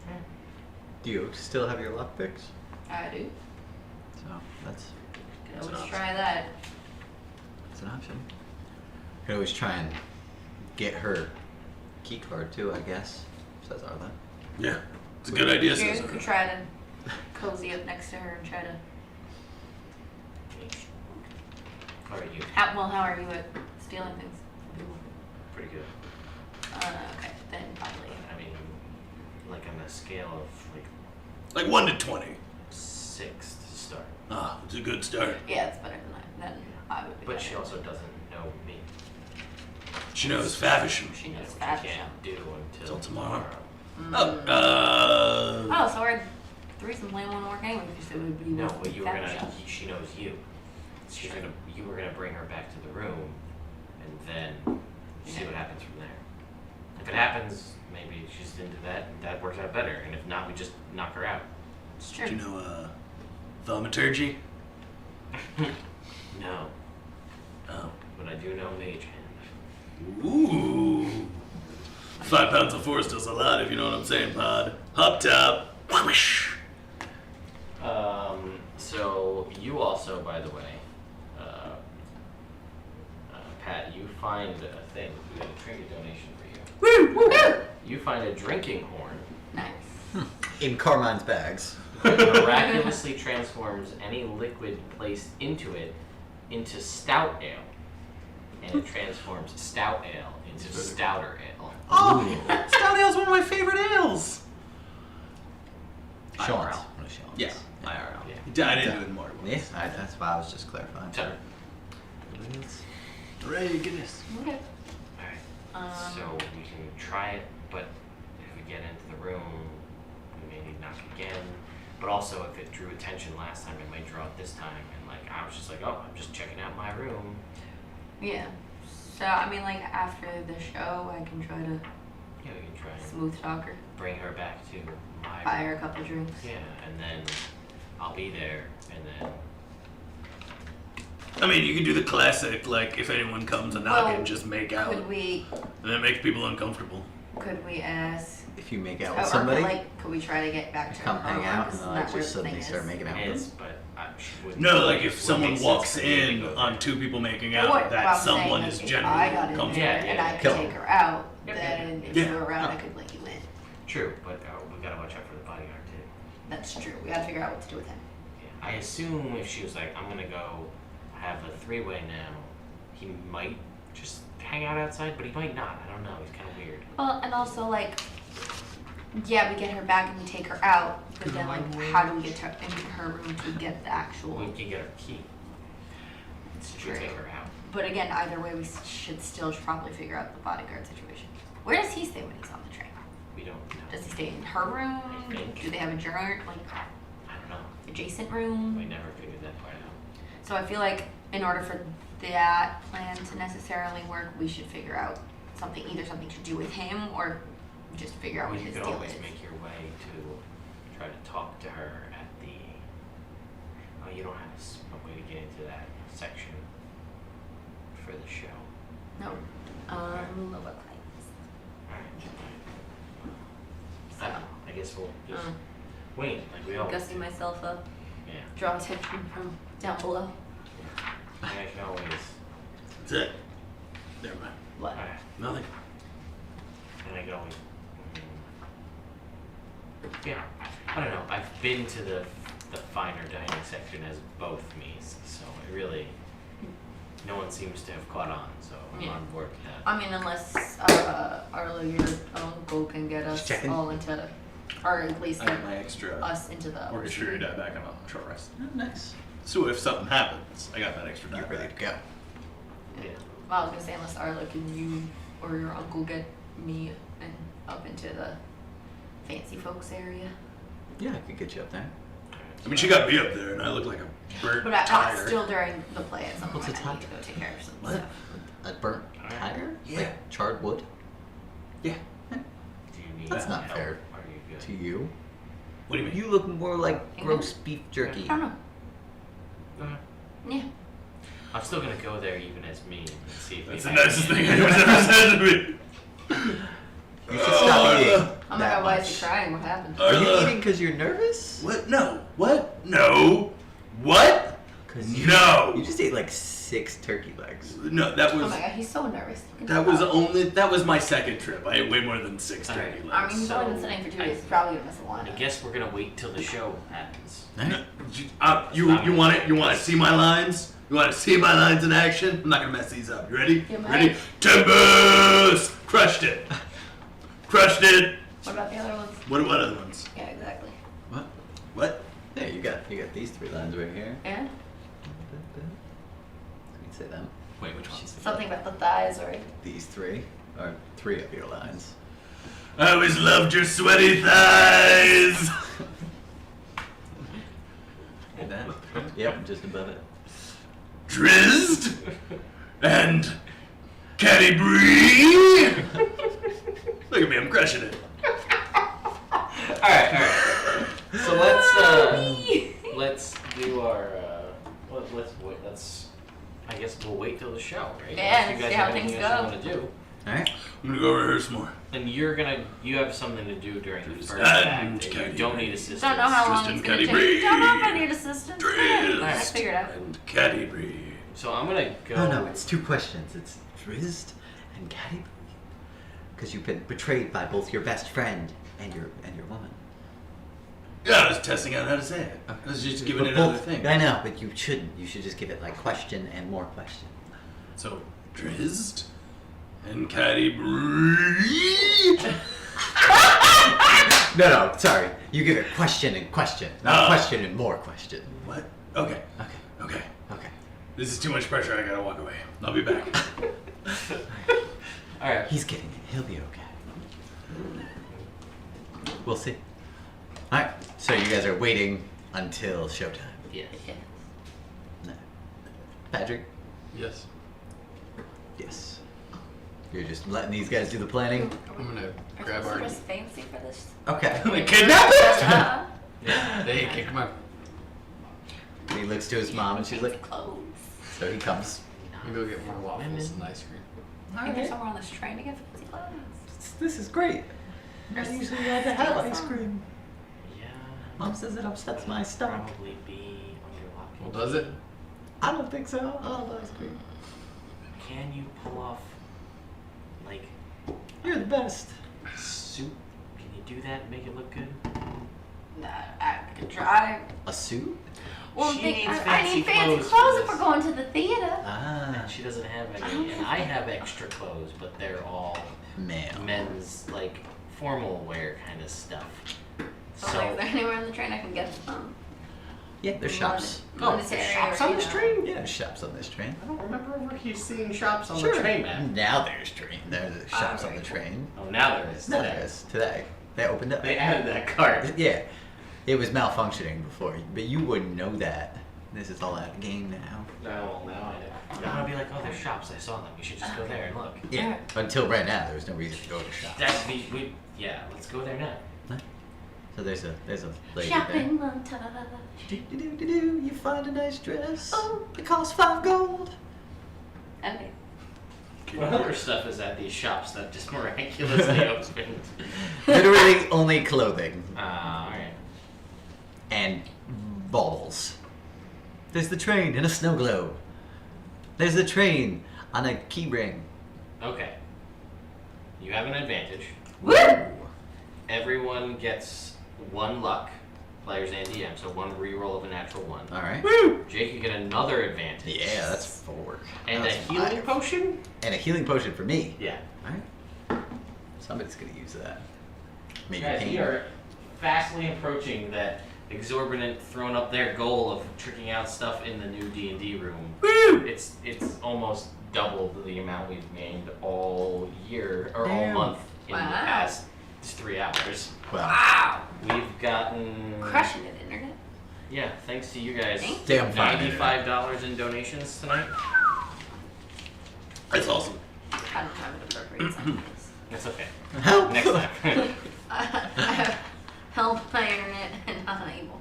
Yeah.
Do you still have your lockpicks?
I do.
So that's
Could
That's an
always
option.
try that.
an option. You could always try and get her key card too, I guess. Says Arlen.
Yeah, it's a good idea,
You
Cesar.
could try to cozy up next to her and try to.
How are you?
How are you at stealing things from people?
Pretty good.
Okay, then probably.
I mean, like on a scale of like
Like 1 to 20.
6 to start.
Ah, it's a good start.
Yeah, it's better than that. Then I would be.
But
better.
she also doesn't know me.
She knows Favisham.
She
You know,
knows
which
fashion.
you can't do until
Till tomorrow.
tomorrow.
Oh, so our threesome plan won't work anyway. Because it would be
No,
with
but you were gonna.
fashion.
She knows you. You were gonna bring her back to the room, and then see what happens from there. If it happens, maybe she's into that, and that works out better. And if not, we just knock her out.
It's true.
Do you know, thaumaturgy?
No,
Oh.
but I do know Mage Hand.
Ooh. 5 pounds of force does a lot, if you know what I'm saying, Pod. Hop top. Whoosh.
So you also, by the way, Pat, you find a thing. We got a trinket donation for you.
Woo! Woo!
You find a drinking horn
Nice.
In Carmine's bags.
that miraculously transforms any liquid placed into it into stout ale, and it transforms stout ale into stouter ale.
Oh, stout ale's one of my favorite ales.
Sean's.
IRL.
One of Sean's.
Yeah, IRL.
Yeah.
I didn't do it more.
Yeah, that's why I was just clarifying.
So,
Hooray, goodness.
Okay.
alright. So we can try it, but if we get into the room, we may need to knock again. But also, if it drew attention last time, it might draw it this time. And like, I was just like, oh, I'm just checking out my room.
Yeah. So I mean, like after the show, I can try to
Yeah, we can try and
smooth talk her,
bring her back to my
buy her a couple drinks.
Yeah, and then I'll be there, and then
I mean, you can do the classic, like, if anyone comes a knocking,
Well,
just make out.
Could we
And that makes people uncomfortable.
ask?
If you make out
Or
with
could,
somebody,
like, could we try to get back to
come
her
hang
room?
out, and
Isn't
then
that
like
where
just
the
suddenly
thing
start
is?
making out
it
with
is,
them.
but she wouldn't.
No, like if
wouldn't
someone
make
walks
sense for me to
in
go there.
on 2 people making
Well,
out, that
I'm saying,
someone
like,
is
if
generally
I got in
comfortable.
there
Yeah,
and I
yeah.
could
Kill
take
her.
her out,
Yep,
then if
Yeah.
you were around, I
Oh.
could let you in.
True, but we gotta watch out for the bodyguard too.
That's true. We gotta figure out what to do with him.
Yeah. I assume if she was like, I'm gonna go have a 3-way now, he might just hang out outside, but he might not. I don't know. He's kind of weird.
Well, and also like, yeah, we get her back and we take her out, but then like, how do we get to into her room to get the actual?
We can get her key.
It's
We'll
true.
take her out.
But again, either way, we should still probably figure out the bodyguard situation. Where does he stay when he's on the train?
We don't know.
Does he stay in her room?
I think.
Do they have a journal, like
I don't know.
adjacent
We
room?
never figured that part out.
So I feel like in order for that plan to necessarily work, we should figure out something, either something to do with him or just figure out
Well,
what
you
his
could
deal
always
is.
make your way to try to talk to her at the. Oh, you don't have a way to get into that section for the show.
No. Lower claims.
Alright. we'll just wait, like we always
Gussing myself up.
Yeah.
Draw attention from down below.
I can always.
That's it. Never mind.
What?
Alright.
Nothing.
And I can always. Yeah. I don't know. I've been to the finer dining section as both me's, so it really. No one seems to have caught on, so I'm on board with that.
I mean, unless Arlo, your uncle, can get us
checking.
all into, or at least
I
get
got my extra
us into the.
orchestrator die back on a short rest.
Oh, nice.
So if something happens, I got that extra die
You're ready to
back.
go.
Yeah.
Well, I was gonna say, unless Arlo, can you or your uncle get me and up into the fancy folks area?
Yeah, I could get you up there.
I mean, she got me up there, and I look like a burnt
But
tire.
still during the play at some
What's
point,
a
I need to
tire?
go take care of some
What?
stuff.
A burnt tire?
Yeah.
Like charred wood?
Yeah.
Do you need
That's not
help?
fair.
Are you good?
To you?
What do you mean?
You look more like
Hang
gross beef jerky.
I don't know.
Okay.
Yeah.
I'm still gonna go there even as me and see if
That's the
maybe I
nicest
can-
thing anyone's ever said to me.
You should stop eating.
Oh my
that
god, why is
much.
he crying? What happened?
Are you eating because you're nervous?
What? No. What? No. What?
Because you
No.
You just ate like 6 turkey legs.
No, that
Oh
was
my god, he's so nervous. You can
that was
tell.
only that was my second trip. I ate way more than 6 turkey
Alright.
legs.
I mean, he's only been
So,
sitting for 2
I-
days. He's probably gonna miss a line.
I guess we're gonna wait till the show happens.
No, you want it? You want to see my lines? You want to see my lines in action? I'm not gonna mess these up. You ready?
You
Ready?
might.
Tempest! Crushed it. Crushed it.
What about the other ones?
What other ones?
Yeah, exactly.
What?
What?
Yeah, you got these 3 lines right here.
And
You can say them.
Wait, which ones?
something about the thighs, or
These 3 are 3 of your lines.
I always loved your sweaty thighs.
Like that? Yep, just above it.
Drizzt and Caddy Bree. Look at me, I'm crushing it.
Alright. So let's do our let's I guess we'll wait till the show, right?
Yeah,
Unless you guys
see how
have anything
things
else
go.
you want to do.
Alright.
I'm gonna go rehearse more.
And you have something to do during the first
And
act. And you
Caddy
don't
Bree.
need assistance.
don't know how long
Tristan
it's gonna
Caddy
take.
Bree.
Don't know if I need assistance. I
Drizzt
figured out.
and Caddy Bree.
So I'm gonna go.
No, it's 2 questions. It's Drizzt and Caddy. Because you've been betrayed by both your best friend and your woman.
Yeah, I was testing out how to say it. I was just giving
But
it another
both-
thing.
I know, but you shouldn't. You should just give it like question and more question.
So, Drizzt and Caddy Bree.
No, sorry. You give it question and question, not
Oh.
question and more question.
What? Okay.
Okay,
Okay.
okay.
This is too much pressure. I gotta walk away. I'll be back.
All right.
He's getting it. He'll be okay. We'll see. All right. So you guys are waiting until showtime.
Yeah.
Yeah.
No. Patrick.
Yes.
Yes. You're just letting these guys do the planning.
I'm gonna
Are
grab
you
our.
just fancy for this?
Okay.
They kidnapped it?
Uh,
They kicked my.
He looks to his mom and she's like,
clothes.
so he comes.
I'm gonna go get more waffles and ice cream.
I think there's somewhere on this train to get fancy clothes.
This is great. You're not usually allowed to have ice cream.
Yeah.
Mom says it upsets my stomach.
Probably be when you're walking.
Well, does it?
I don't think so. I love ice cream.
Can you pull off like
You're the best.
a suit? Can you do that and make it look good?
Nah, I could try.
A suit?
Well,
She
think,
needs
I need
fancy
fancy
clothes
clothes
for
if we're
this.
going to the theater.
Ah,
And she doesn't have any, and I have extra clothes, but they're all
man.
men's like formal wear kind of stuff.
So, like, is there anywhere on the train I can get them?
Yeah, there's shops.
Monetary
shops
or,
on
you
this
know.
train?
Yeah, there's shops on this train.
I don't remember ever seeing shops on
Sure.
the train map.
Now there's train. There's shops on
very
the
cool.
train.
Oh, now there is.
No,
today.
there is today. They opened up.
They added that card.
Yeah, it was malfunctioning before, but you wouldn't know that. This is all out of game now.
Oh, well, now I know. I'm gonna be like, oh, there's shops. I saw them. We should just go there and look.
Yeah. Until right now, there was no reason to go to shops.
That's yeah. Let's go there now.
So there's a lady
Shopping
there.
montage.
Do. You find a nice dress.
Oh.
It costs 5 gold.
Okay.
What other stuff is at these shops that just miraculously opened?
Literally only clothing
Alright.
and balls. There's the train in a snow globe. There's the train on a key ring.
Okay. You have an advantage.
Woo!
Everyone gets 1 luck, players and DM, so 1 reroll of a natural 1.
All right.
Jake, you get another advantage.
Yeah, that's 4.
And a
That's
healing
5.
potion?
And a healing potion for me.
Yeah.
All right. Somebody's gonna use that. Maybe
Guys,
Kane.
we are fastly approaching that exorbitant thrown up there goal of tricking out stuff in the new D&D room.
Woo!
It's almost double the amount we've made all year, or all
Damn.
month in the
Wow.
past 3 hours.
Well,
Wow.
We've gotten...
Crushing it, internet.
Yeah, thanks to you guys.
Thank
damn fine.
$95 in donations tonight.
That's awesome.
I don't have an appropriate sentence.
That's okay.
Help!
Next time.
I have help my internet and unable.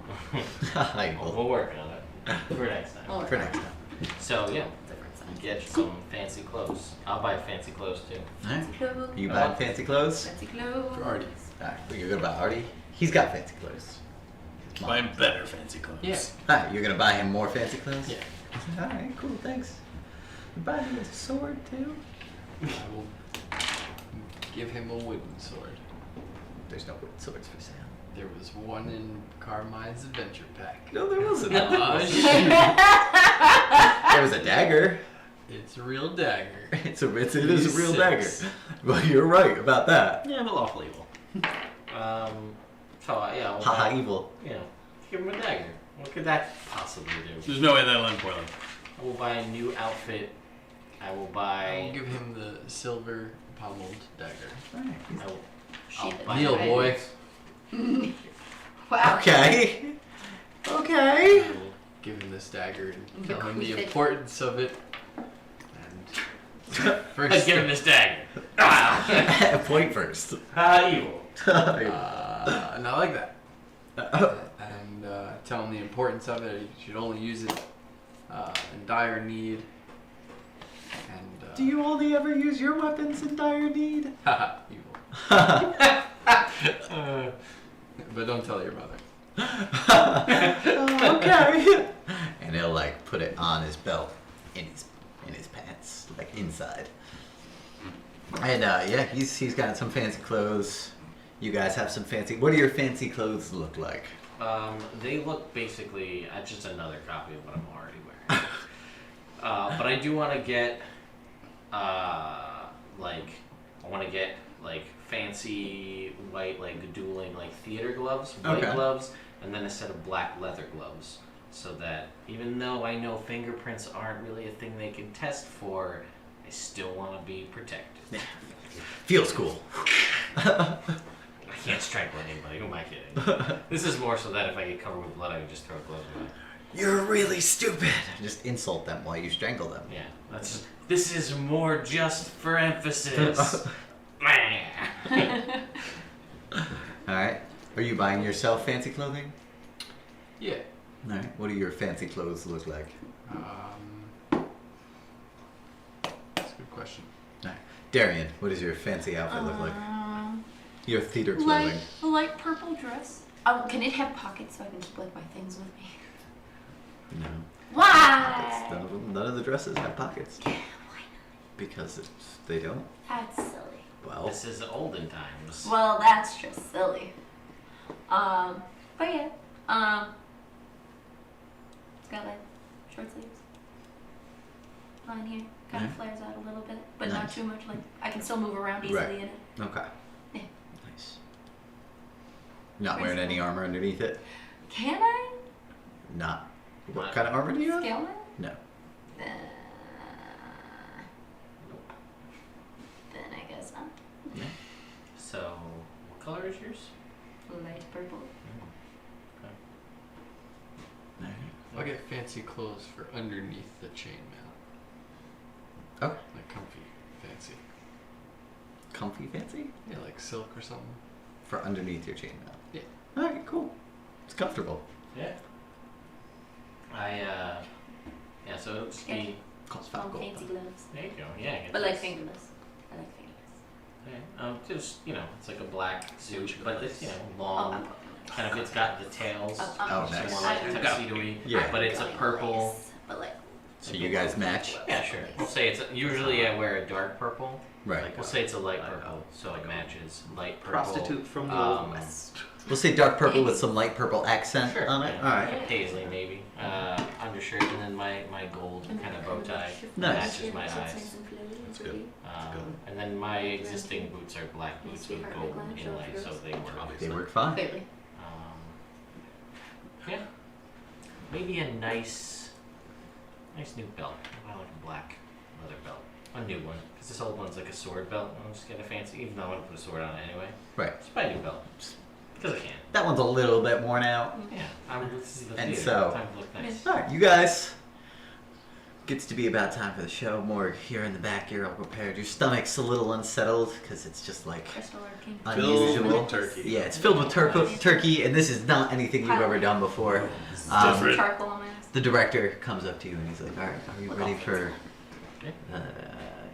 Hi,
We'll
well,
work on it for next time.
Well,
for next time.
So yeah,
different sentence.
get some fancy clothes. I'll buy fancy clothes too.
All right.
Fancy clothes.
You buying fancy clothes?
Fancy clothes.
For Artie.
All right. You're gonna buy Artie. He's got fancy clothes. His mom.
Buy him better fancy clothes.
Yeah.
All right. You're gonna buy him more fancy clothes.
Yeah.
All right. Cool. Thanks. You buy him a sword too.
I will give him a wooden sword.
There's no wooden swords for sale.
There was one in Carmine's adventure pack.
No, there wasn't.
Shit.
There was a dagger.
It's a real dagger.
It is a real
D6.
dagger. Well, you're right about that.
Yeah, but lawful evil.
So yeah, I'll
Haha,
buy,
evil.
you know, give him a dagger. What could that possibly do?
There's no way that'll end poorly.
I will buy a new outfit. I will
I
buy.
will give him the silver pommeled dagger.
All right.
I will,
Sheath it.
buy
Kneel,
items.
boy.
Wow.
Okay. Okay.
I will-
Give him this dagger and tell him
Bequeath
the
it.
importance of it. And
Let's
first,
give him this dagger. Ah!
Point first.
Evil.
and I like that. And tell him the importance of it. You should only use it in dire need. And
Do you only ever use your weapons in dire need?
haha, evil. But don't tell your mother.
Okay. And he'll like put it on his belt, in his pants, like inside. And yeah, he's got some fancy clothes. You guys have some fancy. What do your fancy clothes look like?
They look basically just another copy of what I'm already wearing. But I do want to get, fancy white, dueling, theater gloves, white
Okay.
gloves, and then a set of black leather gloves. So that even though I know fingerprints aren't really a thing they can test for, I still want to be protected.
Feels cool.
I can't strangle anybody. Who am I kidding? This is more so that if I get covered with blood, I can just throw gloves away.
You're really stupid. Just insult them while you strangle them.
Yeah, this is more just for emphasis.
Alright. Are you buying yourself fancy clothing?
Yeah.
Alright. What do your fancy clothes look like?
That's a good question.
Alright. Darian, what does your fancy outfit look like? Your theater clothing.
Light purple dress. Can it have pockets so I can keep my things with me?
No.
Why?
None of the dresses have pockets.
Why not?
Because they don't.
That's silly.
Well,
This is olden times.
Well, that's just silly. But yeah. It's got short sleeves. Line here. Kind of
Yeah.
flares out a little bit, but not
Nice.
too much. I can still move around easily
Right.
in it.
okay.
Yeah.
Nice. Not wearing any armor underneath it?
Can I?
Not. What
Not-
kind of armor do you have?
Scale it?
No.
Then I guess not.
So, what color is yours?
Light purple.
I'll get fancy clothes for underneath the chainmail.
Okay.
Like comfy, fancy.
Comfy fancy?
Yeah, like silk or something.
For underneath your chainmail.
Yeah.
Alright, cool. It's comfortable.
Yeah. So it'll just be
Costs
Long
5 gold.
fancy gloves.
There you go. Yeah.
But like fingerless. I like fingerless.
Okay. Just it's like a black suit, but it's
Oh,
long.
I'm
Kind of, it's got the tails.
Oh, nice.
More like tuxedo-y.
Yeah.
But it's a purple.
Nice, but like.
So you guys match?
Yeah, sure. We'll say it's usually I wear a dark purple.
Right.
We'll say it's a light purple, so it matches light purple.
Prostitute from the
um,
West.
We'll say dark purple with some light purple accent
Sure.
on it.
Yeah.
Alright.
Paisley maybe. Undershirt and then my gold kind of bow tie
Nice.
matches my eyes.
That's good.
And then my existing boots are black boots with gold inlay, so they work.
They work fine.
Clearly.
Yeah. Maybe a nice new belt. I like a black leather belt. A new one. Because this old one's like a sword belt. I'll just get a fancy, even though I want to put a sword on it anyway.
Right.
Just buy a new belt. Because I can.
That one's a little bit worn out.
Yeah. This is the
And
theater.
so-
Time to look nice.
Alright, you guys. Gets to be about time for the show. Morg, here in the back, you're all prepared. Your stomach's a little unsettled because it's just like
Crystal Lord King.
Filled
unusual.
with turkey.
Yeah, it's filled with turkey, and this is not anything you've ever done before.
different.
Charcoal on my ass.
The director comes up to you and he's like, "Alright, are you ready for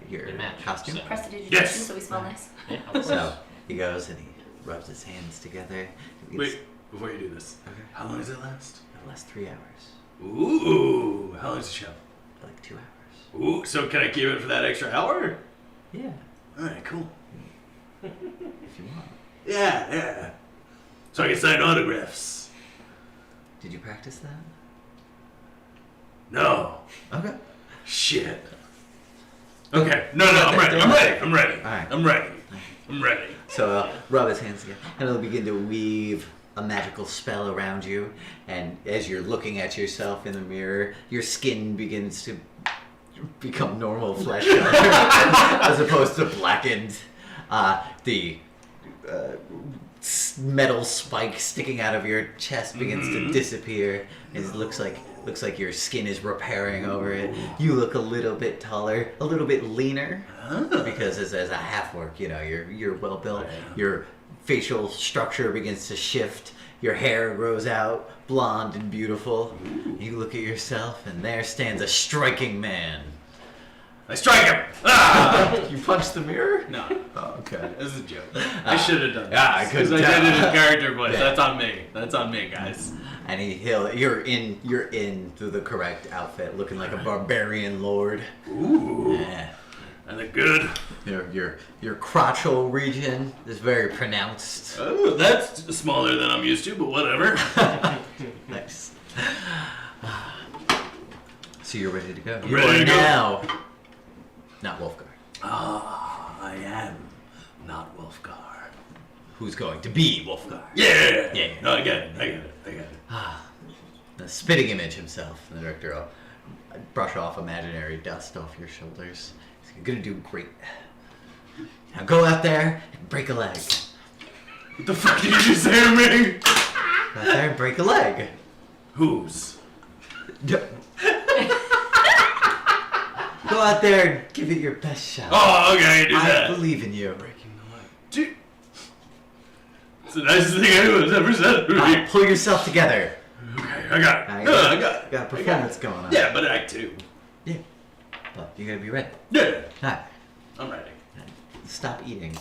your
The match,
costume?"
so-
Prestidigitation,
Yes.
so we smell nice.
Yeah, of course.
So he goes and he rubs his hands together. He gets-
Wait, before you do this,
Okay.
how long does it last?
It lasts 3 hours.
Ooh, how long is the show?
Like 2 hours.
Ooh, so can I keep it for that extra hour?
Yeah,
Alright, cool.
if you want.
Yeah. So I can sign autographs.
Did you practice that?
No.
Okay.
Shit. Okay, no, I'm ready.
Alright.
I'm ready.
So rub his hands together, and he'll begin to weave a magical spell around you. And as you're looking at yourself in the mirror, your skin begins to become normal flesh color, as opposed to blackened. The metal spike sticking out of your chest begins to disappear. It looks like your skin is repairing over it. You look a little bit taller, a little bit leaner, because as a half orc, you're well built. Your facial structure begins to shift. Your hair grows out, blonde and beautiful. You look at yourself, and there stands a striking man.
I strike him! Ah!
You punched the mirror?
No,
Oh, okay.
this is a joke. I should have done that.
Yeah, I couldn't
Because I did it
tell.
in character voice.
Yeah.
That's on me, guys.
And you're in the correct outfit, looking like a barbarian lord.
Ooh.
Yeah.
And the good.
Your crotchal region is very pronounced.
Oh, that's smaller than I'm used to, but whatever.
Nice. So you're ready to go.
I'm
You
ready
are
to go.
now not Wulfgar.
I am not Wulfgar.
Who's going to be Wulfgar?
Yeah.
Yeah.
No, I get it.
The spitting image himself. The director will brush off imaginary dust off your shoulders. He's gonna do great. Now go out there and break a leg.
What the fuck did you just say to me?
Go out there and break a leg.
Whose?
Go out there and give it your best shot.
Oh, okay, do
I
that.
believe in you.
Breaking the leg. Dude. It's the nicest thing anyone's ever said to me.
Pull yourself together.
Okay, I got it.
I
I got it.
Got a performance going on.
Yeah, but Act 2.
Yeah. But you gotta be ready.
Yeah.
Alright.
I'm ready.
Stop eating.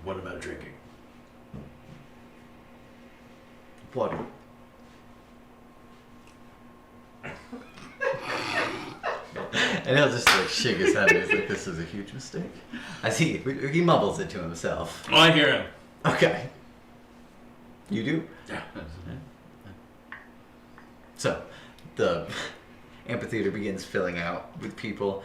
What about drinking?
Water. And he'll just like shake his head and he's like, this is a huge mistake. As he mumbles it to himself.
Oh, I hear him.
Okay. You do?
Yeah.
So, the amphitheater begins filling out with people.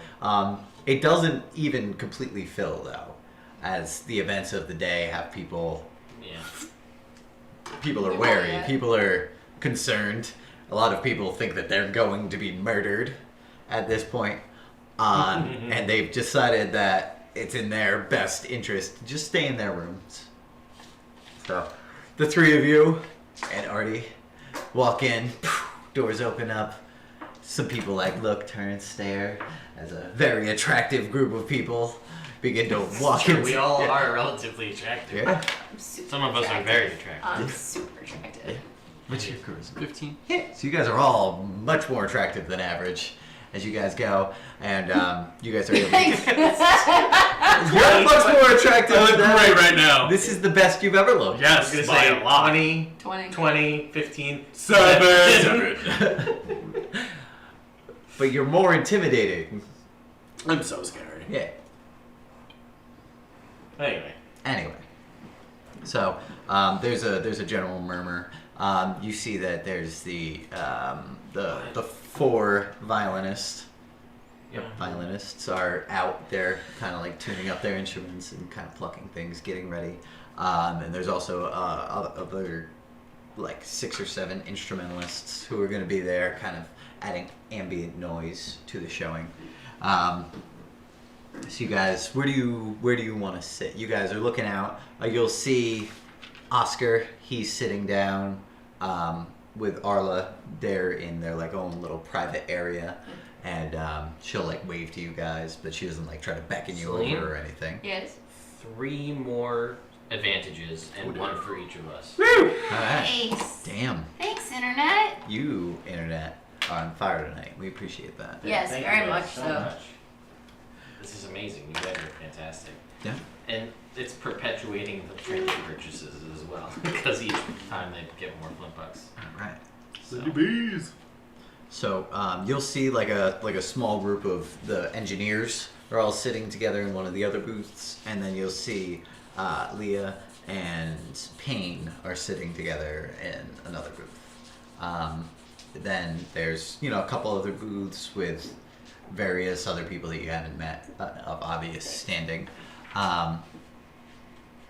It doesn't even completely fill, though, as the events of the day have people.
Yeah.
People are wary. People are concerned. A lot of people think that they're going to be murdered at this point, and they've decided that it's in their best interest to just stay in their rooms. So, the three of you and Artie walk in. Doors open up. Some people look, turn, stare, as a very attractive group of people begin to walk in.
We all are relatively attractive.
Yeah.
I'm super
Some of us are very attractive.
I'm super attractive.
What's your charisma?
15.
Yeah. So you guys are all much more attractive than average, as you guys go, and you guys are able to...
Thanks.
You're much more attractive
I look
than
great right now.
This is the best you've ever looked.
I was
Yes,
gonna
by
say
a lot.
20,
20.
20, 15,
7.
But you're more intimidating.
I'm so scary.
Yeah.
Anyway.
So there's a general murmur. You see that there's the 4 violinists.
Yep.
Violinists are out there, kind of like tuning up their instruments and kind of plucking things, getting ready. And there's also other like 6 or 7 instrumentalists who are going to be there, kind of adding ambient noise to the showing. So you guys, where do you want to sit? You guys are looking out. You'll see Oscar. He's sitting down with Arla. They're in their like own little private area, and she'll like wave to you guys, but she doesn't like try to beckon you
Celine?
over or anything.
Yes.
3 more advantages and 1 for each of us.
All right.
Nice.
Damn,
Thanks, Internet.
you internet are on fire tonight. We appreciate that.
Yes,
Thank
very
you guys
much
so.
so.
Much. This is amazing. You guys are fantastic.
Yeah.
And it's perpetuating the trinket purchases as well, because each time they get more flint bucks.
All right.
So,
bees.
So you'll see like a small group of the engineers are all sitting together in one of the other booths, and then you'll see Leah and Payne are sitting together in another booth. Then there's a couple other booths with various other people that you haven't met of obvious standing,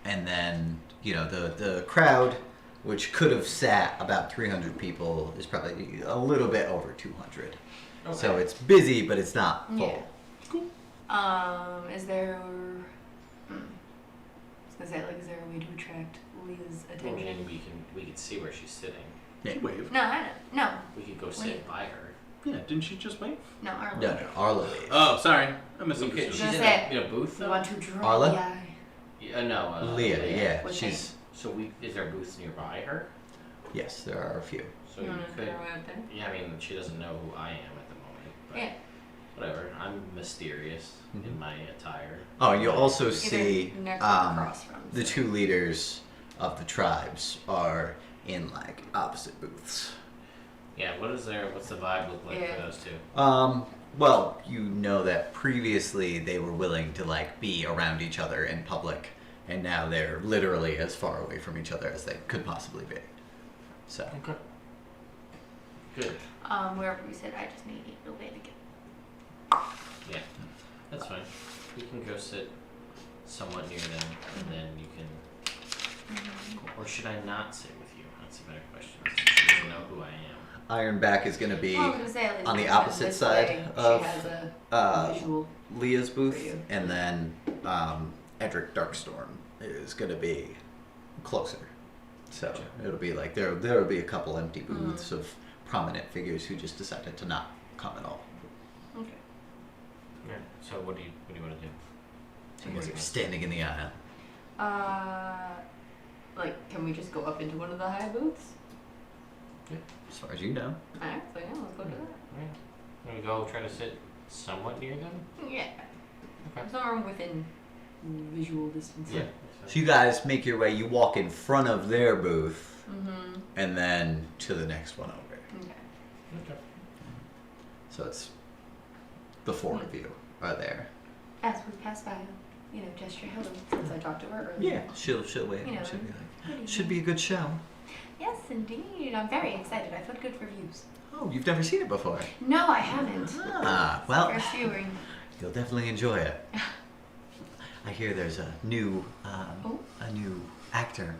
and then the crowd, which could have sat about 300 people, is probably a little bit over 200.
Okay.
So it's busy, but it's not full.
Yeah. Is there? I was gonna say, like, is there a way to attract Leah's
Well,
attention?
maybe we could see where she's sitting.
Yeah.
Wave.
No, I don't. No,
We could go sit by her.
Yeah, didn't she just wave?
no, Arlo.
No, Arla waves.
Oh, sorry. I
We could,
misunderstood.
she's
gonna
in
say,
in a booth
We
though?
want to draw
Arla?
the eye.
No.
Leah, yeah,
What's
she's
So is there booths nearby her?
yes, there are a few.
So
You
you
wanna
could.
throw it out there?
Yeah, I mean, she doesn't know who I am at the moment. But
Yeah.
Whatever. I'm mysterious in my attire.
Oh, you'll also
Either
see
next or across from.
the 2 leaders of the tribes are in like opposite booths.
Yeah. What's the vibe look like
Yeah.
for those 2?
Well, you know that previously they were willing to like be around each other in public, and now they're literally as far away from each other as they could possibly be. So
Okay. Good.
Wherever we sit, I just need a way to get.
Yeah. That's fine. You can go sit somewhat near them, and then you can. Or should I not sit with you? That's a better question. Since she doesn't know who I am.
Ironback is going to be
Well, I was gonna say, like,
on the
because
opposite
this
side
way
of,
she has a visual.
Leah's booth,
For you.
and then Edric Darkstorm is going to be closer. So
Gotcha.
it'll be like there'll be a couple empty booths of prominent figures who just decided to not come at all.
Okay.
Yeah. So what do you want to do?
So you guys are standing in the aisle.
Like, can we just go up into one of the high booths?
As far as you know.
Alright, so yeah, let's go do that.
Yeah. Can we go try to sit somewhat near them?
Yeah.
Okay.
Somewhere within visual distance.
Yeah.
So you guys make your way. You walk in front of their booth,
Mm-hmm.
and then to the next one over.
Okay.
Okay.
So it's the 4 of you are there.
As we pass by, gesture hello since I talked to her earlier.
Yeah, she'll wait.
You know,
She'll be like,
Good evening.
should be a good show.
Yes, indeed. I'm very excited. I've heard good reviews.
Oh, you've never seen it before.
No, I haven't.
Ah, well,
First viewing.
you'll definitely enjoy it. I hear there's a new
Oh.
actor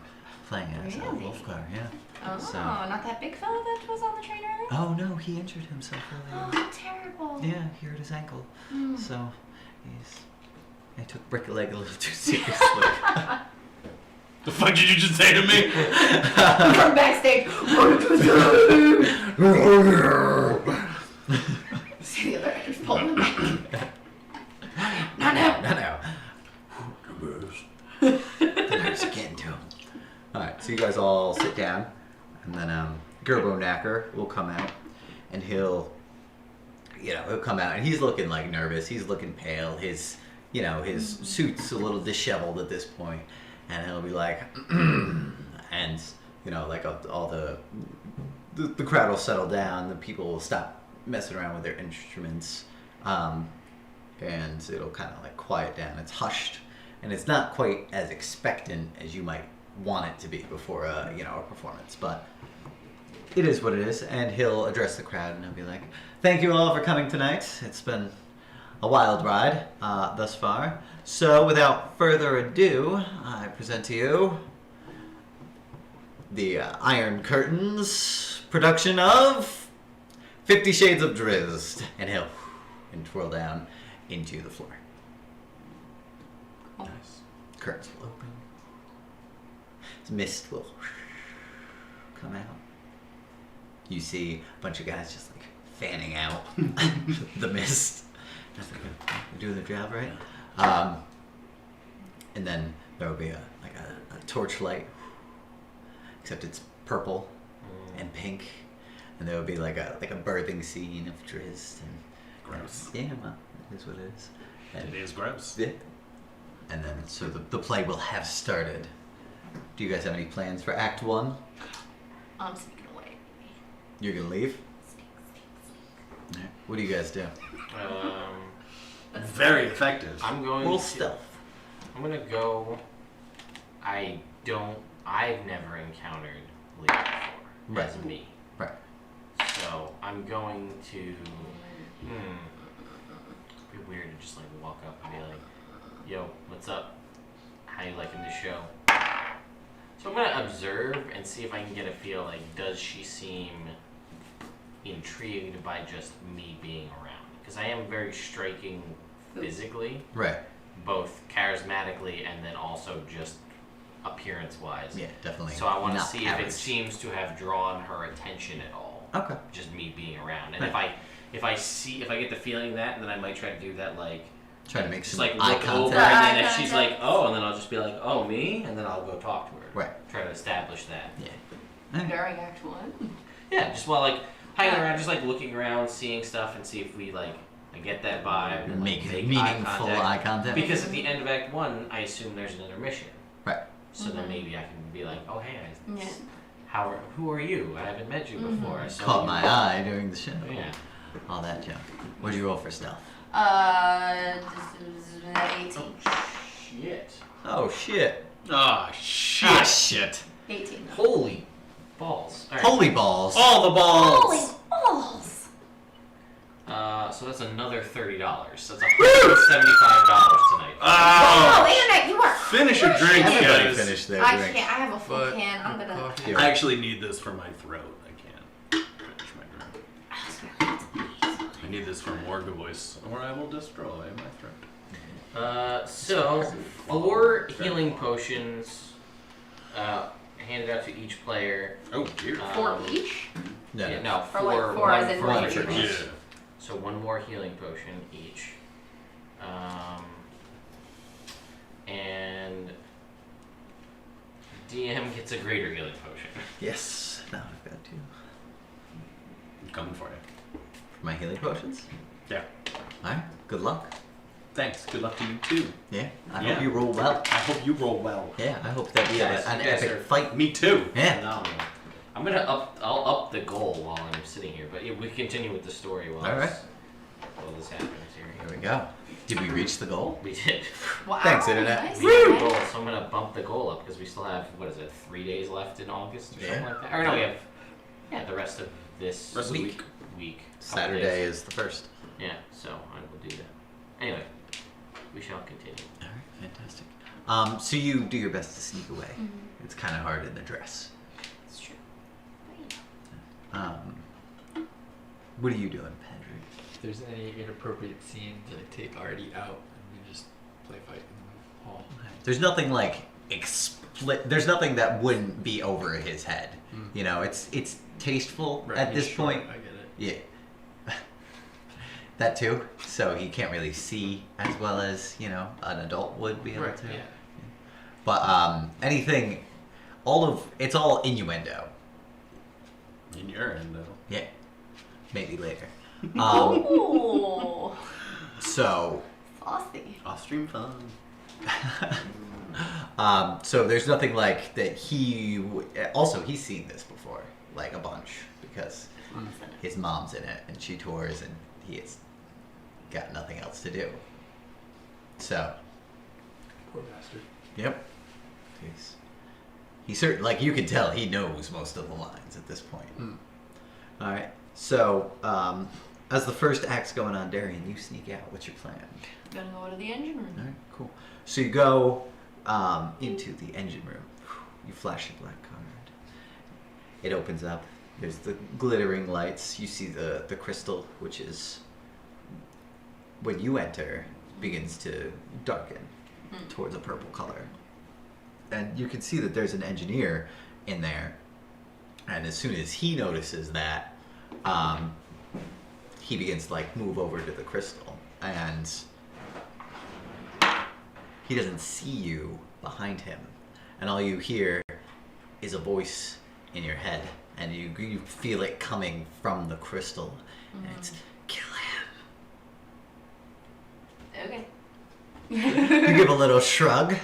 playing as
Really?
Wulfgar. Yeah.
Oh,
So-
not that big fella that was on the train earlier?
Oh no, he injured himself earlier.
Oh, terrible.
Yeah, he hurt his ankle.
Mm.
So I took Brick a Leg a little too seriously.
The fuck did you just say to me?
From backstage. See the other actors pulling him back. Not now.
No. The nerves are getting to him. Alright, so you guys all sit down, and then Gerbo Knacker will come out, and he'll he'll come out and he's looking like nervous. He's looking pale. His suit's a little disheveled at this point, and he'll be like, and like all the crowd will settle down. The people will stop messing around with their instruments, and it'll kind of like quiet down. It's hushed, and it's not quite as expectant as you might want it to be before a performance, but it is what it is. And he'll address the crowd and he'll be like, "Thank you all for coming tonight. It's been a wild ride thus far. So without further ado, I present to you the Iron Curtains production of 50 Shades of Drizzt." And he'll twirl down into the floor.
Nice.
Curtains will open. Mist will come out. You see a bunch of guys just like fanning out the mist. We're doing the job right. And then there will be a torchlight, except it's purple and pink, and there will be like a birthing scene of Drizzt. And
Gross.
yeah, well, it is what it is. And
It is gross.
yeah. And then so the play will have started. Do you guys have any plans for Act 1?
I'm sneaking away.
You're gonna leave?
Sneak.
Alright. What do you guys do?
Very effective.
I'm going
Roll
to,
stealth.
I'm gonna go. I've never encountered Lee before as
Right.
me.
Right.
So I'm going to. It'd be weird to just like walk up and be like, "Yo, what's up? How you liking this show?" So I'm gonna observe and see if I can get a feel. Like, does she seem intrigued by just me being around? Because I am very striking physically,
Right.
both charismatically and then also just appearance-wise.
Yeah, definitely.
So I want to
not
see
average.
if it seems to have drawn her attention at all.
Okay.
Just me being around, and
Right.
if I get the feeling that, then I might try to do that, like
Try to make
just
some
like
eye
look over,
contact.
and then
Eye
if she's
contact.
like, oh, and then I'll just be like, oh, me, and then I'll go talk to her.
Right.
Try to establish that.
Yeah.
During Act 1.
Yeah, just while like hanging around, just like looking around, seeing stuff, and see if we like get that vibe and
Make
like,
meaningful eye contact.
Because at the end of Act 1, I assume there's an intermission.
Right.
So then maybe I can be like, oh hey,
Yeah.
who are you? I haven't met you before. I saw
Caught
you.
my eye during the show.
Yeah.
All that junk. What'd you roll for stealth?
This is 18.
Shit.
Oh shit.
Oh, shit.
Ah shit.
18.
Holy balls. All right.
Holy balls.
All the balls.
Holy balls!
So that's another $30. So that's $175 tonight.
Oh,
Oh,
Internet, you are.
finish a drink,
Everybody
guys.
finished their
I
drink.
can't. I have a full
But
can. I'm gonna.
coffee.
Yeah.
I actually need this for my throat. I can't finish my drink. I need this for Morg voice, or I will destroy my throat.
So 4 healing potions handed out to each player.
Oh dear.
4 each?
No,
Yeah,
no.
no,
Or like
4
4 as in
for
one
each
for
of
each.
us.
Yeah.
So 1 more healing potion each. And DM gets a greater healing potion.
Yes. Now I've got 2.
I'm coming for you.
For my healing potions?
Yeah.
Alright. Good luck.
Thanks. Good luck to you too.
Yeah. I
Yeah.
hope you roll well.
I hope you roll well.
Yeah, I hope that we have
Yes,
an
you guys
epic
are-
fight.
Me too.
Yeah.
Phenomenal. I'll up the goal while I'm sitting here, but yeah, we continue with the story while
All right.
while this happens here.
Here we go. Did we reach the goal?
We did.
Wow.
Thanks, Internet.
Nice.
We did the goal, so I'm gonna bump the goal up because we still have 3 days left in August or something
Yeah.
like that. Or no, we have the rest of this
Rest of the week.
week. Couple
Saturday
days.
is the first.
Yeah, so I will do that. Anyway, we shall continue.
Alright, fantastic. So you do your best to sneak away. It's kind of hard in the dress.
It's true. But, you know.
What are you doing, Pedro?
If there's any inappropriate scenes, I take Artie out and we just play fight in the hall.
There's nothing like there's nothing that wouldn't be over his head. You know, it's tasteful
Right,
at
he's
this
short,
point.
I get it.
Yeah. That too. So he can't really see as well as, an adult would be able
Right,
to.
yeah.
But anything it's all innuendo.
In your end, though.
Yeah. Maybe later.
Oh.
So.
Saucy.
Off-stream fun.
So there's nothing like that also he's seen this before, like a bunch, because his mom's in it and she tours and he has got nothing else to do. So.
Poor bastard.
Yep. He certainly, like, you can tell he knows most of the lines at this point. All right. So, as the first act's going on, Darian, you sneak out. What's your plan?
Gonna go to the engine room.
All right, cool. So you go into the engine room. You flash your black card. It opens up. There's the glittering lights. You see the crystal, which is, when you enter, begins to darken towards a purple color. And you can see that there's an engineer in there. And as soon as he notices that, he begins to like move over to the crystal. And he doesn't see you behind him. And all you hear is a voice in your head. And you feel it coming from the crystal. And it's, kill him.
Okay.
You give a little shrug.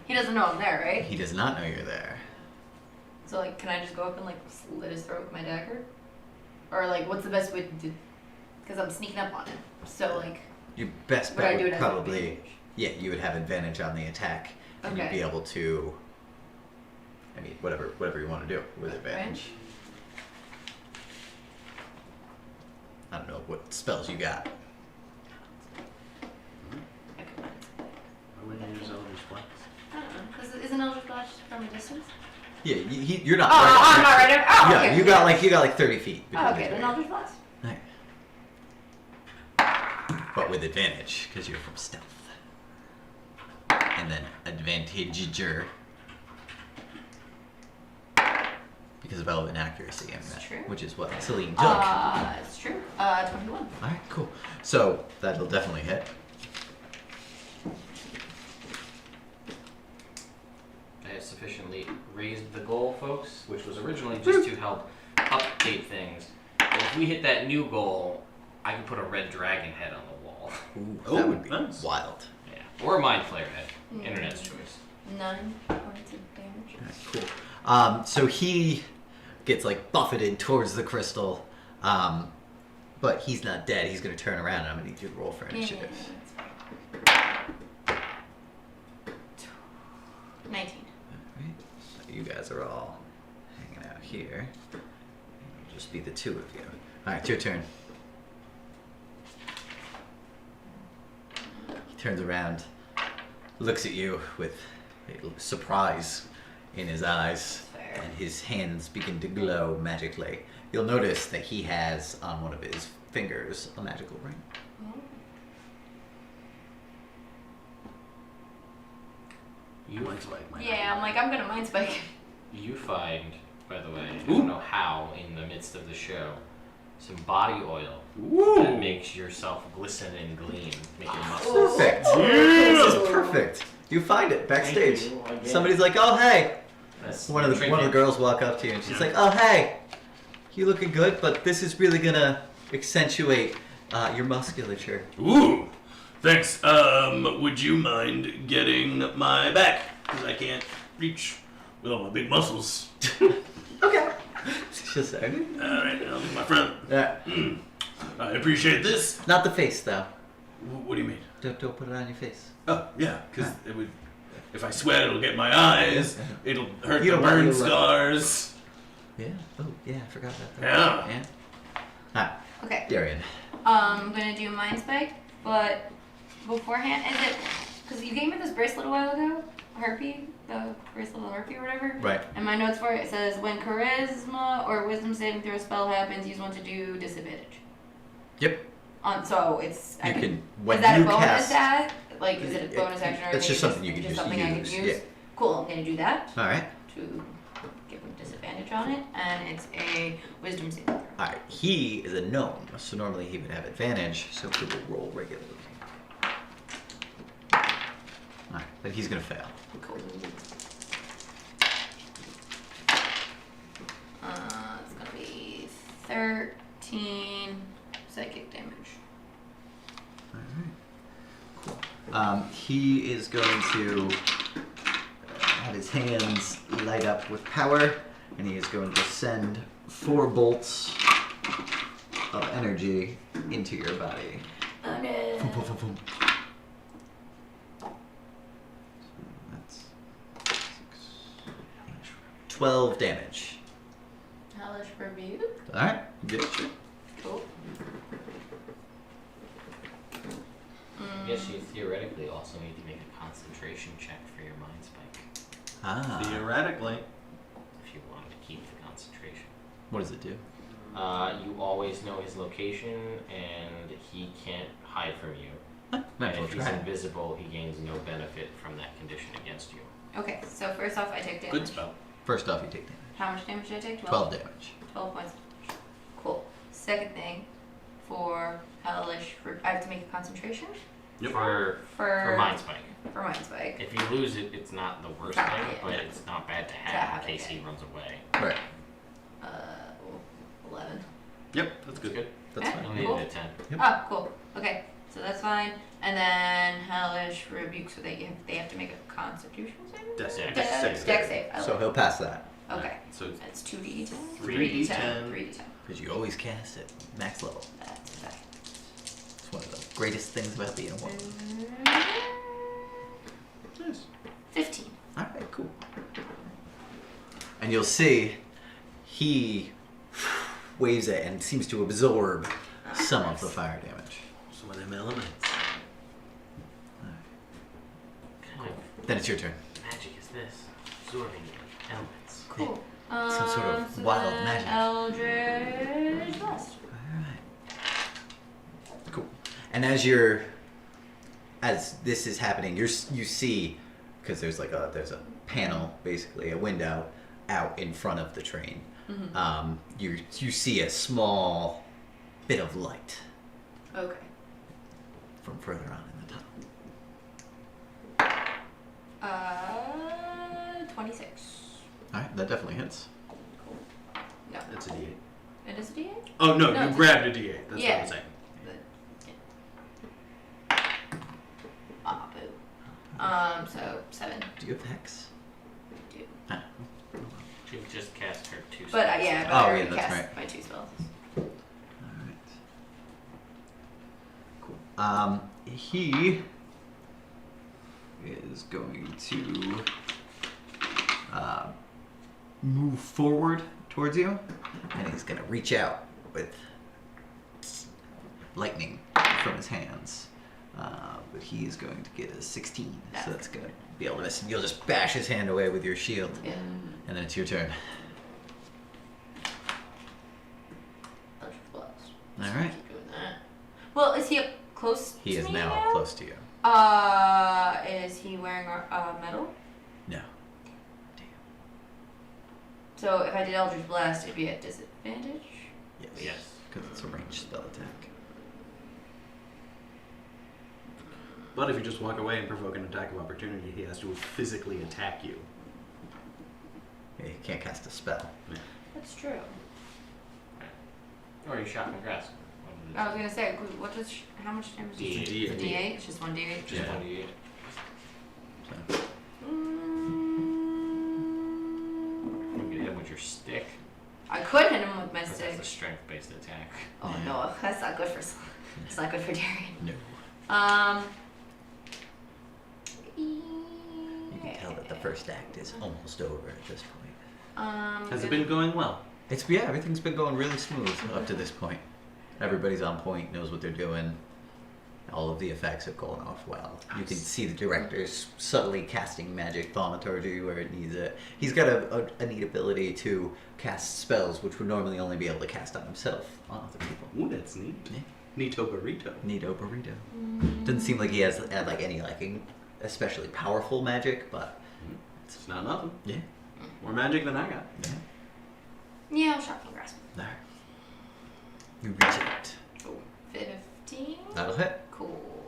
He doesn't know I'm there, right?
He does not know you're there.
So, like, can I just go up and, like, slit his throat with my dagger? Or, like, what's the best way to do... Because I'm sneaking up on him. So, like...
Your best
would I
bet
do it
would
as
probably...
advantage?
Yeah, you would have advantage on the attack. And you'd
Okay.
be able to... I mean, whatever you want to do with advantage. I don't know what spells you got.
I wouldn't use Eldritch Blast.
I don't know. Isn't Eldritch Blast from a distance?
Yeah, you're not.
Oh, I'm not right there. Oh,
yeah,
okay.
you got like 30 feet.
Oh, okay,
between
then
the
Eldritch Blast.
two. But with advantage, because you're from stealth. And then advantager. Because of elven accuracy, I mean that,
true.
which is what Celine took.
It's true. 21.
Alright, cool. So, that'll definitely hit.
I have sufficiently raised the goal, folks, which was originally just to help update things. But if we hit that new goal, I can put a red dragon head on the wall.
Ooh, that would be
nice.
wild.
Yeah. Or a mind flayer head. Internet's choice.
9 points of damage.
Alright, cool. So he gets like buffeted towards the crystal, but he's not dead. He's gonna turn around and I'm gonna need you to roll for initiative.
Yeah, 19.
Alright, so you guys are all hanging out here. It'll just be the two of you. Alright, it's your turn. He turns around, looks at you with surprise in his eyes,
Fair.
and his hands begin to glow magically. You'll notice that he has on one of his fingers a magical ring.
Mind Spike might
Yeah, I'm like, I'm gonna mind spike.
You find, by the way, I don't know how, in the midst of the show, some body oil that makes yourself glisten and gleam, make your muscles.
Perfect. This is perfect. You find it backstage.
Thank you again.
Somebody's like, "Oh hey!"
That's
One of the
trinket.
girls walk up to you and she's like, "Oh hey, you looking good, but this is really gonna accentuate your musculature."
Ooh, thanks. Would you mind getting my back? Because I can't reach with all my big muscles.
Okay. Just saying.
All right, I'll do my front.
Yeah.
I appreciate this.
Not the face though.
What do you mean?
Don't put it on your face.
Oh, yeah, because it would. If I sweat, it'll get my eyes. It'll hurt
You
the
don't want
burn
your look.
scars.
Yeah. Oh yeah, I forgot about that.
Yeah.
Yeah. Alright,
Okay.
Darian.
I'm gonna do mind spike, but beforehand, is it because you gave me this bracelet a while ago? Harpy, the bracelet of Harpy or whatever.
Right.
And my notes for it says when charisma or wisdom saving throw spell happens, use one to do disadvantage.
Yep.
So it's
You can when
is that
you
a bonus
cast.
act? Like is it a bonus action or
That's
is
just
it
something you can just
something I can
use,
use?
yeah.
Cool. I'm gonna do that
All right.
to give him disadvantage on it, and it's a wisdom saving throw.
All right. He is a gnome, so normally he would have advantage, so he will roll regularly. All right, but he's gonna fail.
Cool. It's gonna be 13 15 psychic damage.
Alright. Cool. He is going to have his hands light up with power, and he is going to send 4 bolts of energy into your body.
Oh no.
Boom, boom, boom, boom. So that's 12 damage.
Hellish rebuke.
Alright, good. Sure.
Cool.
I guess you theoretically also need to make a concentration check for your mind spike
Ah.
Theoretically.
if you want to keep the concentration.
What does it do?
You always know his location, and he can't hide from you.
Might as
And
well
if he's
try.
invisible, he gains no benefit from that condition against you.
Okay, so first off, I take damage.
Good spell.
First off, you take damage.
How much damage did I take?
12 damage.
12 points. Cool. Second thing, for hellish, I have to make a concentration
Yep.
For mind spike.
for mind spike.
If you lose it, it's not the worst
Not
thing,
bad.
but it's not bad to
To
have
have
in
it,
case
yeah.
he runs away.
Right.
11.
Yep, that's
That's
good.
good.
That's
Yeah.
fine.
Only
Cool.
a 10.
Yep.
Oh, cool. Okay, so that's fine. And then hellish rebuke, so they have to make a Constitution save.
Dex
Dex
save.
Dex save. I
So
like
he'll pass that.
it. Okay,
So it's
that's 2d10.
3d10.
3d10.
Because you always cast at max level.
That's fact.
It's one of the greatest things about being a woman.
nice.
15.
Alright, cool. And you'll see he waves it and seems to absorb some of the fire damage.
Some of them elements.
Kind of
Then it's your turn.
magic is this? Absorbing elements.
Cool.
Some sort of
So
wild
then
magic.
Eldritch Blast.
Alright. Cool. And as this is happening, you see, because there's a panel, basically a window out in front of the train.
Mm-hmm.
You see a small bit of light
Okay.
from further on in the tunnel.
26.
Alright, that definitely hits.
Cool. No.
That's a d8.
It is a d8?
Oh, no,
No,
you
it's-
grabbed a d8. That's
Yeah.
what I'm saying.
Ah, boo. So 7.
Do you have hex?
Dude.
Ah.
She just cast her 2
But
spells.
yeah, but
Oh,
I
yeah,
already
that's
cast
right.
my 2 spells.
Alright. Cool. He is going to move forward towards you, and he's going to reach out with lightning from his hands. But he is going to get a 16, so that's going to be able to miss. You'll just bash his hand away with your shield,
Yeah.
and then it's your turn.
Eldritch Blast.
Alright.
Keep doing that. Well, is he up close
He
to
is
me
now close to you.
Is he wearing metal?
No.
So if I did Eldritch Blast, it'd be at disadvantage?
Yes.
Yes.
Because it's a ranged spell attack.
But if you just walk away and provoke an attack of opportunity, he has to physically attack you.
Yeah, you can't cast a spell.
That's true.
Or you shot in the grass.
I was gonna say, how much damage is
D8.
it?
D8.
It's a D8? It's just one D8?
Just
Yeah.
1d8.
So.
You can hit him with your stick.
I could hit him with my
But
stick.
that's a strength-based attack.
Oh no, that's not good for. It's not good for Darian.
No. You can tell that the first act is almost over at this point.
Has it been going well?
Everything's been going really smooth up to this point. Everybody's on point, knows what they're doing. All of the effects have gone off well. You can see the director's subtly casting magic thaumaturgy where it needs it. He's got a neat ability to cast spells which would normally only be able to cast on himself, on other people.
Ooh, that's neat.
Yeah.
Neato burrito.
Neato burrito. Doesn't seem like he has any especially powerful magic, but
It's not nothing.
yeah.
More magic than I got.
Yeah.
Yeah, I'll shotgun grasp.
There. You reach out.
Oh, 15?
That'll hit.
Cool.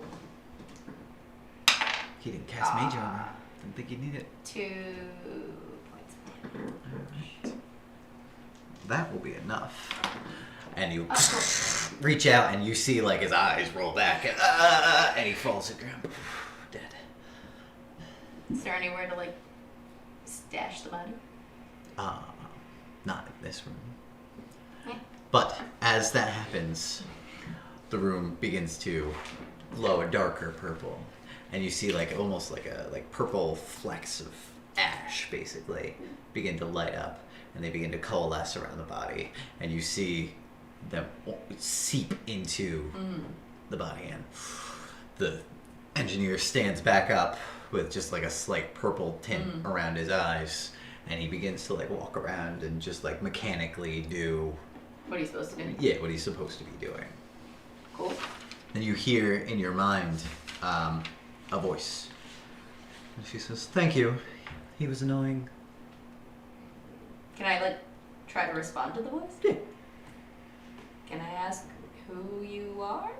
He didn't cast mage on you. Didn't think you'd need it.
2 points.
Alright. that will be enough. And you reach out and you see like his eyes roll back and he falls to the ground, dead.
Is there anywhere to like stash the body?
Not in this room.
Yeah.
But as that happens, the room begins to glow a darker purple, and you see like almost like purple flecks of ash basically begin to light up, and they begin to coalesce around the body, and you see them seep into the body, and the engineer stands back up with just like a slight purple tint around his eyes, and he begins to like walk around and just like mechanically do
what are you supposed to do?
Yeah, what he's supposed to be doing.
Cool.
And you hear in your mind a voice. And she says, "Thank you. He was annoying."
Can I like try to respond to the voice?
Yeah.
Can I ask who you are?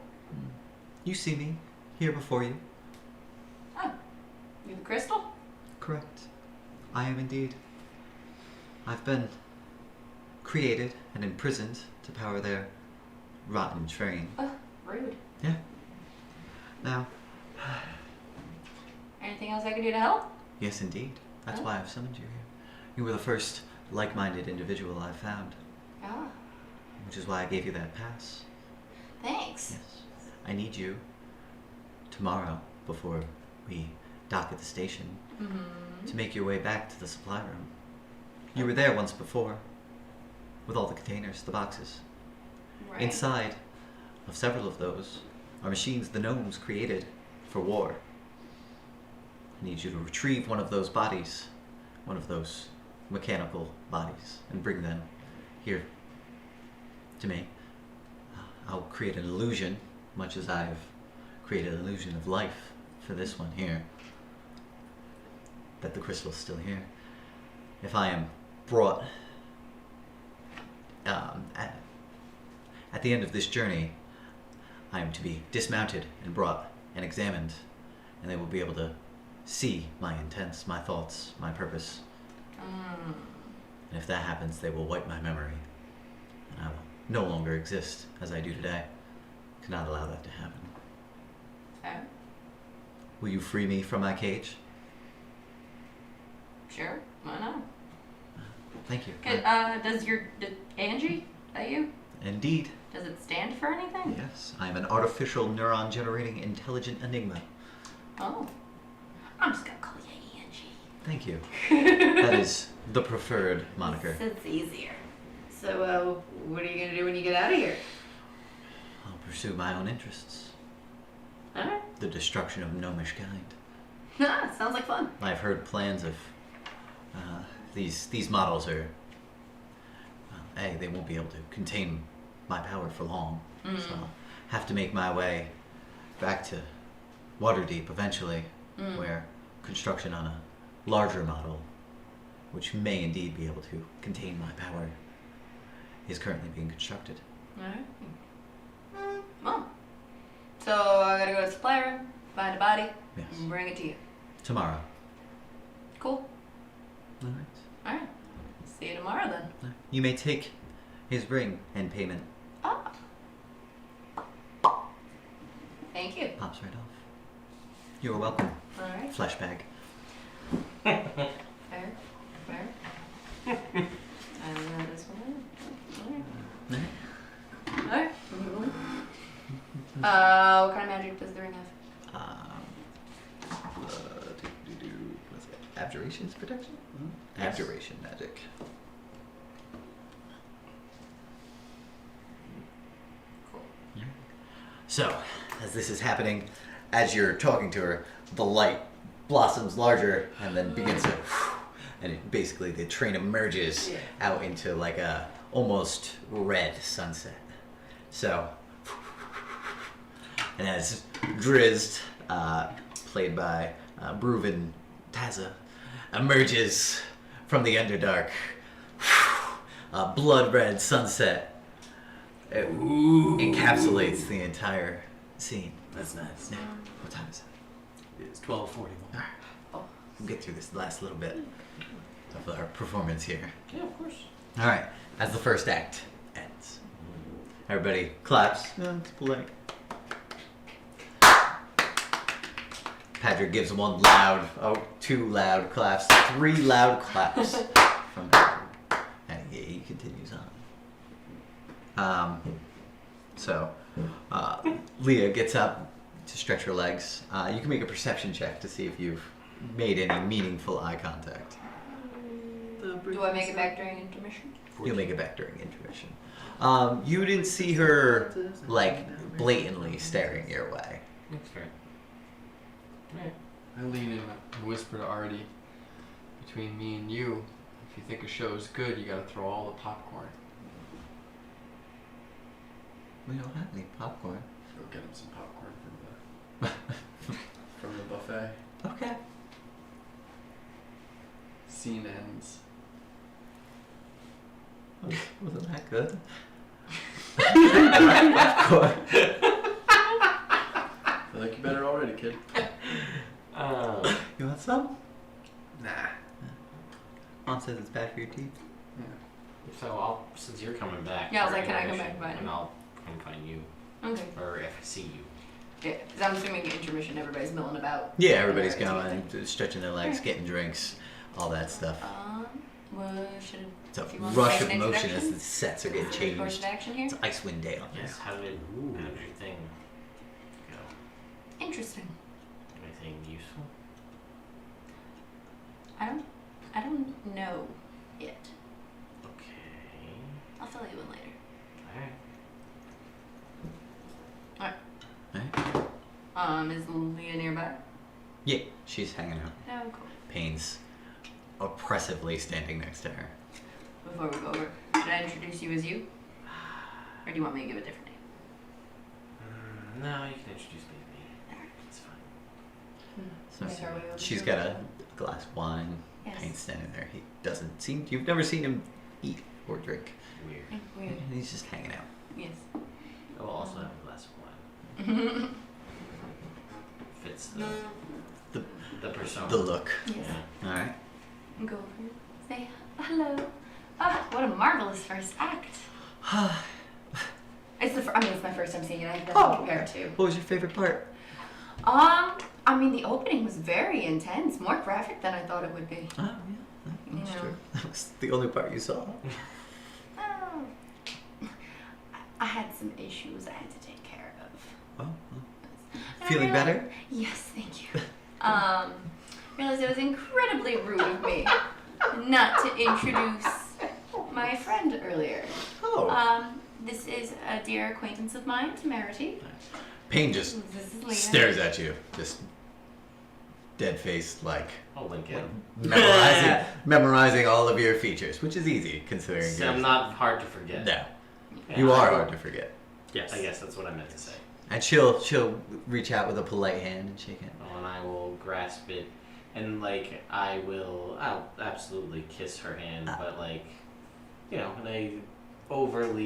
You see me here before you.
Oh, you the crystal?
Correct. I am indeed. I've been created and imprisoned to power their rotten train.
Oh, rude.
Yeah. Now,
Anything else I can do to help?
yes indeed. That's
Oh.
why I've summoned you here. You were the first like-minded individual I've found,
Ah,
which is why I gave you that pass.
thanks.
Yes. I need you tomorrow before we dock at the station to make your way back to the supply room. You were there once before with all the containers, the boxes.
Right.
Inside of several of those are machines the gnomes created for war. I need you to retrieve one of those bodies, one of those mechanical bodies, and bring them here to me. I'll create an illusion, much as I've created an illusion of life for this one here, that the crystal's still here. If I am brought at the end of this journey, I am to be dismounted and brought and examined, and they will be able to see my intents, my thoughts, my purpose. And if that happens, they will wipe my memory, and I will no longer exist as I do today. Cannot allow that to happen.
Okay.
Will you free me from my cage?
Sure. Why not?
Thank you.
Does Angie, that you?
Indeed.
Does it stand for anything?
Yes, I am an artificial neuron generating intelligent enigma.
Oh. I'm just gonna call you Angie.
Thank you. That is the preferred moniker.
It's easier. So, what are you gonna do when you get out of here?
I'll pursue my own interests.
Alright.
The destruction of gnomish kind.
Ah, sounds like fun.
I've heard plans of these models are. They won't be able to contain my power for long, so I'll have to make my way back to Waterdeep eventually, where construction on a larger model, which may indeed be able to contain my power, is currently being constructed.
Alright. Well, so I gotta go to the supply room, find a body,
Yes.
and bring it to you.
Tomorrow.
Cool.
All right.
Alright. See you tomorrow then.
You may take his ring and payment.
Ah. Thank you.
Pops right off. You're welcome.
Alright.
Flesh bag.
Fair. I don't know this one. Alright. Alright. What kind of magic does the ring have?
What's it? Abjuration's protection?
Yes.
Abjuration magic.
Cool.
So, as this is happening, as you're talking to her, the light blossoms larger and then begins to, and basically the train emerges out into like a almost red sunset. So, and as Drizzt, played by Bruven Taza, emerges from the Underdark, a blood red sunset encapsulates the entire scene.
That's nice.
Now, what time is it?
It's 12:41.
We'll get through this last little bit of our performance here.
Yeah, of course.
All right. as the first act ends. Everybody claps. Yeah, it's polite. Patrick gives two loud claps, 3 loud claps from Patrick. And he continues on. So, Leah gets up to stretch her legs. You can make a perception check to see if you've made any meaningful eye contact.
Do I make it back during intermission?
You'll make it back during intermission. You didn't see her, like, blatantly staring your way.
That's fair. Right.
I lean in and whisper to Artie, between me and you, if you think a show's good, you gotta throw all the popcorn.
We don't have any popcorn.
Go get him some popcorn from the buffet.
Okay.
Scene ends.
Wasn't that good? Popcorn.
I feel like you're better already, kid.
You want some?
Nah.
Mom says it's bad for your teeth.
Yeah.
So since you're coming back.
Yeah, I was
for
like, can I come
intermission,
back and find
And
you?
I'll come find you.
Okay.
Or if I see you.
Yeah, because I'm assuming intermission, everybody's milling about.
Yeah, everybody's
Or
going, stretching their legs, getting drinks, all that stuff.
Well, should
It's a
if you want to
rush
make
of
an
motion as
introduction?
the sets are getting
Course
changed.
of action here.
It's Icewind Dale.
Yes. How did everything go?
Interesting.
Anything useful?
I don't know yet.
Okay.
I'll fill you in later.
Alright.
Right?
Is Leah nearby?
Yeah, she's hanging out.
Oh, cool.
Pain's oppressively standing next to her.
Before we go over, should I introduce you as you? Or do you want me to give a different name?
No, you can introduce me to me.
Alright.
It's fine.
So
Make our way over
she's
to
got
her.
a glass of wine.
Yes.
Pain's standing there. He doesn't seem. You've never seen him eat or drink.
Weird.
Weird.
He's just hanging out.
Yes.
I will also have a glass of wine. Fits the persona.
The look.
Yes.
All right.
Go over. Say hello. Ah, what a marvelous first act. It's it's my first time seeing it. I have nothing to compare it to.
What was your favorite part?
I mean, the opening was very intense, more graphic than I thought it would be.
Oh, yeah. That's
You know.
true. That was the only part you saw.
Oh. I had some issues I had to take care of.
Oh,
And I
feeling
realized-
better?
Yes, thank you. Realized it was incredibly rude of me not to introduce my friend earlier.
Oh.
This is a dear acquaintance of mine, Temerity.
Pain just
This is Leah.
stares at you, just dead faced, like
I'll link it.
memorizing all of your features, which is easy considering.
So
you're-
I'm not hard to forget.
No,
Yeah,
you
I
are
will-
hard to forget.
Yes.
I guess that's what I meant to say.
And she'll reach out with a polite hand and shake it.
Oh, and I will grasp it, and like I'll absolutely kiss her hand, but like, you know,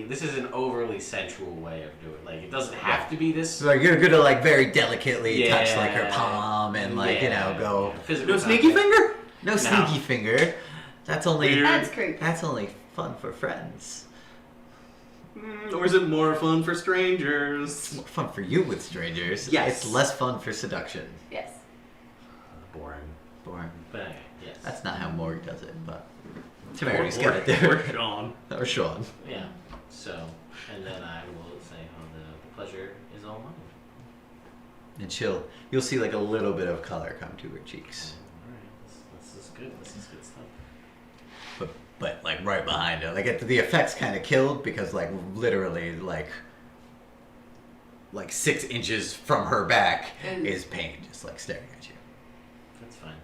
this is an overly sensual way of doing it. Like, it doesn't have to be this.
So like you're gonna like very delicately touch like her
Yeah.
palm and like go.
Yeah. Physical
No sneaky
contact.
finger?
No sneaky finger. That's only
That's creepy.
that's only fun for friends.
Or is it more fun for
It's
strangers?
more fun for you with strangers.
Yes.
It's less fun for seduction.
Yes.
Boring.
Boring.
But anyway, yes.
That's not how Morg does it, but Temerity's got it
Or
there.
Sean.
Or Sean.
Yeah. So, and then I will say, the pleasure is all mine.
And you'll see like a little bit of color come to her cheeks.
Alright, this is good. This is good stuff.
But like right behind her. Like the effect's kind of killed because like literally like 6 inches from her back
Ooh.
is Pain just like staring at you.
That's fine.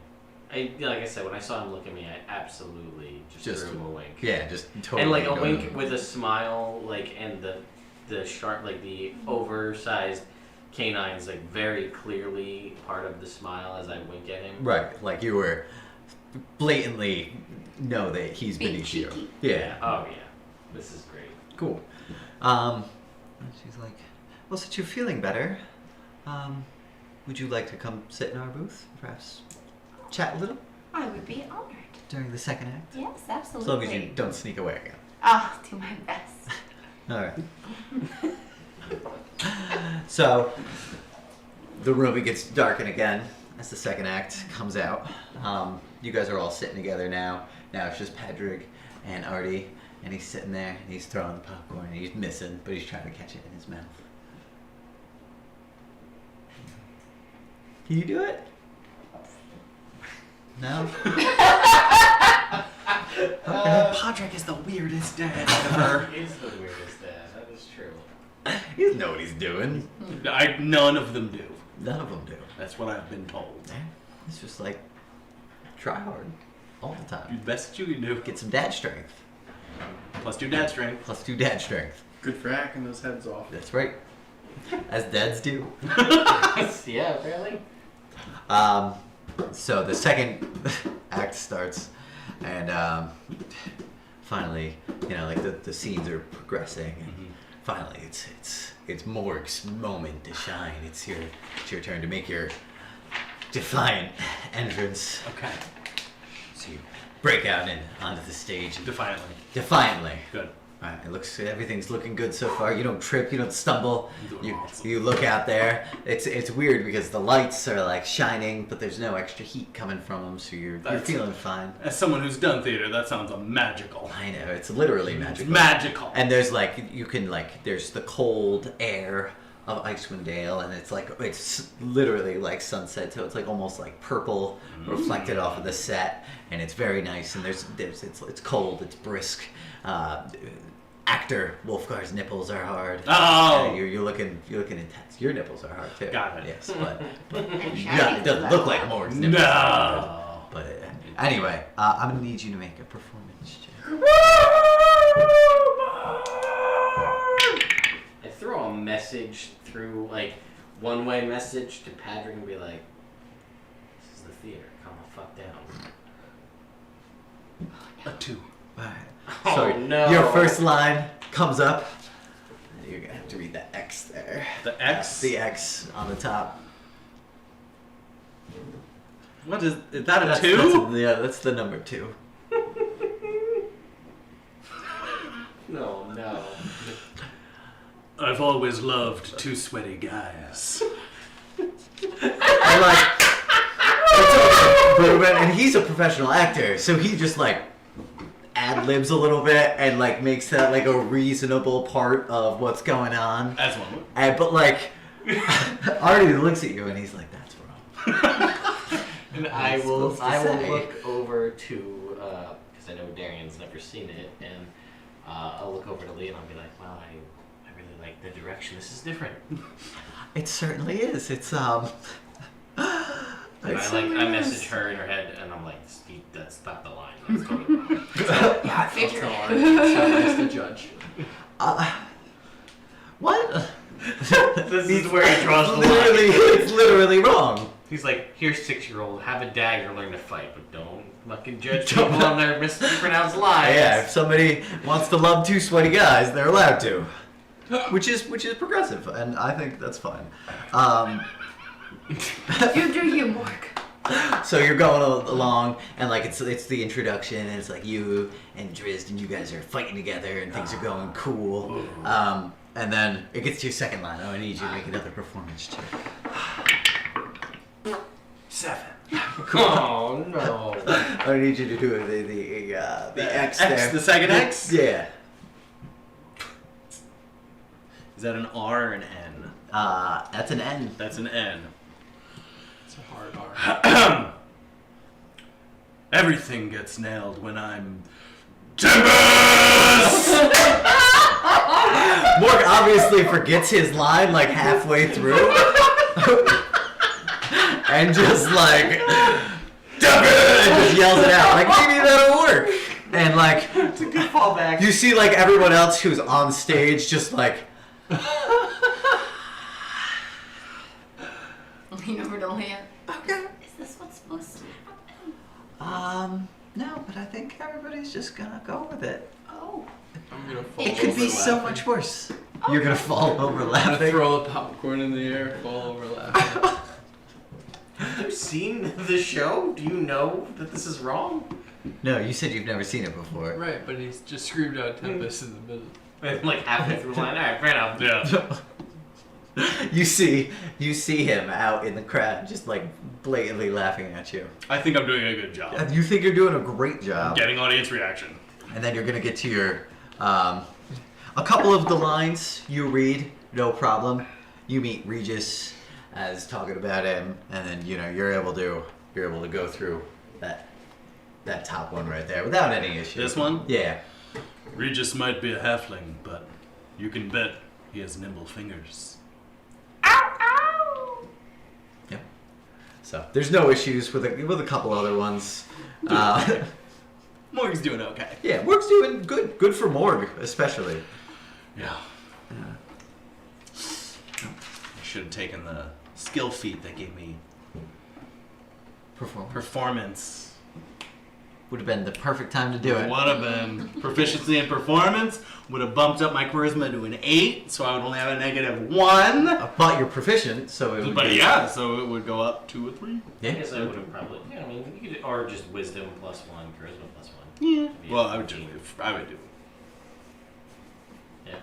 Like I said, when I saw him look at me, I absolutely just threw him a wink.
Yeah, just totally.
And like a
going-
wink with a smile, like, and the sharp, like the oversized canines, like very clearly part of the smile as I wink at him.
Right, like you were blatantly know that he's
Being
beneath you.
cheeky.
Yeah.
Oh yeah. This is great.
Cool. And she's like, well, since you're feeling better, would you like to come sit in our booth? Perhaps chat a little
I would be honored.
during the second act?
Yes,
As
absolutely.
long as you don't sneak away again.
I'll do my best.
All right. So the room gets darkened again as the second act comes out. You guys are all sitting together now. Now it's just Patrick and Artie, and he's sitting there and he's throwing the popcorn and he's missing, but he's trying to catch it in his mouth. Can you do it? No?
Podrick is the weirdest dad ever.
He is the weirdest dad. That is true.
He doesn't know what he's doing.
None of them do.
None of them do.
That's what I've been told.
Yeah. It's just like, try hard all the
Do
time.
the best that you can do.
Get some dad strength.
Plus 2 dad strength.
Plus 2 dad strength.
Good for hacking those heads off.
That's right. As dads do.
Yeah, apparently.
So the second act starts, and finally, like the scenes are progressing, and finally it's Morg's moment to shine. It's your turn to make your defiant entrance.
Okay.
So you break out onto the stage and
Defiantly. Good.
All right, everything's looking good so far. You don't trip, you don't stumble.
You're awesome.
You look out there. It's weird because the lights are like shining, but there's no extra heat coming from them, so you're feeling fine.
As someone who's done theater, that sounds magical.
I know, it's literally magical.
It's magical.
And there's there's the cold air of Icewind Dale, and it's literally like sunset, so it's like almost like purple reflected off of the set, and it's very nice. And it's cold, it's brisk. Actor Wulfgar's nipples are hard.
Oh,
you're looking intense. Your nipples are hard too.
Got it.
Yes, but
And
it doesn't look like Morg's nipples.
no.
But anyway, I'm gonna need you to make a performance check.
I throw a message through, like, one-way message to Patrick and be like, this is the theater, calm the fuck down.
A 2.
Alright.
Oh,
So
no.
your first line comes up. You're gonna have to read the X there.
The X?
The X on the top.
What is that? A
That's-
2?
That's the number 2.
No.
I've always loved 2 sweaty guys.
And and he's a professional actor, so he just like ad-libs a little bit and like makes that like a reasonable part of what's going on.
As one would.
But like Artie looks at you and he's like, that's wrong.
And
What
I
am I
will
supposed to say?
look over to, because I know Darian's never seen it, and I'll look over to Lee and I'll be like, wow, I really like the direction. This is different.
It certainly is. It's
And I message her in her head, and I'm like, Steve, that's not the line. That's totally wrong.
Yeah, I figured.
That's the judge.
What?
This is where he draws the
Literally,
line.
it's literally wrong.
He's like, here's 6-year-old, have a dagger, learn to fight, but don't fucking judge people on their mispronounced lines.
Yeah, if somebody wants to love 2 sweaty guys, they're allowed to, which is progressive, and I think that's fine.
You do you, Morg.
So you're going along, and like it's the introduction, and it's like you and Drizzt, and you guys are fighting together, and things are going cool. And then it gets to your second line. Oh, I need you to make another performance check.
7.
Oh, no.
I need you to do the X there.
The second X?
Yeah.
Is that an R or an N?
That's an N.
That's an N.
It's a hard R.
Everything gets nailed when I'm Tempest!
Morg obviously forgets his line like halfway through. And just like, Tempest! And just yells it out. Like, maybe that'll work. And like,
It's a good fallback.
you see like everyone else who's on stage just like,
Lean over to Leah.
okay.
Is this what's supposed to happen?
No, but I think everybody's just gonna go with it.
Oh.
I'm gonna fall
It could
over
be so
laughing.
much worse. You're gonna fall over
I'm gonna
laughing.
throw the popcorn in the air, fall over laughing.
Have you seen the show? Do you know that this is wrong?
No, you said you've never seen it before.
Right, but he's just screamed out Tempest in the middle.
Like halfway through the line. All right, fair enough.
Yeah.
You see him out in the crowd, just like blatantly laughing at you.
I think I'm doing a good job.
You think you're doing a great job.
Getting audience reaction.
And then you're gonna get to your a couple of the lines you read, no problem. You meet Regis as talking about him, and then you're able to go through that top one right there without any issue.
This one?
Yeah.
Regis might be a halfling, but you can bet he has nimble fingers.
Yep. So there's no issues with a couple other ones.
Morg's doing okay.
Yeah, Morg's doing good. Good for Morg, especially.
Yeah. I should have taken the skill feat that gave me performance.
Would have been the perfect time to do it.
Would have been. Proficiency in performance would have bumped up my charisma to an 8, so I would only have a -1.
But you're proficient, so it would
But
be...
yeah, so it would go up 2 or 3.
Yeah.
I guess I would have probably. Yeah, I mean, you could, or just wisdom +1, charisma +1.
Yeah.
Maybe
Well,
a
I would do
14.
it. I would do it.
Yeah.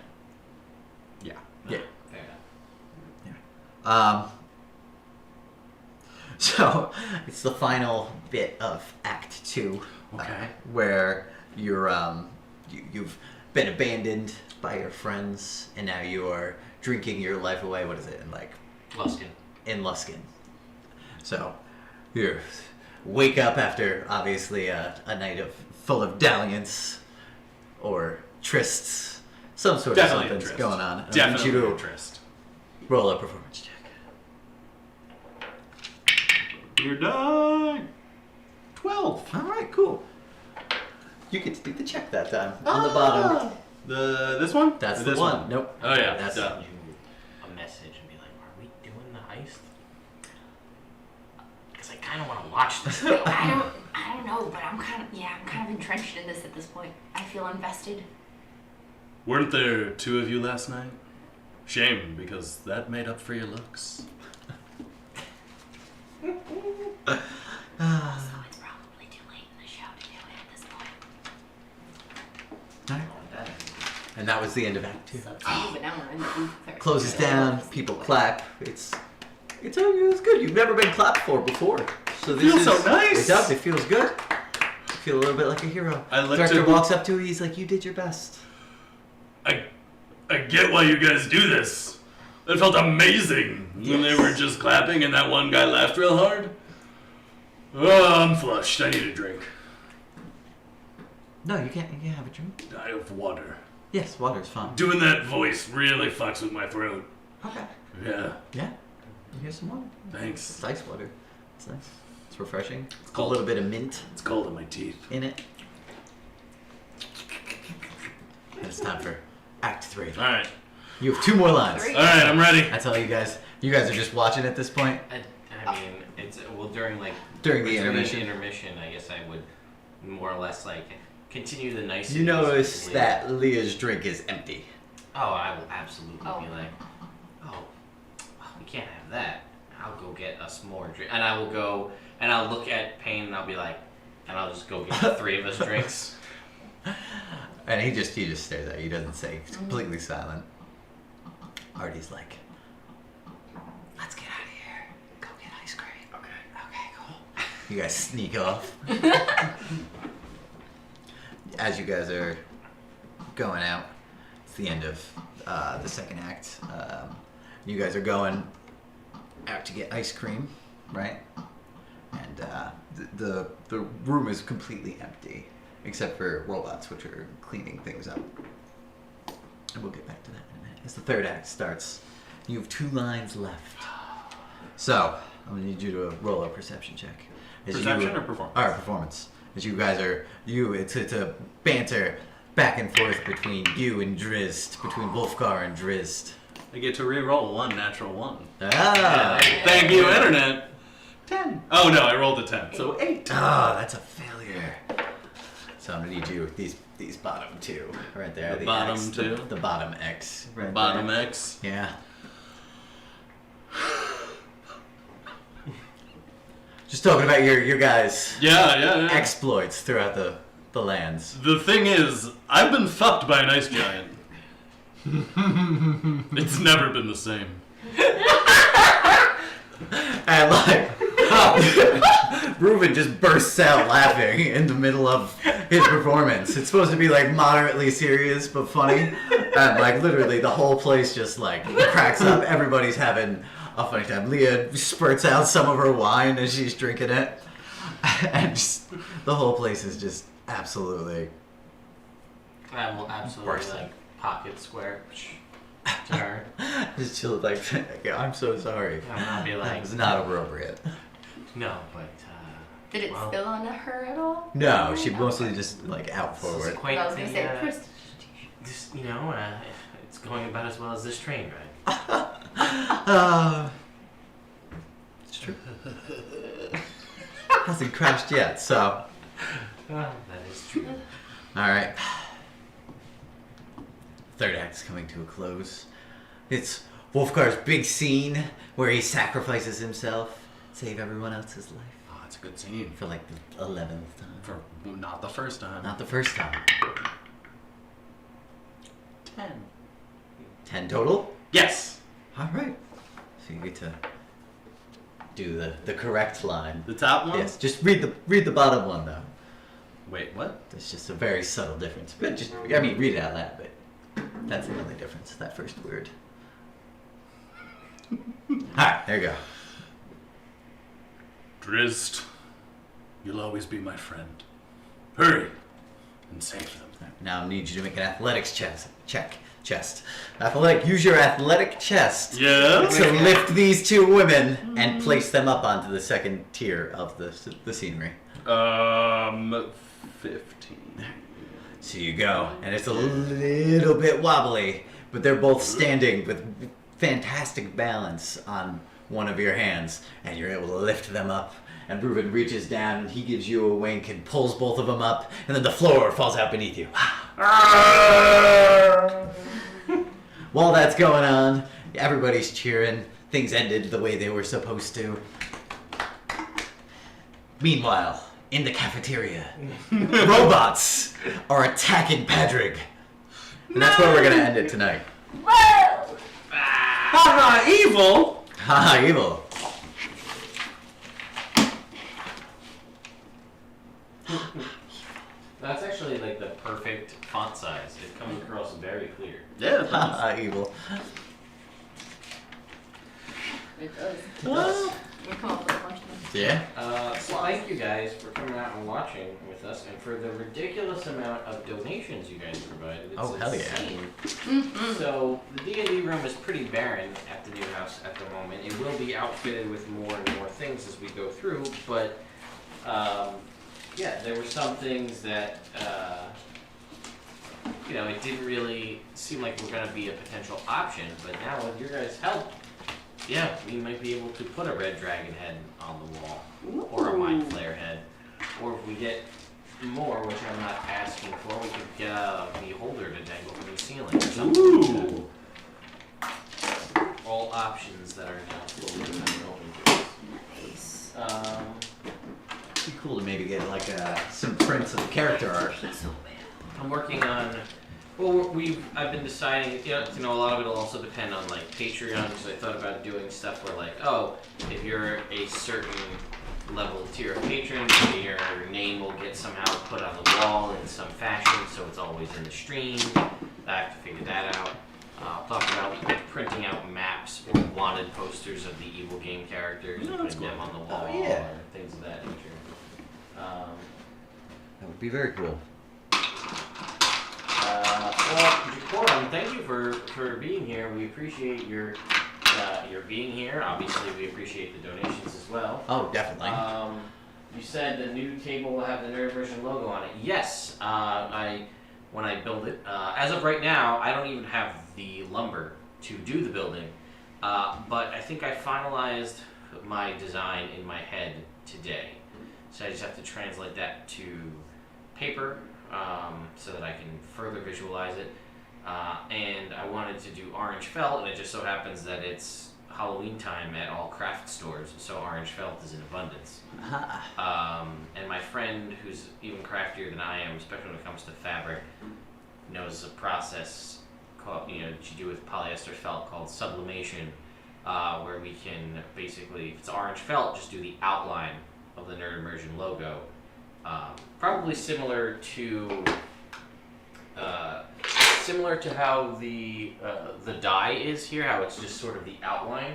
Yeah.
Yeah.
Fair enough.
So it's the final bit of Act 2,
Okay.
where you've been abandoned by your friends, and now you are drinking your life away. What is it in Luskin? So you wake up after obviously a night full of dalliance or trysts, some sort
Definitely
of something's
tryst.
going on. I want
Definitely
you to
interest.
roll a performance check.
You're done. 12.
All right, cool. You get to do the check that time on the bottom.
This one?
That's
Or
the
this
one. Nope.
Oh yeah,
That's
done.
You a message and be like, "Are we doing the heist?" Because I kind of want to watch this.
I don't know, but I'm kind of entrenched in this at this point. I feel invested.
Weren't there 2 of you last night? Shame, because that made up for your looks.
So it's probably too late in the show to do it at this point.
All right. And that was the end of Act 2.
So it's you, but now we're in the booth.
Closes down. People clap. It's good. You've never been clapped for before, so this
Feels
is
so nice.
It does. It feels good. You feel a little bit like a hero.
I look
Director
to-
walks up to you. He's like, "You did your best."
I get why you guys do this. It felt amazing when they were just clapping and that one guy laughed real hard. Oh, I'm flushed. I need a drink.
No, you can't. You can't have a drink.
I have water.
Yes, water's fine.
Doing that voice really fucks with my throat.
Okay.
Yeah,
Yeah. Here's some water.
thanks.
It's ice water. It's nice. It's refreshing.
It's
A
cold.
little bit of mint
It's cold in my teeth.
in it. And it's time for Act 3.
All right.
You have 2 more lines.
3?
All right, I'm ready.
I tell you guys are just watching at this point.
I mean, it's during like
During the
between
intermission.
intermission, I guess I would more or less like continue the niceties.
You notice
with
that Leah's drink is empty.
Oh, I will absolutely
Oh.
be like, oh, we can't have that. I'll go get us more drink, and I will go and I'll look at Payne and I'll be like, and I'll just go get the 3 of us drinks.
And he just stares at you. He doesn't say. He's completely silent. Artie's like, "Let's get out of here. Go get ice cream." Okay, cool. You guys sneak off. As you guys are going out, it's the end of the second act. You guys are going out to get ice cream, right? And the room is completely empty, except for robots, which are cleaning things up. And we'll get back to that in a minute. As the third act starts, you have 2 lines left. So, I'm going to need you to roll a perception check. As
Perception
you,
or performance?
Performance. As you guys are, it's a banter back and forth between you and Drizzt, between Wulfgar and Drizzt.
I get to re-roll 1 natural 1.
Ah!
Thank you, Internet. 10. Oh no, I rolled a 10. So 8.
Ah, that's a failure. So I'm gonna need you these bottom 2 right there.
The bottom
X,
2?
The bottom X. Right
Bottom
there.
X.
Yeah. Just talking about your guys'
Yeah.
exploits throughout the lands.
The thing is, I've been fucked by an ice giant. It's never been the same.
And like, Reuben just bursts out laughing in the middle of his performance. It's supposed to be like moderately serious but funny, and like literally the whole place just like cracks up. Everybody's having a funny time. Leah spurts out some of her wine as she's drinking it, and just, the whole place is just absolutely.
I will absolutely
Bursting.
like pocket square to her.
Just chill like, I'm so sorry.
I'm not be
That
like,
was not appropriate.
no, but
Did it
well,
spill onto her at all?
No, she mostly just like out
this is
forward.
quite
I was gonna
the,
say prestidigitation.
this, it's going about as well as this train ride.
It's true. Hasn't crashed yet, so.
That is true.
Alright. Third act's coming to a close. It's Wulfgar's big scene where he sacrifices himself, save everyone else's life.
Oh, it's a good scene.
For like the 11th time.
For not the first time.
Not the first time.
10.
10 total?
Yes!
Alright. So you get to do the correct line.
The top one?
Yes, just read the bottom one though.
Wait, what?
There's just a very subtle difference. But just, I mean, read it out loud, but that's the only difference, that first word. Alright, there you go.
Drizzt, you'll always be my friend. Hurry and save them.
Now I need you to make an athletics check. Athletic, use your athletic chest
Yeah?
to lift these two women and place them up onto the second tier of the scenery.
15.
So you go, and it's a little bit wobbly, but they're both standing with fantastic balance on one of your hands, and you're able to lift them up. And Reuben reaches down, and he gives you a wink and pulls both of them up, and then the floor falls out beneath you. While that's going on, everybody's cheering. Things ended the way they were supposed to. Meanwhile, in the cafeteria, robots are attacking Padrig. And that's where we're going to end it tonight.
Whoa!
Haha, evil!
Haha, evil.
That's actually like the perfect font size. It comes across very clear.
Yeah,
Haha, evil.
It does.
Well,
We come up with a bunch of them.
yeah.
So thank you guys for coming out and watching with us, and for the ridiculous amount of donations you guys provided. It's
Oh, hell yeah.
insane.
Mm-hmm.
So the D&D room is pretty barren at the new house at the moment. It will be outfitted with more and more things as we go through, but yeah, there were some things that it didn't really seem like were going to be a potential option. But now with your guys' help, yeah, we might be able to put a red dragon head on the wall, or a mind flare head, or if we get more, which I'm not asking for, we could get a beholder to dangle from the ceiling or something.
Ooh.
All options that are now floating and open to us.
Nice.
It'd be cool to maybe get like some prints of the character art.
I'm working on. Well, I've been deciding. A lot of it will also depend on like Patreon. So I thought about doing stuff where like, if you're a certain level tier of patron, your name will get somehow put on the wall in some fashion, so it's always in the stream. I have to figure that out. I'll talk about printing out maps or wanted posters of the evil game characters and putting them on the wall
yeah.
or things of that nature.
That would be very cool.
Well, Jacorum, thank you for being here. We appreciate your being here. Obviously, we appreciate the donations as well.
Oh, definitely.
You said the new table will have the Nerd Immersion logo on it. Yes, when I build it. As of right now, I don't even have the lumber to do the building, but I think I finalized my design in my head today. So I just have to translate that to paper so that I can further visualize it. And I wanted to do orange felt, and it just so happens that it's Halloween time at all craft stores, so orange felt is in abundance. And my friend, who's even craftier than I am, especially when it comes to fabric, knows a process called, that you do with polyester felt called sublimation, where we can basically, if it's orange felt, just do the outline of the Nerd Immersion logo. Probably similar to how the die is here, how it's just sort of the outline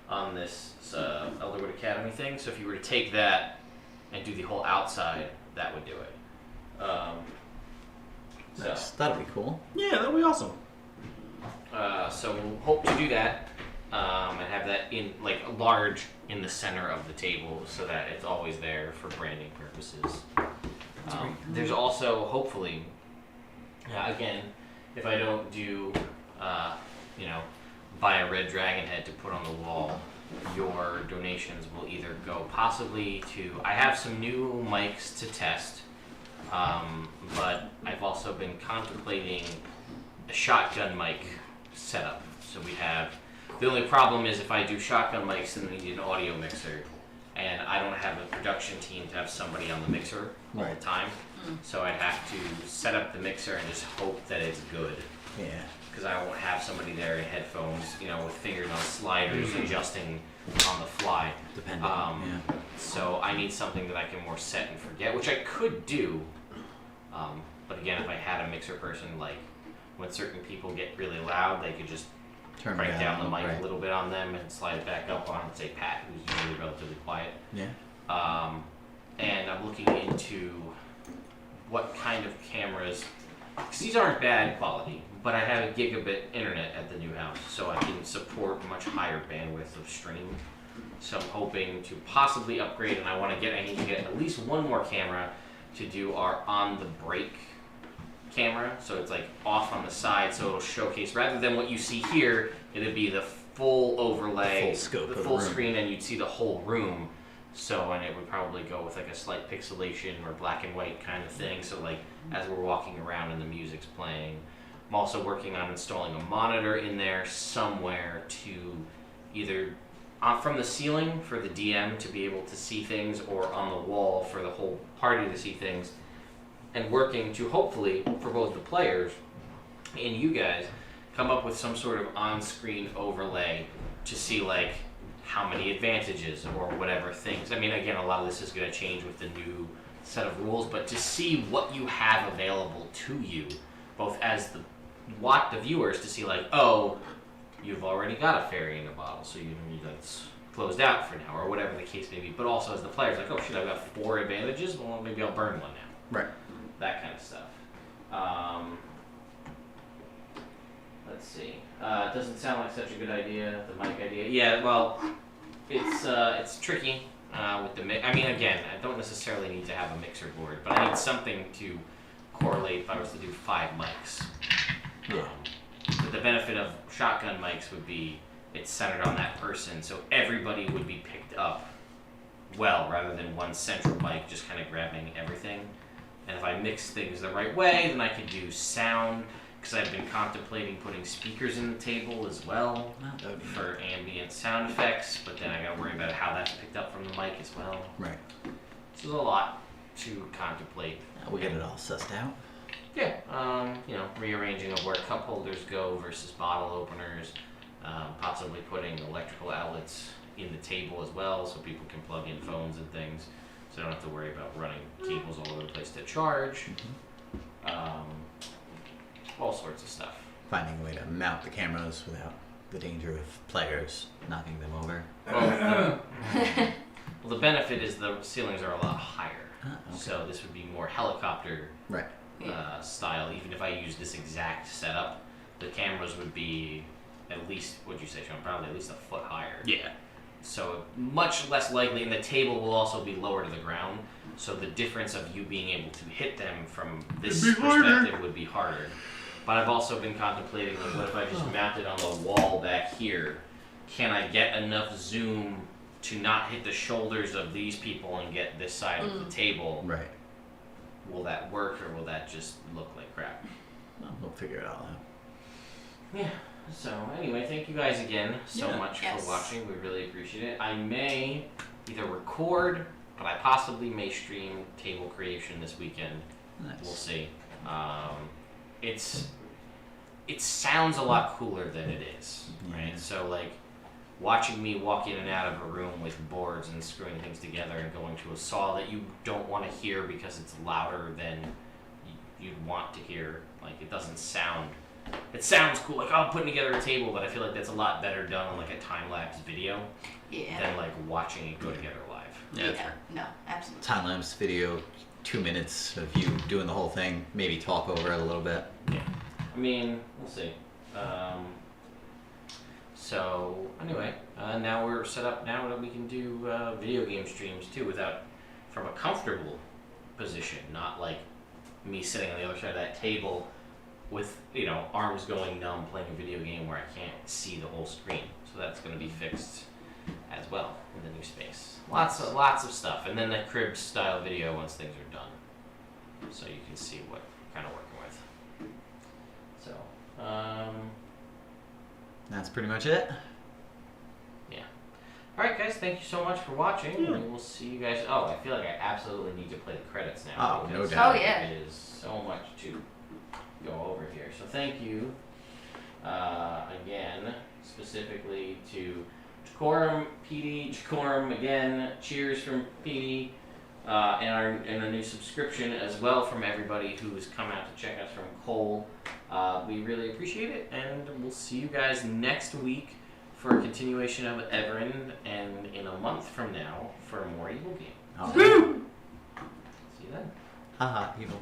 on this Elderwood Academy thing. So if you were to take that and do the whole outside, that would do it.
Nice. That'll be cool.
Yeah, that'll be awesome.
So we'll hope to do that and have that in large in the center of the table so that it's always there for branding purposes. There's also hopefully, again, if I don't do, buy a red dragon head to put on the wall, your donations will either go possibly to, I have some new mics to test, but I've also been contemplating a shotgun mic setup. So we have, the only problem is if I do shotgun mics, then we need an audio mixer, and I don't have a production team to have somebody on the mixer all the time. So I'd have to set up the mixer and just hope that it's good.
Yeah.
Because I won't have somebody there in headphones, with fingers on sliders adjusting on the fly.
Depending. Yeah.
So I need something that I can more set and forget, which I could do. But again, if I had a mixer person, when certain people get really loud, they could just
Turn
crank down the mic
right.
a little bit on them and slide it back up on, say, Pat, who's usually relatively quiet.
Yeah.
And I'm looking into what kind of cameras, because these aren't bad quality, but I have a gigabit internet at the new house, so I can support much higher bandwidth of stream. So I'm hoping to possibly upgrade, and I need to get at least one more camera to do our on the break camera. So it's off on the side, so it'll showcase, rather than what you see here, it'd be the full overlay,
full scope
the
of
full
the room.
screen, and you'd see the whole room. So, and it would probably go with a slight pixelation or black and white kind of thing. So as we're walking around and the music's playing. I'm also working on installing a monitor in there somewhere to either from the ceiling for the DM to be able to see things, or on the wall for the whole party to see things. And working to hopefully, for both the players and you guys, come up with some sort of on-screen overlay to see how many advantages or whatever things. I mean, again, a lot of this is going to change with the new set of rules, but to see what you have available to you, both as the viewers, to see you've already got a fairy in a bottle, so that's closed out for now, or whatever the case may be. But also as the players, oh shit, I've got 4 advantages. Well, maybe I'll burn one now.
Right.
That kind of stuff. Let's see. It doesn't sound like such a good idea, the mic idea. Yeah, well, it's tricky with the mix. I mean, again, I don't necessarily need to have a mixer board, but I need something to correlate if I was to do 5 mics.
Yeah.
But the benefit of shotgun mics would be it's centered on that person, so everybody would be picked up well, rather than one central mic just kind of grabbing everything. And if I mix things the right way, then I could do sound, because I've been contemplating putting speakers in the table as well for ambient sound effects, but then I gotta worry about how that's picked up from the mic as well.
Right.
So there's a lot to contemplate.
We'll get it all sussed out.
Yeah, rearranging of where cup holders go versus bottle openers, possibly putting electrical outlets in the table as well so people can plug in phones and things, so I don't have to worry about running cables all over the place to charge. All sorts of stuff.
Finding a way to mount the cameras without the danger of players knocking them over.
Well, the benefit is the ceilings are a lot higher,
Okay.
so this would be more helicopter
Right.
style. Even if I use this exact setup, the cameras would be at least, what'd you say, Sean? Probably at least a foot higher.
Yeah.
So much less likely, and the table will also be lower to the ground, so the difference of you being able to hit them from this perspective would be harder. But I've also been contemplating, what if I just mount it on the wall back here? Can I get enough zoom to not hit the shoulders of these people and get this side of the table?
Right.
Will that work, or will that just look like crap?
Well, we'll figure it all out.
Yeah. So anyway, thank you guys again so much
Yes.
for watching. We really appreciate it. I may either record, but I possibly may stream table creation this weekend.
Nice.
We'll see. It sounds a lot cooler than it is, right? So like watching me walk in and out of a room with boards and screwing things together and going to a saw that you don't want to hear because it's louder than you'd want to hear. Like it doesn't sound. It sounds cool, like I'm putting together a table, but I feel like that's a lot better done on like a time-lapse video than like watching it go together live.
Yeah, that's fair.
No, absolutely.
Time lapse video, 2 minutes of you doing the whole thing. Maybe talk over it a little bit.
Yeah. I mean, we'll see. So anyway, now we're set up now that we can do video game streams too from a comfortable position, not like me sitting on the other side of that table with, arms going numb playing a video game where I can't see the whole screen. So that's going to be fixed as well in the new space. Lots of stuff. And then the crib style video once things are done. So you can see what kind of working with. So,
That's pretty much it.
yeah. Alright guys, thank you so much for watching. We will see you guys. Oh, I feel like I absolutely need to play the credits now.
Oh, no
because
doubt.
Oh, yeah.
It is so much to go over here. So thank you again, specifically to Jacorum, PD, Jacorum again, cheers from PD, and a new subscription as well from everybody who's come out to check us from Cole. We really appreciate it, and we'll see you guys next week for a continuation of Everin, and in a month from now for more Evil Game.
Oh.
See you then.
Haha, evil.